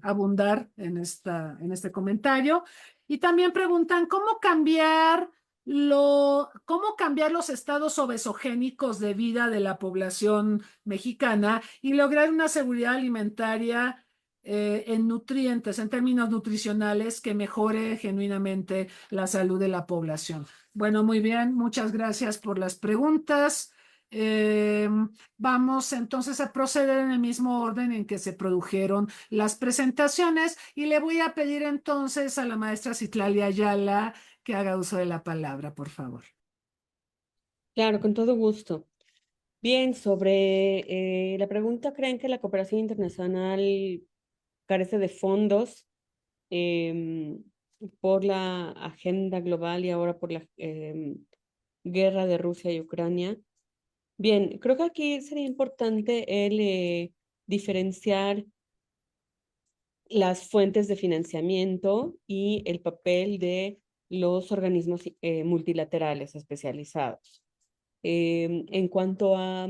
Speaker 2: abundar en este comentario. Y también preguntan cómo cambiar los estados obesogénicos de vida de la población mexicana y lograr una seguridad alimentaria en nutrientes, en términos nutricionales, que mejore genuinamente la salud de la población. Bueno, muy bien, muchas gracias por las preguntas. Vamos entonces a proceder en el mismo orden en que se produjeron las presentaciones y le voy a pedir entonces a la maestra Citlali Ayala que haga uso de la palabra, por favor.
Speaker 3: Claro, con todo gusto. Bien, sobre la pregunta, ¿creen que la cooperación internacional carece de fondos por la agenda global y ahora por la guerra de Rusia y Ucrania? Bien, creo que aquí sería importante el diferenciar las fuentes de financiamiento y el papel de los organismos multilaterales especializados. En cuanto a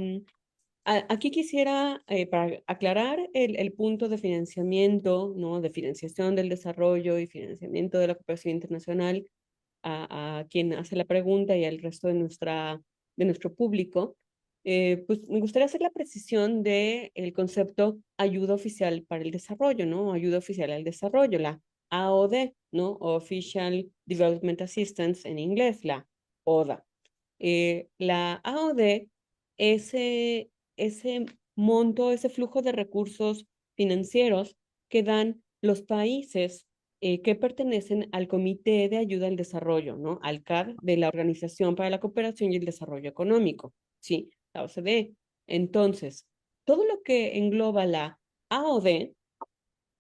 Speaker 3: aquí quisiera, para aclarar el punto de financiamiento, ¿no? De financiación del desarrollo y financiamiento de la cooperación internacional a quien hace la pregunta y al resto de nuestro público, pues me gustaría hacer la precisión del concepto ayuda oficial para el desarrollo, ¿no? Ayuda oficial al desarrollo, la AOD, ¿no? Official Development Assistance en inglés, la ODA. La AOD, ese monto, ese flujo de recursos financieros que dan los países que pertenecen al Comité de Ayuda al Desarrollo, ¿no? Al CAD, de la Organización para la Cooperación y el Desarrollo Económico, ¿sí? La OCDE. Entonces, todo lo que engloba la AOD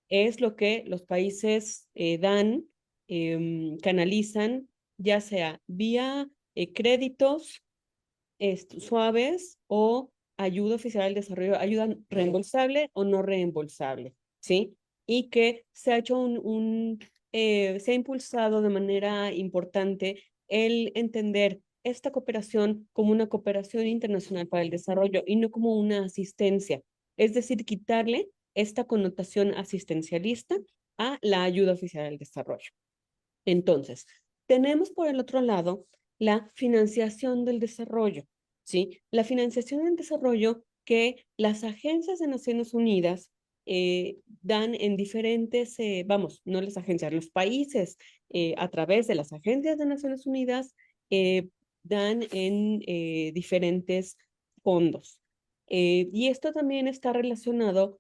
Speaker 3: es lo que los países dan, canalizan, ya sea vía créditos suaves o ayuda oficial al desarrollo, ayuda reembolsable o no reembolsable, ¿sí? Y que se ha hecho se ha impulsado de manera importante el entender esta cooperación como una cooperación internacional para el desarrollo y no como una asistencia. Es decir, quitarle esta connotación asistencialista a la ayuda oficial al desarrollo. Entonces, tenemos por el otro lado la financiación del desarrollo, ¿sí? La financiación del desarrollo que las agencias de Naciones Unidas dan en diferentes, no las agencias, los países a través de las agencias de Naciones Unidas dan en diferentes fondos. Y esto también está relacionado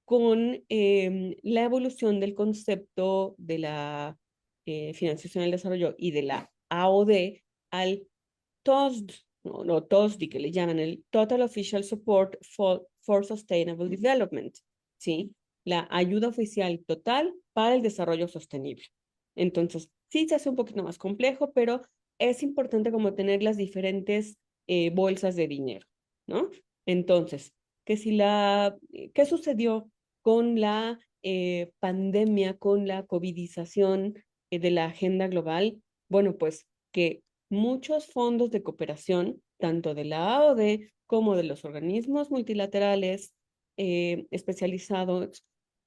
Speaker 3: con la evolución del concepto de la financiación del desarrollo y de la AOD al TOSD, no TOSD, que le llaman el Total Official Support for Sustainable Development, ¿sí? La ayuda oficial total para el desarrollo sostenible. Entonces, sí se hace un poquito más complejo, pero es importante como tener las diferentes bolsas de dinero, ¿no? Entonces, ¿qué sucedió con la pandemia, con la covidización de la agenda global? Bueno, pues que muchos fondos de cooperación, tanto de la AOD como de los organismos multilaterales especializados,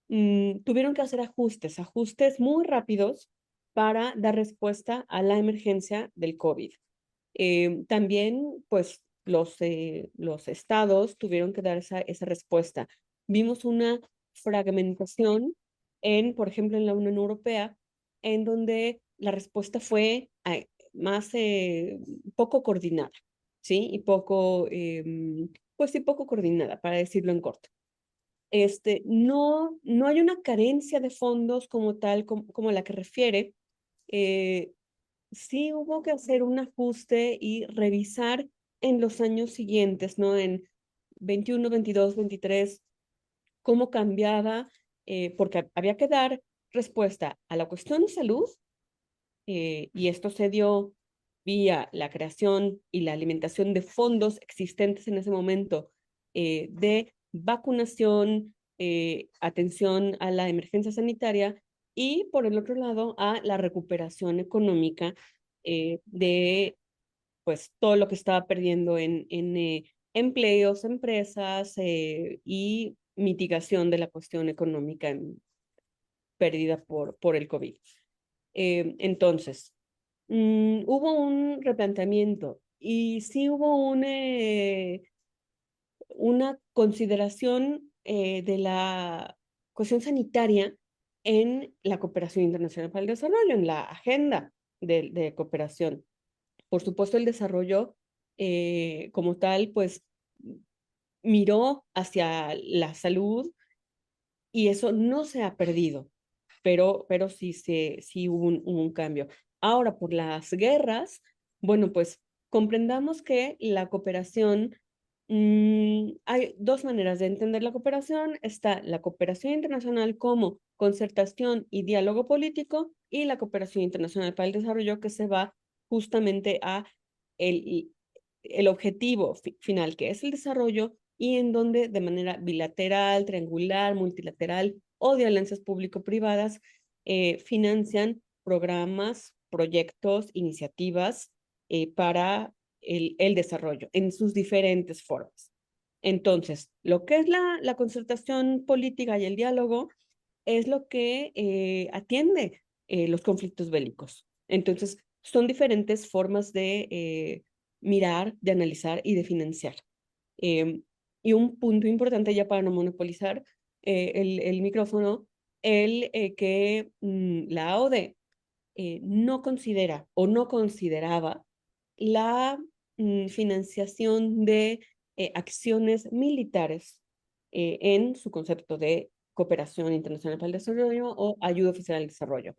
Speaker 3: tuvieron que hacer ajustes muy rápidos para dar respuesta a la emergencia del COVID. También, pues, los estados tuvieron que dar esa respuesta. Vimos una fragmentación por ejemplo, en la Unión Europea, en donde la respuesta fue más poco coordinada, ¿sí? Y pues sí, poco coordinada, para decirlo en corto. No hay una carencia de fondos como tal, como la que refiere. Sí hubo que hacer un ajuste y revisar en los años siguientes, ¿no? En 21, 22, 23, cómo cambiaba, porque había que dar respuesta a la cuestión de salud, y esto se dio vía la creación y la alimentación de fondos existentes en ese momento de vacunación, atención a la emergencia sanitaria y por el otro lado a la recuperación económica de pues todo lo que estaba perdiendo en empleos, empresas y mitigación de la cuestión económica perdida por el COVID. Entonces, hubo un replanteamiento y sí hubo una consideración de la cuestión sanitaria en la cooperación internacional para el desarrollo, en la agenda de cooperación. Por supuesto, el desarrollo como tal, pues miró hacia la salud y eso no se ha perdido, pero sí hubo un cambio. Ahora, por las guerras, bueno, pues comprendamos que la cooperación, hay dos maneras de entender la cooperación. Está la cooperación internacional como concertación y diálogo político y la cooperación internacional para el desarrollo que se va justamente a el objetivo final, que es el desarrollo, y en donde de manera bilateral, triangular, multilateral o de alianzas público-privadas financian programas, proyectos, iniciativas para el desarrollo en sus diferentes formas. Entonces, lo que es la concertación política y el diálogo es lo que atiende los conflictos bélicos. Entonces, son diferentes formas de mirar, de analizar y de financiar. Y un punto importante ya para no monopolizar el micrófono, que la AOD no considera o no consideraba la financiación de acciones militares en su concepto de cooperación internacional para el desarrollo o ayuda oficial al desarrollo.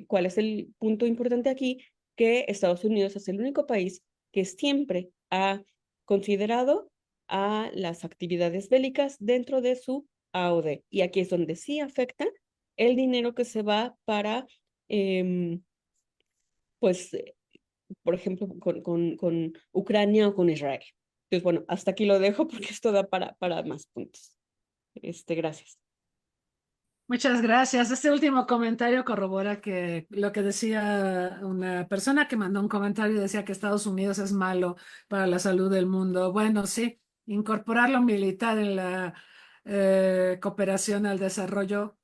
Speaker 3: ¿Cuál es el punto importante aquí? Que Estados Unidos es el único país que siempre ha considerado a las actividades bélicas dentro de su A o D. Y aquí es donde sí afecta el dinero que se va para, pues, por ejemplo, con Ucrania o con Israel. Entonces, bueno, hasta aquí lo dejo porque esto da para más puntos. Gracias.
Speaker 2: Muchas gracias. Este último comentario corrobora que lo que decía una persona que mandó un comentario, decía que Estados Unidos es malo para la salud del mundo. Bueno, sí, incorporar lo militar en la cooperación al desarrollo,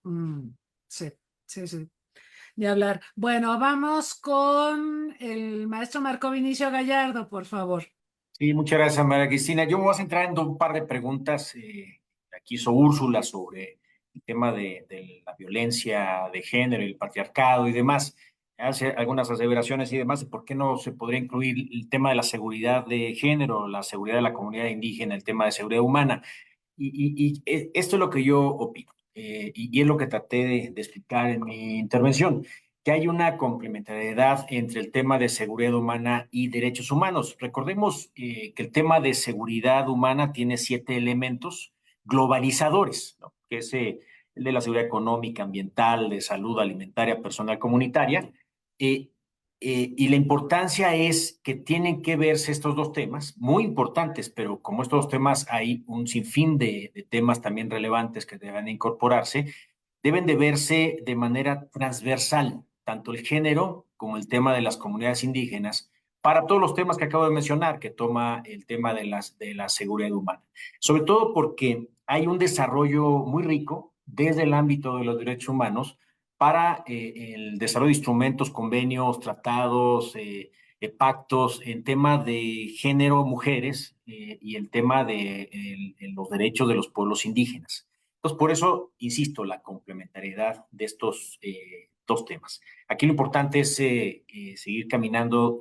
Speaker 2: sí, sí, sí. De hablar. Bueno, vamos con el maestro Marco Vinicio Gallardo, por favor.
Speaker 4: Sí, muchas gracias, María Cristina. Yo me voy a centrar en un par de preguntas. Aquí hizo Úrsula sobre el tema de la violencia de género, el patriarcado y demás. Hace algunas aseveraciones y demás de por qué no se podría incluir el tema de la seguridad de género, la seguridad de la comunidad indígena, el tema de seguridad humana. Esto es lo que yo opino, y es lo que traté de explicar en mi intervención, que hay una complementariedad entre el tema de seguridad humana y derechos humanos. Recordemos que el tema de seguridad humana tiene 7 elementos globalizadores, ¿no? Que es el de la seguridad económica, ambiental, de salud alimentaria, personal, comunitaria. Eh, y la importancia es que tienen que verse estos dos temas, muy importantes, pero como estos dos temas hay un sinfín de temas también relevantes que deben incorporarse, deben de verse de manera transversal, tanto el género como el tema de las comunidades indígenas, para todos los temas que acabo de mencionar, que toma el tema de la seguridad humana. Sobre todo porque hay un desarrollo muy rico desde el ámbito de los derechos humanos para el desarrollo de instrumentos, convenios, tratados, pactos en tema de género, mujeres, y el tema de los derechos de los pueblos indígenas. Entonces, por eso, insisto, la complementariedad de estos dos temas. Aquí lo importante es seguir caminando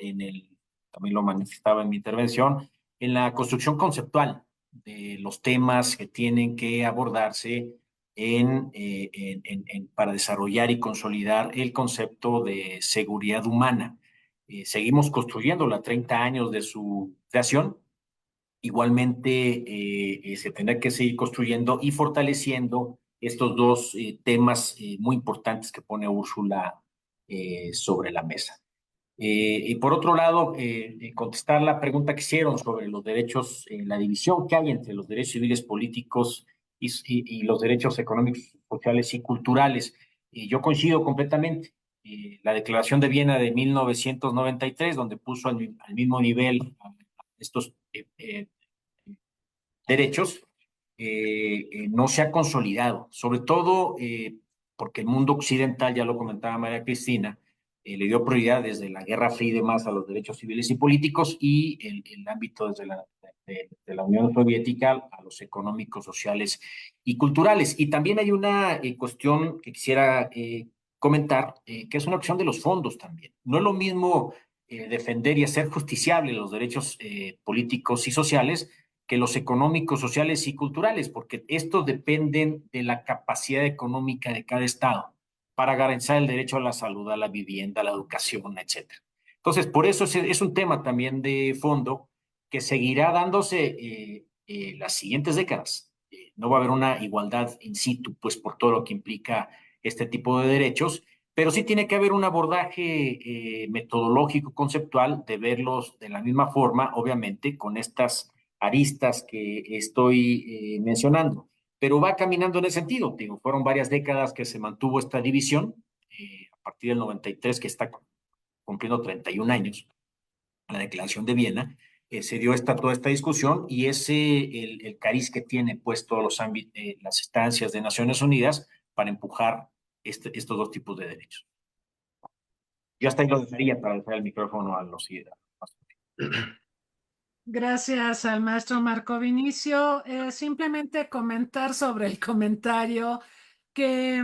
Speaker 4: también lo manifestaba en mi intervención, en la construcción conceptual de los temas que tienen que abordarse para desarrollar y consolidar el concepto de seguridad humana. Seguimos construyéndola 30 años de su creación. Igualmente, se tendrá que seguir construyendo y fortaleciendo estos dos temas muy importantes que pone Úrsula sobre la mesa. Y por otro lado, contestar la pregunta que hicieron sobre los derechos, la división que hay entre los derechos civiles, políticos y los derechos económicos, sociales y culturales. Yo coincido completamente. La Declaración de Viena de 1993, donde puso al mismo nivel a estos derechos, no se ha consolidado, sobre todo porque el mundo occidental, ya lo comentaba María Cristina, le dio prioridad desde la Guerra Fría y demás a los derechos civiles y políticos, y el ámbito desde de la Unión Soviética a los económicos, sociales y culturales. Y también hay una cuestión que quisiera comentar, que es una opción de los fondos también. No es lo mismo defender y hacer justiciable los derechos políticos y sociales que los económicos, sociales y culturales, porque estos dependen de la capacidad económica de cada estado para garantizar el derecho a la salud, a la vivienda, a la educación, etcétera. Entonces, por eso es un tema también de fondo que seguirá dándose las siguientes décadas. No va a haber una igualdad in situ, pues por todo lo que implica este tipo de derechos, pero sí tiene que haber un abordaje metodológico, conceptual, de verlos de la misma forma, obviamente, con estas aristas que estoy mencionando, pero va caminando en ese sentido. Digo, fueron varias décadas que se mantuvo esta división, a partir del 93, que está cumpliendo 31 años, la Declaración de Viena, se dio toda esta discusión, y el cariz que tiene pues todos los las instancias de Naciones Unidas para empujar estos dos tipos de derechos. Yo hasta ahí lo dejaría para dejar el micrófono a los
Speaker 2: Gracias al maestro Marco Vinicio. Simplemente comentar sobre el comentario que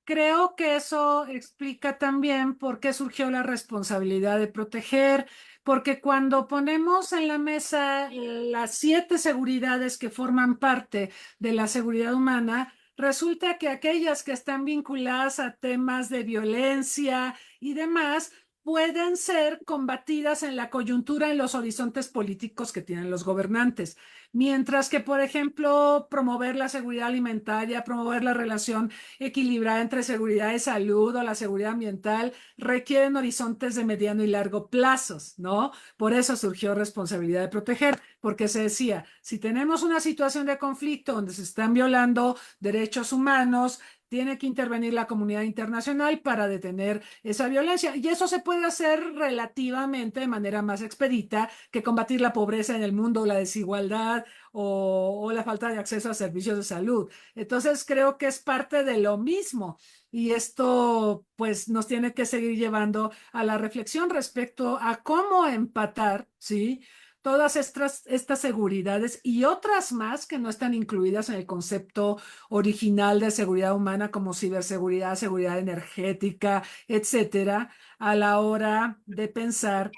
Speaker 2: creo que eso explica también por qué surgió la responsabilidad de proteger, porque cuando ponemos en la mesa las 7 seguridades que forman parte de la seguridad humana, resulta que aquellas que están vinculadas a temas de violencia y demás, pueden ser combatidas en la coyuntura, en los horizontes políticos que tienen los gobernantes. Mientras que, por ejemplo, promover la seguridad alimentaria, promover la relación equilibrada entre seguridad y salud o la seguridad ambiental, requieren horizontes de mediano y largo plazos, ¿no? Por eso surgió responsabilidad de proteger, porque se decía, si tenemos una situación de conflicto donde se están violando derechos humanos, tiene que intervenir la comunidad internacional para detener esa violencia. Y eso se puede hacer relativamente de manera más expedita que combatir la pobreza en el mundo, la desigualdad o la falta de acceso a servicios de salud. Entonces creo que es parte de lo mismo. Y esto pues nos tiene que seguir llevando a la reflexión respecto a cómo empatar, ¿sí? Todas estas seguridades y otras más que no están incluidas en el concepto original de seguridad humana como ciberseguridad, seguridad energética, etcétera, a la hora de pensar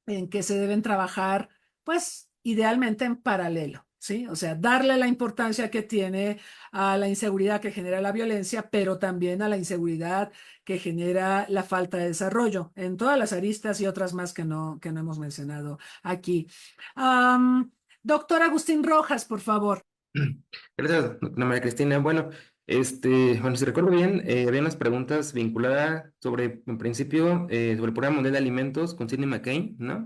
Speaker 2: en que se deben trabajar, pues idealmente en paralelo, ¿sí? O sea, darle la importancia que tiene a la inseguridad que genera la violencia, pero también a la inseguridad que genera la falta de desarrollo, en todas las aristas y otras más que no hemos mencionado aquí. Doctor Agustín Rojas, por favor.
Speaker 5: Gracias, doctora María Cristina. Bueno, bueno, si recuerdo bien, había unas preguntas vinculadas sobre, en principio, sobre el Programa Mundial de Alimentos con Sidney McCain, ¿no?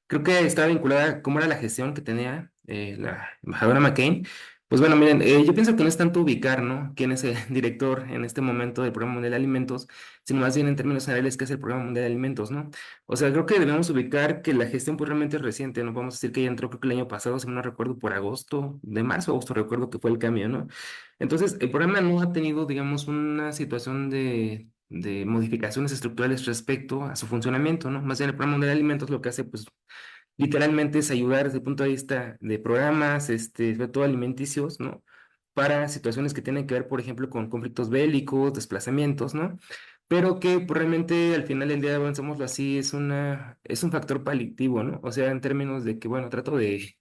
Speaker 5: Creo que estaba vinculada a cómo era la gestión que tenía la embajadora McCain. Pues bueno, miren, yo pienso que no es tanto ubicar, ¿no? Quién es el director en este momento del Programa Mundial de Alimentos, sino más bien en términos generales qué es el Programa Mundial de Alimentos, ¿no? O sea, creo que debemos ubicar que la gestión pues realmente es reciente, no podemos decir que ya entró, creo que el año pasado, si no recuerdo, por agosto, de marzo, agosto, recuerdo que fue el cambio, ¿no? Entonces, el programa no ha tenido, digamos, una situación de modificaciones estructurales respecto a su funcionamiento, ¿no? Más bien el Programa Mundial de Alimentos lo que hace, pues, literalmente es ayudar desde el punto de vista de programas, sobre todo alimenticios, ¿no? Para situaciones que tienen que ver, por ejemplo, con conflictos bélicos, desplazamientos, ¿no? Pero que pues, realmente al final del día, pensémoslo así, es un factor paliativo, ¿no? O sea, en términos de que, bueno, trato de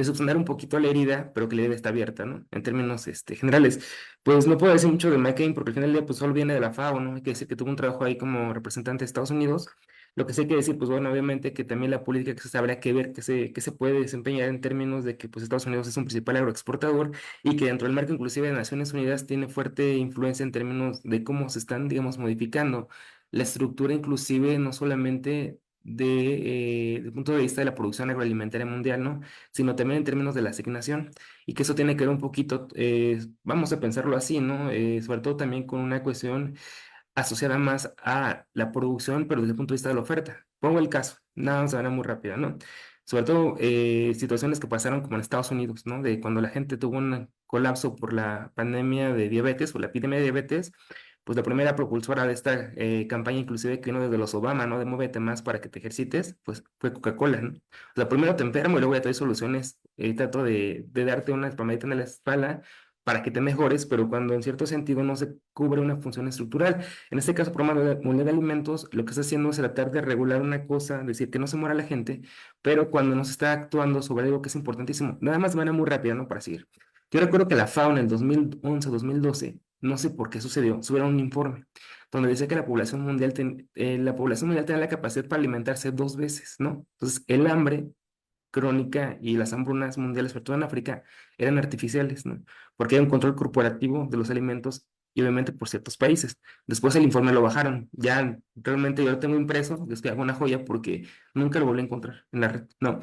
Speaker 5: subsanar un poquito la herida, pero que la herida está abierta, ¿no? En términos generales. Pues no puedo decir mucho de McCain porque al final del día pues solo viene de la FAO, ¿no? Hay que decir que tuvo un trabajo ahí como representante de Estados Unidos. Lo que sí hay que decir, pues bueno, obviamente que también la política que se habría que ver que se puede desempeñar en términos de que pues Estados Unidos es un principal agroexportador y que dentro del marco inclusive de Naciones Unidas tiene fuerte influencia en términos de cómo se están, digamos, modificando la estructura inclusive no solamente del punto de vista de la producción agroalimentaria mundial, ¿no? Sino también en términos de la asignación, y que eso tiene que ver un poquito, vamos a pensarlo así, ¿no? Sobre todo también con una cuestión asociada más a la producción, pero desde el punto de vista de la oferta. Pongo el caso, nada más de manera muy rápida, ¿no? Sobre todo situaciones que pasaron como en Estados Unidos, ¿no? De cuando la gente tuvo un colapso por la pandemia de diabetes o la epidemia de diabetes, pues la primera propulsora de esta campaña, inclusive que vino desde los Obama, ¿no? De muévete más para que te ejercites, pues fue Coca-Cola, ¿no? O sea, primero te enfermo y luego ya te doy soluciones, trato de darte una palmadita en la espalda para que te mejores, pero cuando en cierto sentido no se cubre una función estructural. En este caso, Programa Mundial de Alimentos, lo que está haciendo es tratar de regular una cosa, decir que no se muera la gente, pero cuando no se está actuando sobre algo que es importantísimo, nada más de manera muy rápida, ¿no? Para seguir. Yo recuerdo que la FAO en el 2011, 2012, no sé por qué sucedió, subieron un informe donde decía que la población mundial tenía la capacidad para alimentarse 2 veces, ¿no? Entonces, el hambre crónica y las hambrunas mundiales, sobre todo en África, eran artificiales, ¿no? Porque hay un control corporativo de los alimentos y obviamente por ciertos países. Después el informe lo bajaron. Ya realmente yo lo tengo impreso, es que hago una joya porque nunca lo volví a encontrar en la red. No.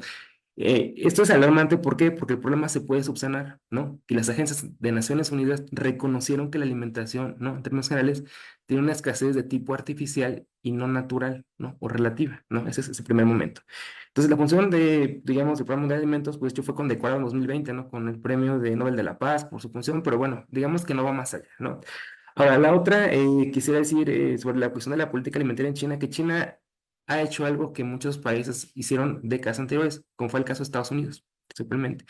Speaker 5: Esto es alarmante, ¿por qué? Porque el problema se puede subsanar, ¿no? Y las agencias de Naciones Unidas reconocieron que la alimentación, ¿no? En términos generales, tiene una escasez de tipo artificial y no natural, ¿no? O relativa, ¿no? Ese es ese primer momento. Entonces, la función de, digamos, del Programa Mundial de Alimentos, pues, fue condecorado en 2020, ¿no? Con el Premio de Nobel de la Paz por su función, pero bueno, digamos que no va más allá, ¿no? Ahora, la otra, quisiera decir sobre la cuestión de la política alimentaria en China, que China ha hecho algo que muchos países hicieron décadas anteriores, como fue el caso de Estados Unidos, simplemente.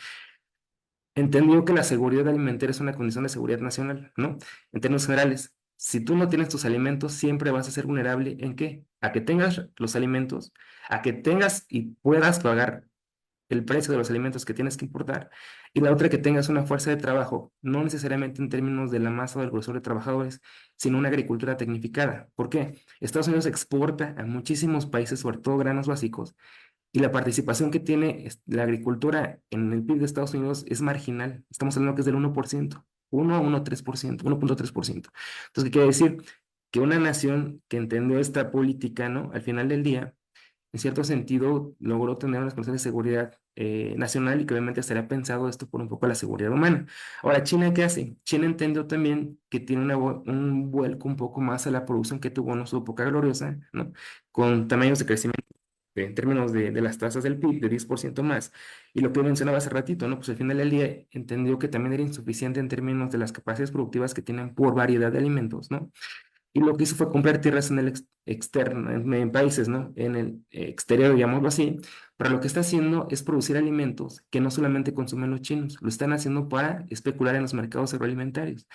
Speaker 5: Entendió que la seguridad alimentaria es una condición de seguridad nacional, ¿no? En términos generales, si tú no tienes tus alimentos, siempre vas a ser vulnerable ¿en qué? A que tengas los alimentos, a que tengas y puedas pagar el precio de los alimentos que tienes que importar, y la otra que tengas una fuerza de trabajo, no necesariamente en términos de la masa o del grosor de trabajadores, sino una agricultura tecnificada. ¿Por qué? Estados Unidos exporta a muchísimos países, sobre todo granos básicos, y la participación que tiene la agricultura en el PIB de Estados Unidos es marginal. Estamos hablando que es del 1%, 1 a 1,3%, 1,3%. Entonces, ¿qué quiere decir? Que una nación que entendió esta política, ¿no? Al final del día, en cierto sentido, logró tener unas condiciones de seguridad nacional y que obviamente estaría pensado esto por un poco la seguridad humana. Ahora, ¿China qué hace? China entendió también que tiene un vuelco un poco más a la producción que tuvo en su época gloriosa, ¿no? Con tamaños de crecimiento en términos de las tasas del PIB de 10% más. Y lo que mencionaba hace ratito, ¿no? Pues al final del día entendió que también era insuficiente en términos de las capacidades productivas que tienen por variedad de alimentos, ¿no? Y lo que hizo fue comprar tierras en el externo, en países, ¿no? En el exterior, digámoslo así. Pero lo que está haciendo es producir alimentos que no solamente consumen los chinos, lo están haciendo para especular en los mercados agroalimentarios.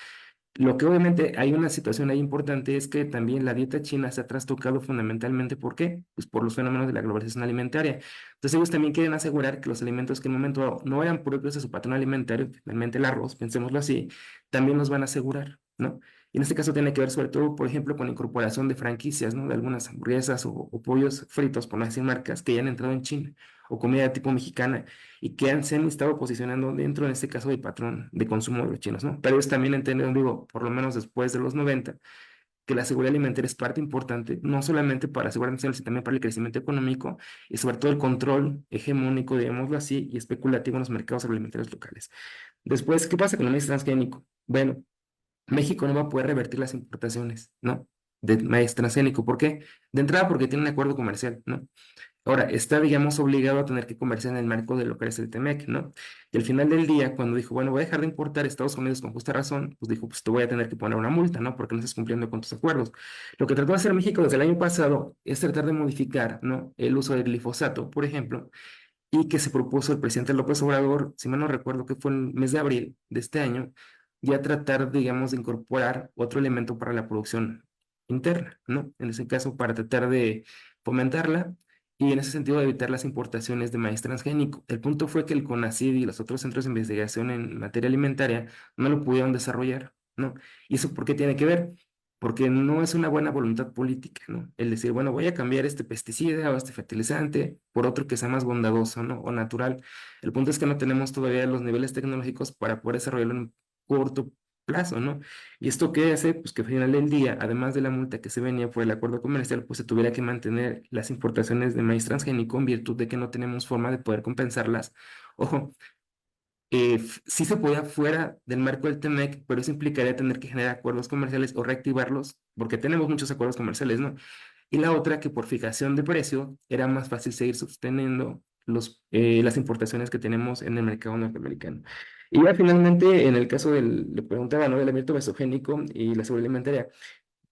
Speaker 5: Lo que obviamente hay una situación ahí importante es que también la dieta china se ha trastocado fundamentalmente. ¿Por qué? Pues por los fenómenos de la globalización alimentaria. Entonces ellos también quieren asegurar que los alimentos que en un momento dado no eran propios de su patrón alimentario, finalmente el arroz, pensémoslo así, también los van a asegurar, ¿no? Y en este caso tiene que ver sobre todo, por ejemplo, con la incorporación de franquicias, ¿no? De algunas hamburguesas o pollos fritos, por no decir marcas, que ya han entrado en China, o comida tipo mexicana y que se han estado posicionando dentro, en este caso, del patrón de consumo de los chinos, ¿no? Pero ellos también entienden, digo, por lo menos después de los 90, que la seguridad alimentaria es parte importante, no solamente para asegurar sino también para el crecimiento económico y sobre todo el control hegemónico, digámoslo así, y especulativo en los mercados agroalimentarios locales. Después, ¿qué pasa con el maíz transgénico? Bueno, México no va a poder revertir las importaciones, ¿no? De maíz transgénico. ¿Por qué? De entrada, porque tiene un acuerdo comercial, ¿no? Ahora, está, digamos, obligado a tener que comerciar en el marco de lo que es el TEMEC, ¿no? Y al final del día, cuando dijo, bueno, voy a dejar de importar a Estados Unidos con justa razón, pues dijo, pues te voy a tener que poner una multa, ¿no? Porque no estás cumpliendo con tus acuerdos. Lo que trató de hacer México desde el año pasado es tratar de modificar, ¿no? El uso del glifosato, por ejemplo, y que se propuso el presidente López Obrador, si mal no recuerdo que fue en el mes de abril de este año, ya tratar, digamos, de incorporar otro elemento para la producción interna, ¿no? En ese caso, para tratar de fomentarla y en ese sentido de evitar las importaciones de maíz transgénico. El punto fue que el CONACYT y los otros centros de investigación en materia alimentaria no lo pudieron desarrollar, ¿no? ¿Y eso por qué tiene que ver? Porque no es una buena voluntad política, ¿no? El decir, bueno, voy a cambiar este pesticida o este fertilizante por otro que sea más bondadoso, ¿no? O natural. El punto es que no tenemos todavía los niveles tecnológicos para poder desarrollarlo en corto plazo, ¿no? ¿Y esto qué hace? Pues que al final del día, además de la multa que se venía por el acuerdo comercial, pues se tuviera que mantener las importaciones de maíz transgénico en virtud de que no tenemos forma de poder compensarlas. Ojo, sí se podía fuera del marco del TEMEC, pero eso implicaría tener que generar acuerdos comerciales o reactivarlos, porque tenemos muchos acuerdos comerciales, ¿no? Y la otra, que por fijación de precio era más fácil seguir sosteniendo las importaciones que tenemos en el mercado norteamericano. Y ya finalmente, en el caso le preguntaba, ¿no? Del ambiente mesogénico y la seguridad alimentaria,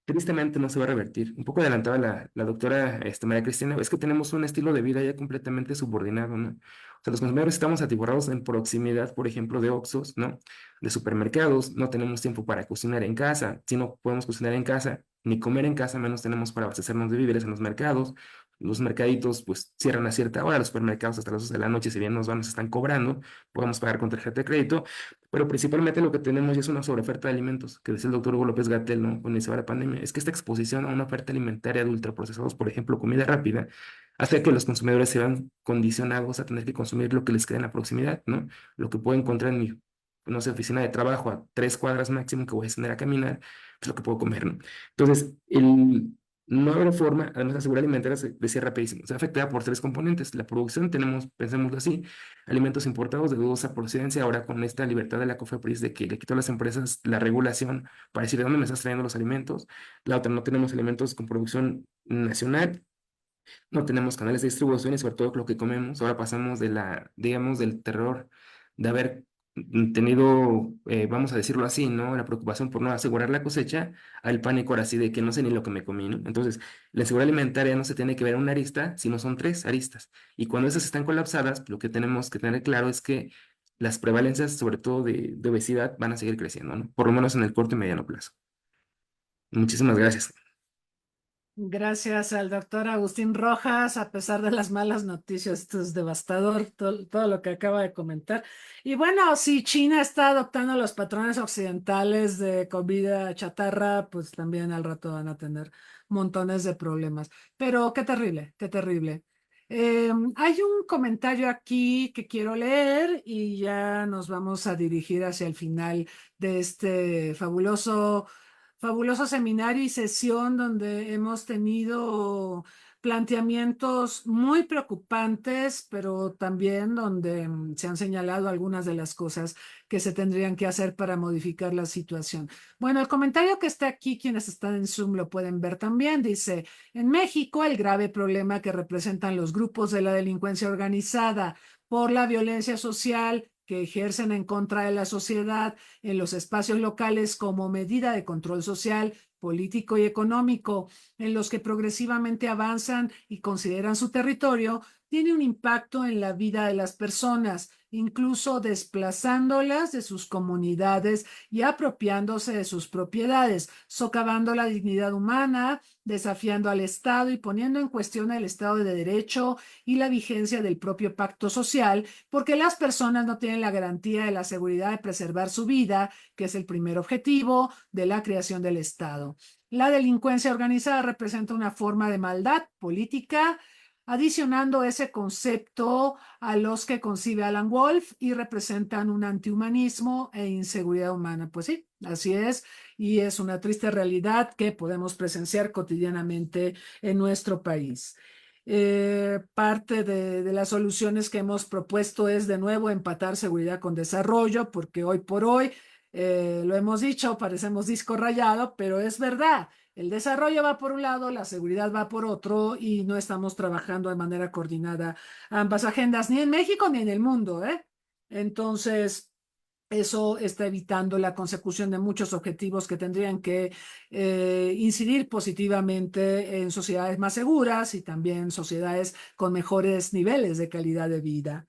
Speaker 5: tristemente no se va a revertir. Un poco adelantaba la doctora María Cristina, es que tenemos un estilo de vida ya completamente subordinado, ¿no? O sea, los consumidores estamos atiborrados en proximidad, por ejemplo, de Oxxos, ¿no? De supermercados, no tenemos tiempo para cocinar en casa, si no podemos cocinar en casa, ni comer en casa, menos tenemos para abastecernos de víveres en los mercados. Los mercaditos pues cierran a cierta hora, los supermercados hasta las 12 de la noche, si bien nos están cobrando, podemos pagar con tarjeta de crédito, pero principalmente lo que tenemos ya es una sobreoferta de alimentos, que decía el doctor Hugo López-Gatell, ¿no? Cuando iniciaba la pandemia, es que esta exposición a una oferta alimentaria de ultraprocesados, por ejemplo, comida rápida, hace que los consumidores se vean condicionados a tener que consumir lo que les queda en la proximidad, ¿no? Lo que puedo encontrar en mi, no sé, oficina de trabajo a 3 cuadras máximo que voy a tener a caminar, es lo que puedo comer, ¿no? Entonces, no habrá forma, además la seguridad alimentaria se decía rapidísimo, se afecta por 3 componentes. La producción, tenemos, pensémoslo así, alimentos importados de dudosa procedencia, ahora con esta libertad de la COFEPRIS de que le quitó a las empresas la regulación para decir de dónde me estás trayendo los alimentos. La otra, no tenemos alimentos con producción nacional, no tenemos canales de distribución y sobre todo lo que comemos. Ahora pasamos digamos, del terror de haber tenido, vamos a decirlo así, ¿no? La preocupación por no asegurar la cosecha, al pánico ahora sí de que no sé ni lo que me comí, ¿no? Entonces, la seguridad alimentaria no se tiene que ver en una arista, sino son 3 aristas. Y cuando esas están colapsadas, lo que tenemos que tener claro es que las prevalencias, sobre todo de obesidad, van a seguir creciendo, ¿no? Por lo menos en el corto y mediano plazo. Muchísimas gracias.
Speaker 2: Gracias al doctor Agustín Rojas, a pesar de las malas noticias, esto es devastador, todo lo que acaba de comentar. Y bueno, si China está adoptando los patrones occidentales de comida chatarra, pues también al rato van a tener montones de problemas. Pero qué terrible, qué terrible. Hay un comentario aquí que quiero leer y ya nos vamos a dirigir hacia el final de este fabuloso seminario y sesión donde hemos tenido planteamientos muy preocupantes, pero también donde se han señalado algunas de las cosas que se tendrían que hacer para modificar la situación. Bueno, el comentario que está aquí, quienes están en Zoom lo pueden ver también, dice, en México el grave problema que representan los grupos de la delincuencia organizada por la violencia social que ejercen en contra de la sociedad en los espacios locales como medida de control social, político y económico, en los que progresivamente avanzan y consideran su territorio, tiene un impacto en la vida de las personas, incluso desplazándolas de sus comunidades y apropiándose de sus propiedades, socavando la dignidad humana, desafiando al Estado y poniendo en cuestión el Estado de Derecho y la vigencia del propio pacto social, porque las personas no tienen la garantía de la seguridad de preservar su vida, que es el primer objetivo de la creación del Estado. La delincuencia organizada representa una forma de maldad política, adicionando ese concepto a los que concibe Alan Wolf y representan un antihumanismo e inseguridad humana. Pues sí, así es, y es una triste realidad que podemos presenciar cotidianamente en nuestro país. Parte de las soluciones que hemos propuesto es de nuevo empatar seguridad con desarrollo, porque hoy por hoy, lo hemos dicho, parecemos disco rayado, pero es verdad. El desarrollo va por un lado, la seguridad va por otro y no estamos trabajando de manera coordinada ambas agendas, ni en México ni en el mundo, ¿eh? Entonces, eso está evitando la consecución de muchos objetivos que tendrían que incidir positivamente en sociedades más seguras y también sociedades con mejores niveles de calidad de vida.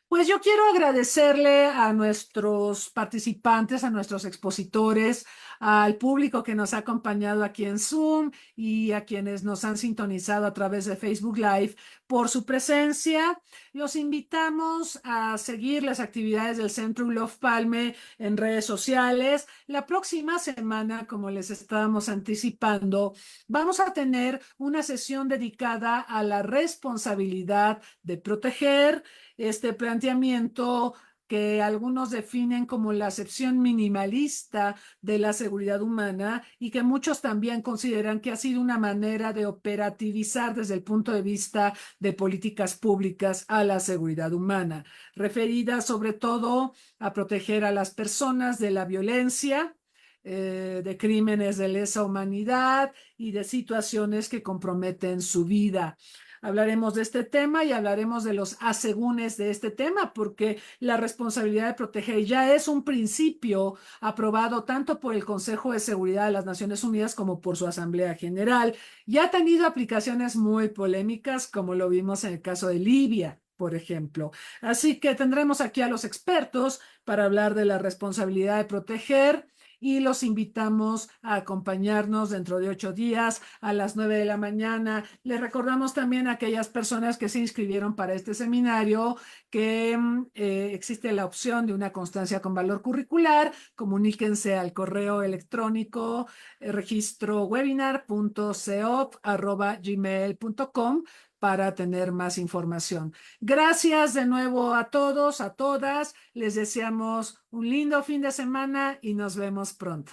Speaker 2: Pues yo quiero agradecerle a nuestros participantes, a nuestros expositores, al público que nos ha acompañado aquí en Zoom y a quienes nos han sintonizado a través de Facebook Live por su presencia. Los invitamos a seguir las actividades del Centro Olof Palme en redes sociales. La próxima semana, como les estábamos anticipando, vamos a tener una sesión dedicada a la responsabilidad de proteger este planteamiento que algunos definen como la acepción minimalista de la seguridad humana y que muchos también consideran que ha sido una manera de operativizar desde el punto de vista de políticas públicas a la seguridad humana, referida sobre todo a proteger a las personas de la violencia, de crímenes de lesa humanidad y de situaciones que comprometen su vida. Hablaremos de este tema y hablaremos de los asegúnes de este tema, porque la responsabilidad de proteger ya es un principio aprobado tanto por el Consejo de Seguridad de las Naciones Unidas como por su Asamblea General. Ya ha tenido aplicaciones muy polémicas, como lo vimos en el caso de Libia, por ejemplo. Así que tendremos aquí a los expertos para hablar de la responsabilidad de proteger y los invitamos a acompañarnos dentro de 8 días a las 9 de la mañana. Les recordamos también a aquellas personas que se inscribieron para este seminario que existe la opción de una constancia con valor curricular. Comuníquense al correo electrónico registrowebinar.ceop@gmail.com para tener más información. Gracias de nuevo a todos, a todas. Les deseamos un lindo fin de semana y nos vemos pronto.